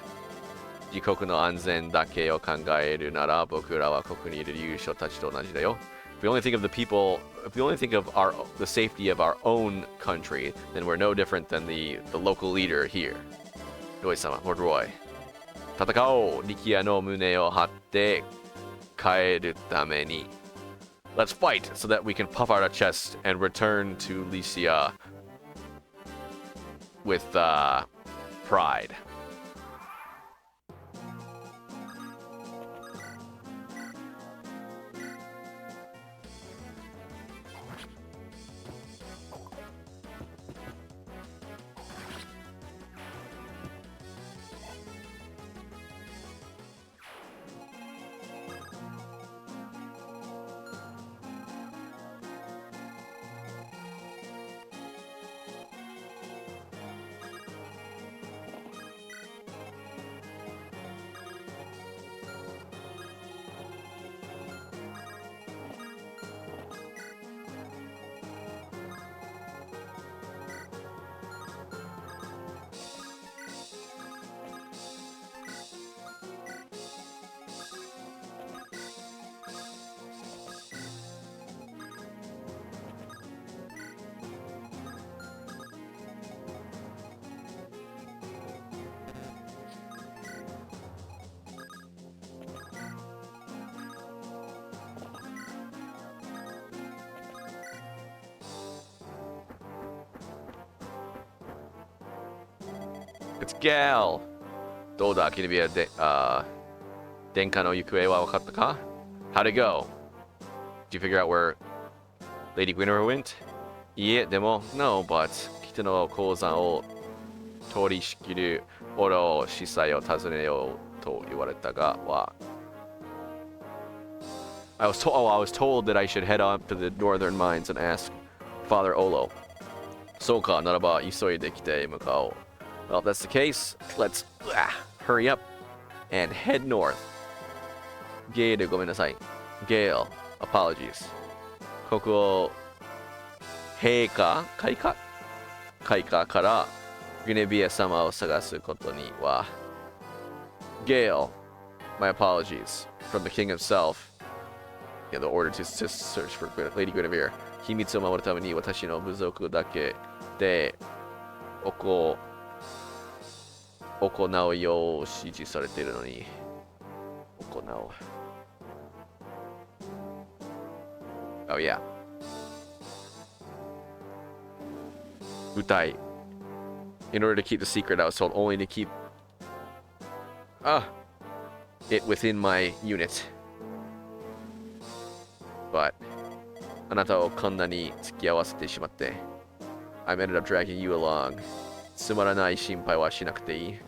自国の安全だけを考えるなら僕らはここにいる勇者たちと同じだよ. If we only think of the people, if we only think of the safety of our own country, then we're no different than the local leader here. Roy-sama, Lord Roy. 戦おう、力也の胸を張って帰るために. Let's fight so that we can puff out our chests and return to Lycia with pride. It's Gal! どうだ、キリビアで、殿下の行方は分かったか? How'd it go? Did you figure out where Lady Guinevere went? いえ、でも、no, but 人の鉱山を取り仕切るオロ司祭を訪ねようと言われたがは I was told that I should head up to the northern mines and ask Father Olo. そうか、ならば急いで来て向かおう. Well, if that's the case, let's hurry up and head north. Gale, ごめんなさい. Gale, apologies. ここ、陛下からグネビア様を探すことには Gale, my apologies. From the king himself, the order to search for Lady Guinevere. 秘密を守るために私の部族だけで行うよう指示されているのに行う Oh yeah 部隊 In order to keep the secret, I was told only to keep it within my unit. But あなたをこんなに付き合わせてしまって I've ended up dragging you along. つまらない心配はしなくていい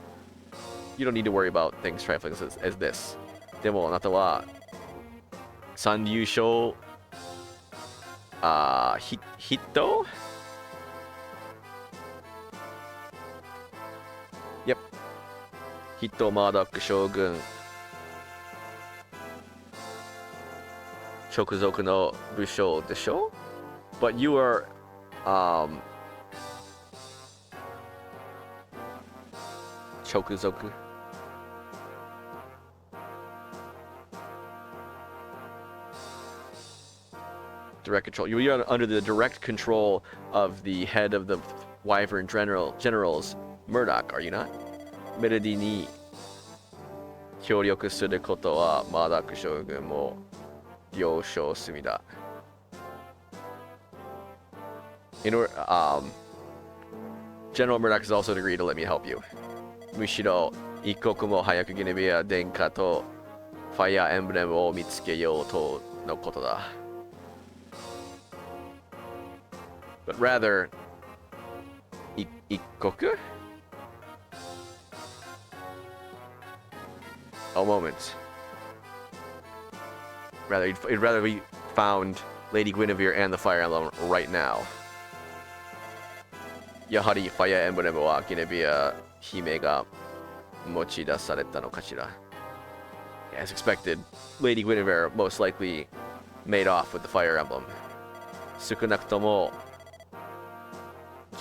You don't need to worry about things trifling as this. でもあなたは三流将ヒット Yep ヒットマードック将軍直属の武将でしょ But you are直属 Direct control. You are under the direct control of the head of the Wyvern generals, Murdoch, are you not? メレディに協力することはマーダック将軍も了承済みだ。General Murdoch has also agreed to let me help you. むしろ一刻も早くギネビア殿下とファイアーエンブレムを見つけようとのことだ。But rather, 一国 a moment. He'd rather we found Lady Guinevere and the Fire Emblem right now. やはりファイアーエンブレムはギネビア姫が持ち出されたのかしら。As expected, Lady Guinevere most likely made off with the Fire Emblem. 少なくとも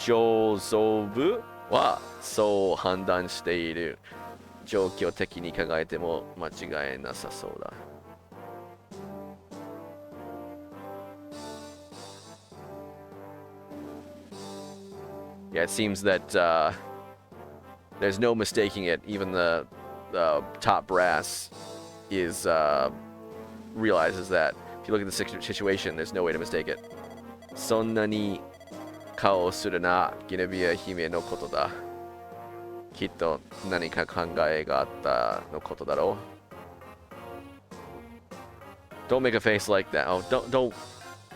上層部はそう判断している。状況的に考えても間違いなさそうだ。Yeah, it seems that there's no mistaking it. Even the top brass realizes that if you look at the situation, there's no way to mistake it. そんなに顔をするな、ギネビア姫のことだ。きっと何か考えがあったのことだろう。Don't make a face like that. Oh, don't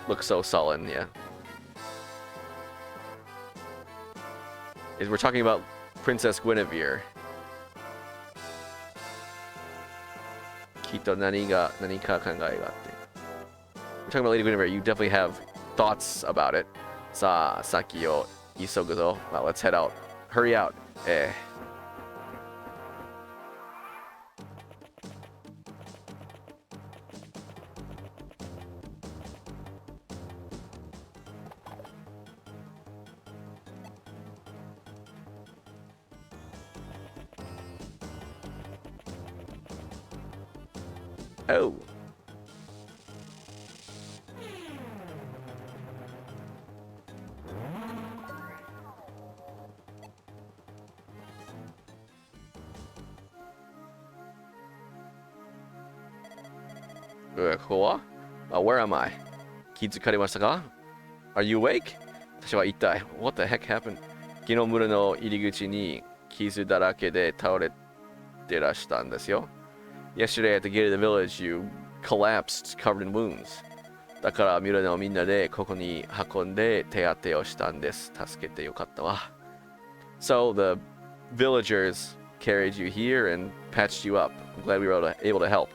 look so sullen, yeah. We're talking about Princess Guinevere. きっと何か考えがあって。We're talking about Lady Guinevere. You definitely have thoughts about it. さあ、先を急ぐぞ。Well, let's head out. Hurry out. Oh. Where am I? 気づかれましたか? Are you awake? 私は一体 What the heck happened? 昨日村の入り口に傷だらけで倒れてらしたんですよ。Yesterday at the gate of the village, you collapsed, covered in wounds. だから村のみんなでここに運んで手当てをしたんです。助けてよかったわ。So the villagers carried you here and patched you up. I'm glad we were able to help.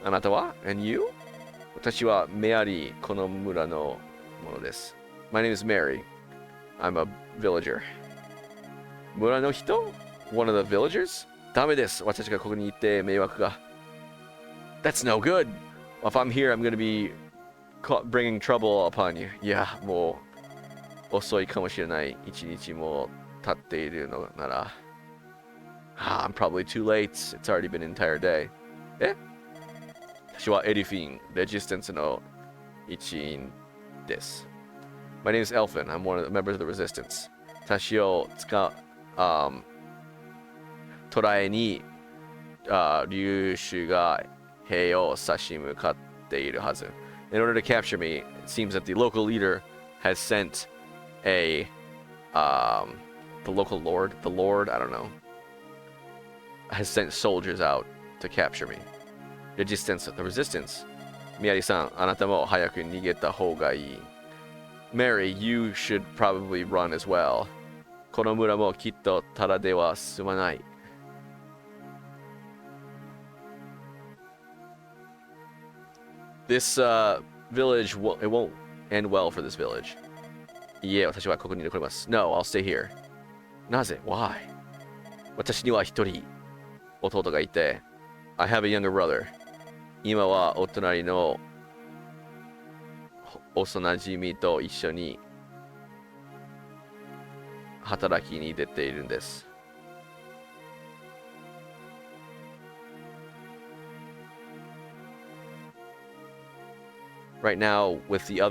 あなたは And you? 私はメアリー、この村のものです。My name is Mary. I'm a villager. 村の人? One of the villagers? ダメです。私がここに行って迷惑が。That's no good. If I'm here, I'm going to be bringing trouble upon you. いや、もう遅いかもしれない。一日も経っているのなら。I'm probably too late. It's already been an entire day. 私はエリフィン、レジスタンスの一員です。My name is Elfin. I'm one of the members of the resistance. 私を捕らえに、竜種が兵を差し向かっているはず。In order to capture me, it seems that the local leader has sent the local lord, I don't know, has sent soldiers out to capture me. Resistance, the resistance. ミヤリさん、あなたも早く逃げた方がいい。Mary, you should probably run as well. この村もきっとただでは済まない。This village, it won't end well for this village. いえ、私はここに残ります。No, I'll stay here. なぜ Why? 私には一人弟がいて、I have a younger brother. 今はお隣の幼馴染と一緒に働きに出ているんです。Right now, with the a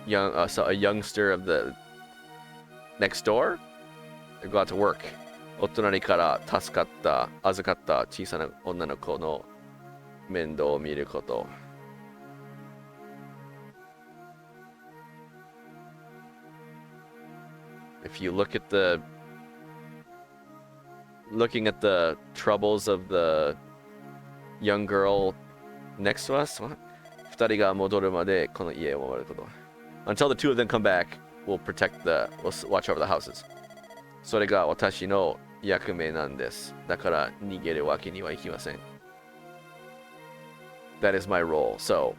youngster of the next door, they go out to work. お隣から預かった小さな女の子の面倒を見ること。If you looking at the troubles of the young girl next to us, 二人が戻るまでこの家を守ること。Until the two of them come back, we'll watch over the houses. それが私の役目なんです。だから逃げるわけにはいきません。That is my role, so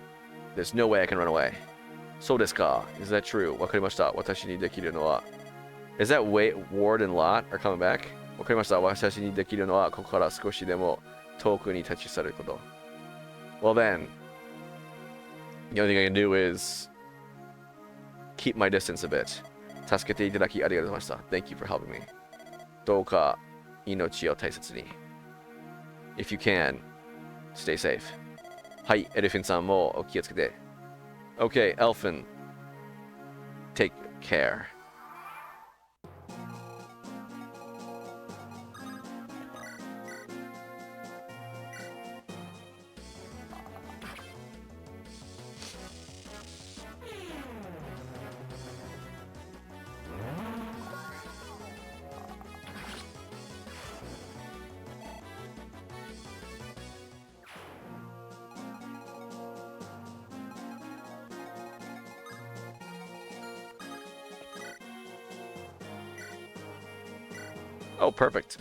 there's no way I can run away. そうですか? Is that true? わかりました。私にできるのは Is that Ward and Lot are coming back? わかりました。私にできるのはここから少しでも遠くに立ち去ること。Well then, the only thing I can do is keep my distance a bit. 助けていただきありがとうございました。Thank you for helping me. どうか命を大切に。If you can, stay safe. はい、エルフィンさんもお気をつけて。Okay, Elfin, take care. Oh, perfect.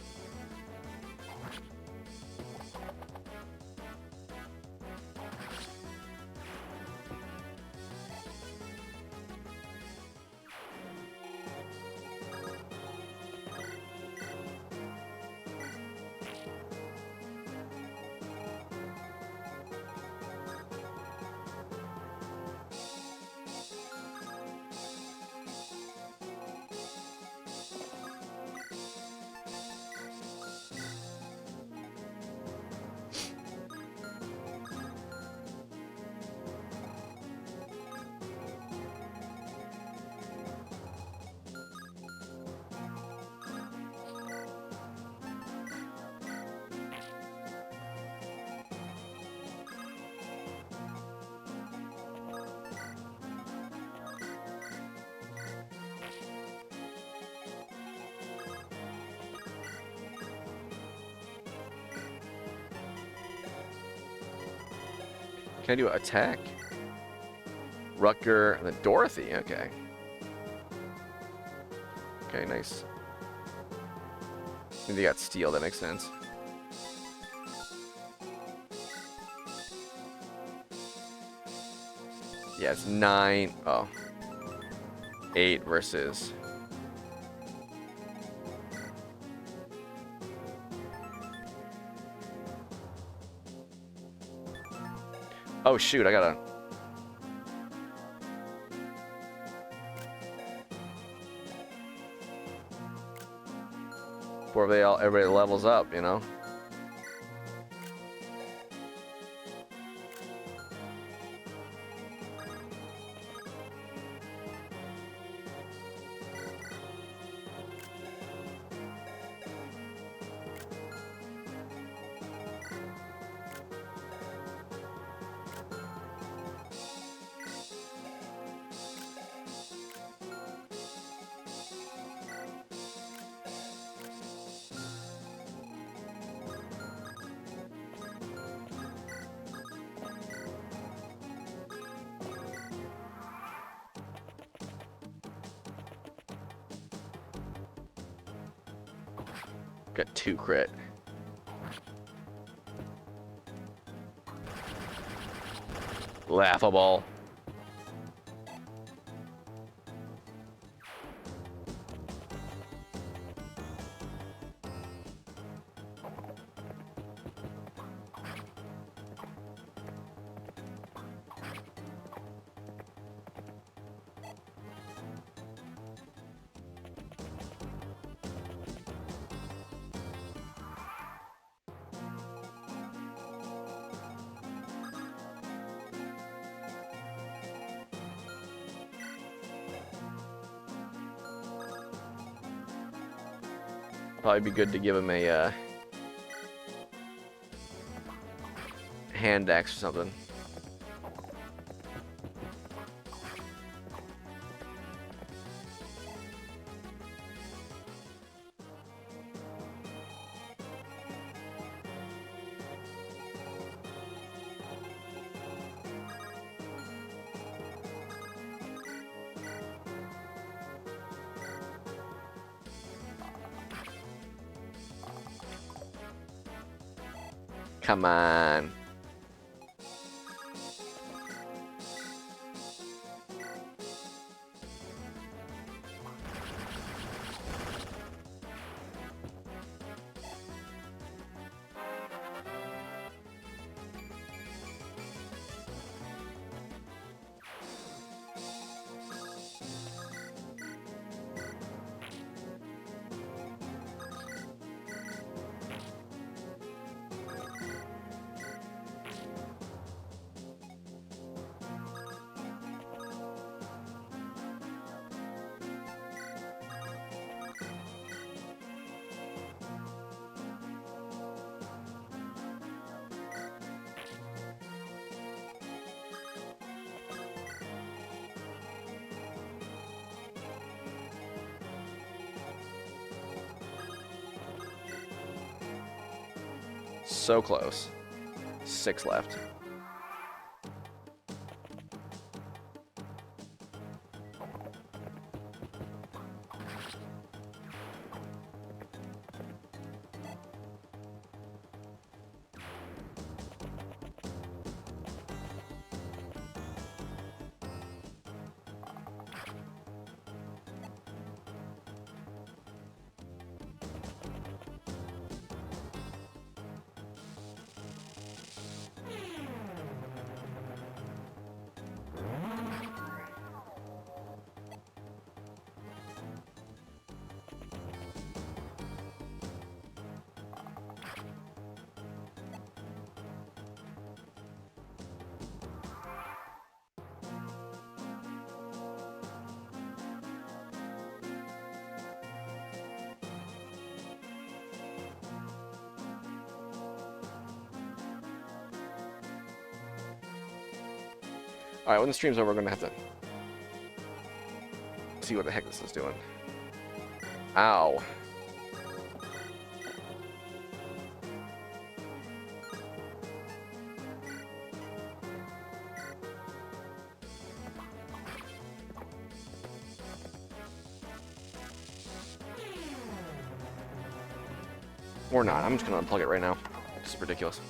Can I do attack? Rutger and then Dorothy. Okay. Okay, nice. Maybe they got steel. That makes sense. Yeah, it's 9. Oh. 8 versus. Oh, shoot. I gotta. Before everybody levels up, you know? Got 2 crit. Laughable. Probably be good to give him a hand axe or something. Come on. So close. 6 left. Alright, when the stream's over, we're gonna have to see what the heck this is doing. Ow. Or not. I'm just gonna unplug it right now. It's ridiculous.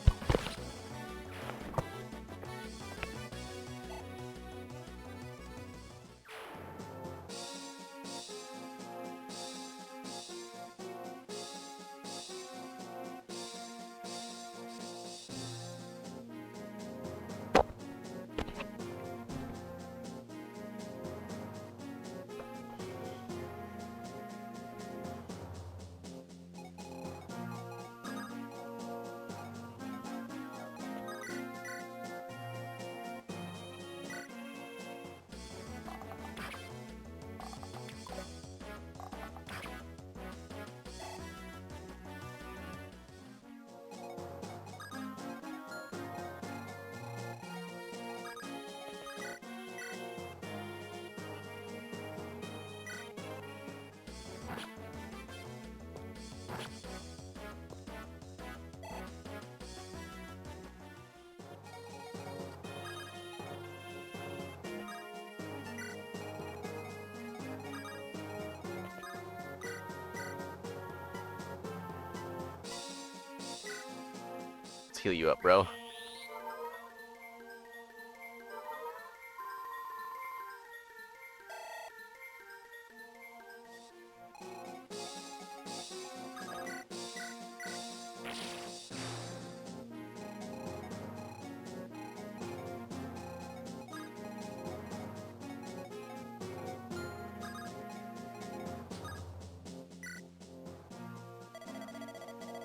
Heal you up, bro.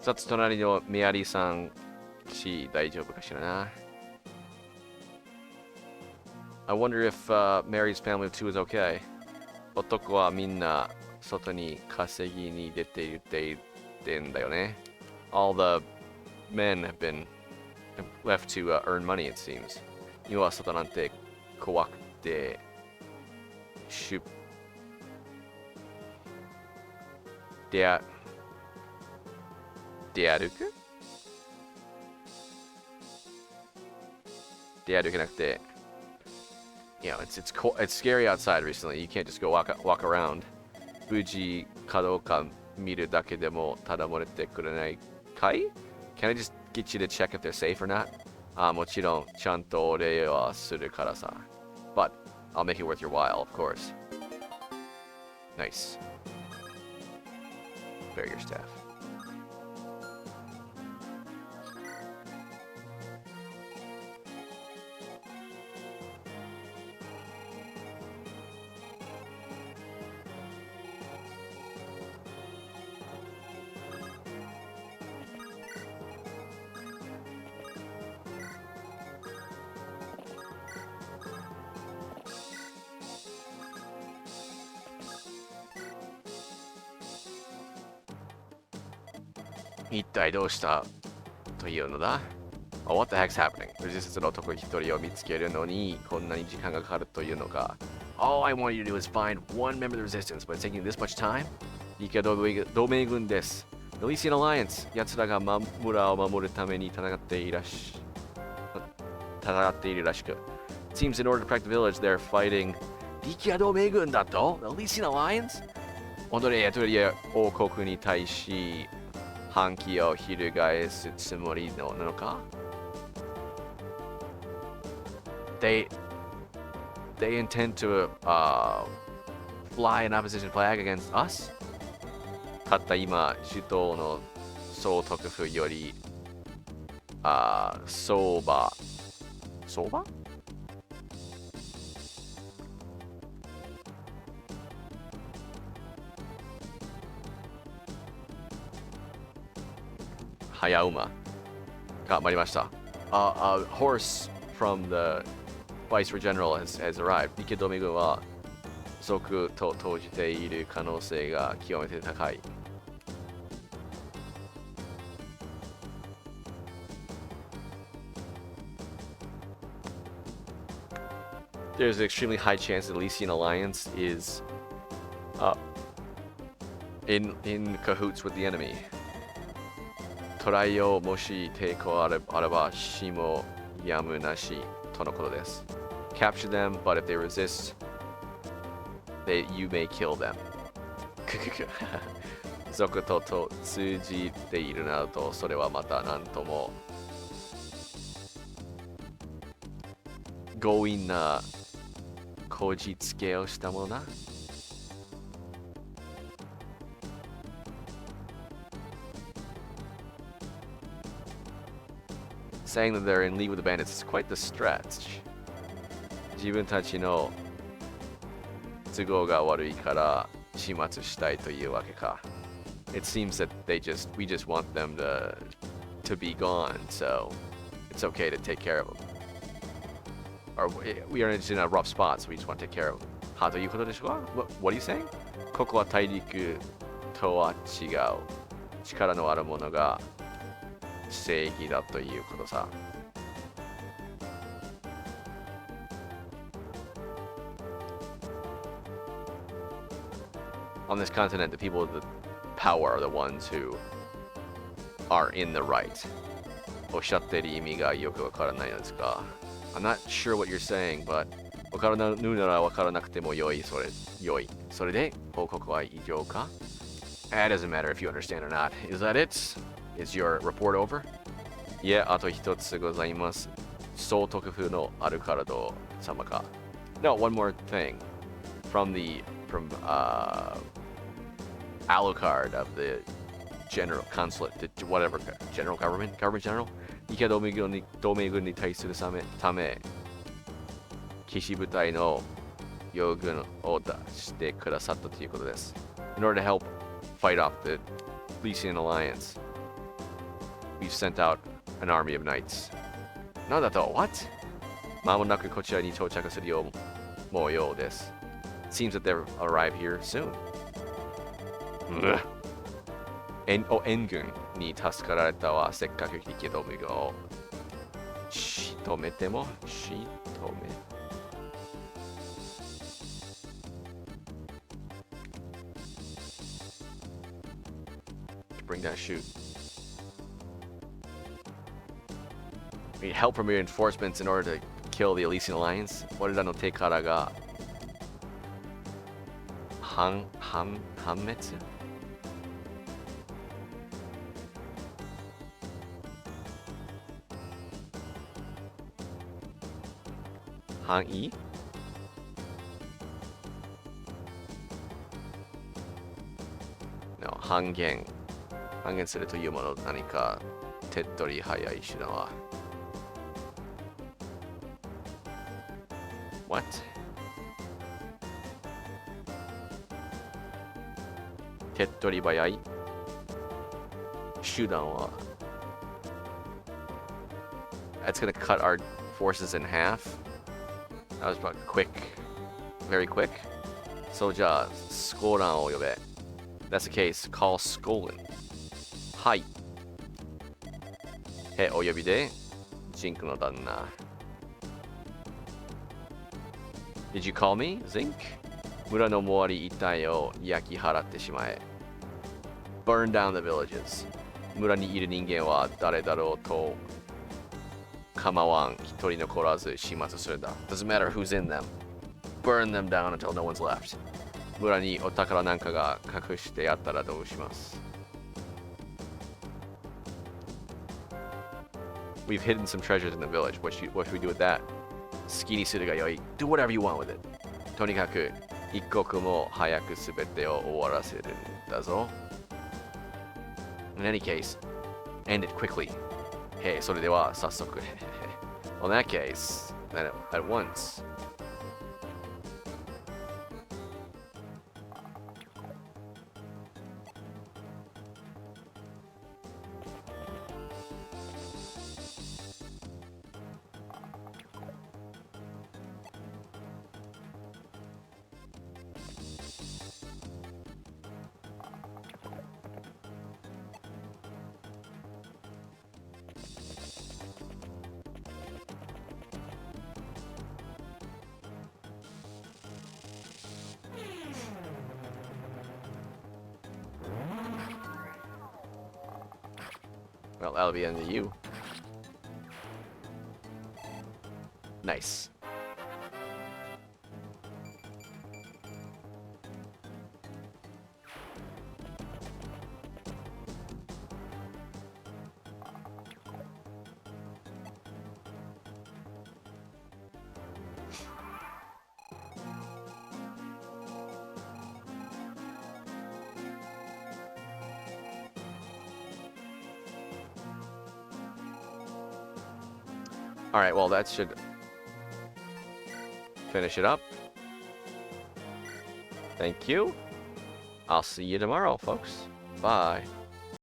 ちょっと隣のメアリーさん大丈夫かしらな。I wonder if Mary's family of 2 is okay. 男はみんな外に稼ぎに出ていってんだよね。All the men have been left to earn money, it seems. 今は外なんて怖くて出歩く出歩けなくて You know, it's scary outside recently. You can't just go walk around. 無事かどうか見るだけでもただ漏れてくれないかい? Can I just get you to check if they're safe or not. もちろん、ちゃんとお礼はするからさ。But I'll make it worth your while, of course. Nice. Spare your staff. Oh, what the heck's happening? Resistance の男一人を見つけるのにこんなに時間がかかるというのか。All I want you to do is find one member of the resistance, but it's taking this much time? リキア同盟軍です。The Elysian Alliance、奴らが村を守るために戦っているらしく。It seems in order to protect the village, they're fighting リキア同盟軍だと The Elysian Alliance? オドレアトリア王国に対し反旗を翻すつもりなのか They intend to fly an opposition flag against us? たった今、首都の総督府より相場早馬が参りました。A horse from the Vice General has arrived. リキア同盟軍は賊と投じている可能性が極めて高い。There's an extremely high chance that the Elysian Alliance is in cahoots with the enemy. トライをもし抵抗あれば死もやむなしとのことです。Capture them, but if they resist, you may kill them. 族と通じているなどと、それはまた何とも強引なこじつけをしたものな。Saying that they're in league with the bandits is quite the stretch. 自分たちの都合が悪いから始末したいというわけか。It seems that we just want them to be gone, so it's okay to take care of them. Or we are in a rough spot, so we just want to take care of them. はということでしょうか What are you saying? ここは大陸とは違う。力のあるものが正義だということさ。On this continent, the people with the power are the ones who are in the right. おっしゃってる意味がよくわからないのですが。I'm not sure what you're saying, but わからぬならわからなくてもよい。それで報告は以上か It doesn't matter if you understand or not. Is that it? Is your report over? いえ、あと一つございます。総督府のアルカラド様か。No, one more thing. From Alucard of the general consulate, whatever, general government general? イケ同盟軍に対するため、騎士部隊の用軍を出してくださったということです。In order to help fight off the Elysian Alliance, we've sent out an army of knights. なんだと What? 間もなくこちらに到着する模様です。Seems that they'll arrive here soon. 援軍に助かられたはせっかく力同盟軍を仕留めてもBring that shoot. We need help from reinforcements in order to kill the Elysian Alliance. 我らの手からが破滅 한이? No, 한갱. 한갱するというもの何か手っ取り早い手段は What? 手っ取り早い手段は That's gonna cut our forces in half. That was probably quick. Very quick. So じゃあ、スコーランを呼べ。That's the case. Call Skolin. はい。お呼びで、ジンクの旦那。Did you call me, Zink? 村の周り一帯を焼き払ってしまえ。Burn down the villages. 村にいる人間は誰だろうと構わん。一人残らず始末するんだ。Doesn't matter who's in them. Burn them down until no one's left. 村にお宝なんかが隠してあったらどうします？ We've hidden some treasures in the village. What should we do with that? 好きにするがよい。Do whatever you want with it. とにかく一刻も早くすべてを終わらせるんだぞ。In any case, end it quickly. それでは早速。On that case, then at once. Well, that'll be under you. Nice. Alright, well, that should finish it up. Thank you. I'll see you tomorrow, folks. Bye.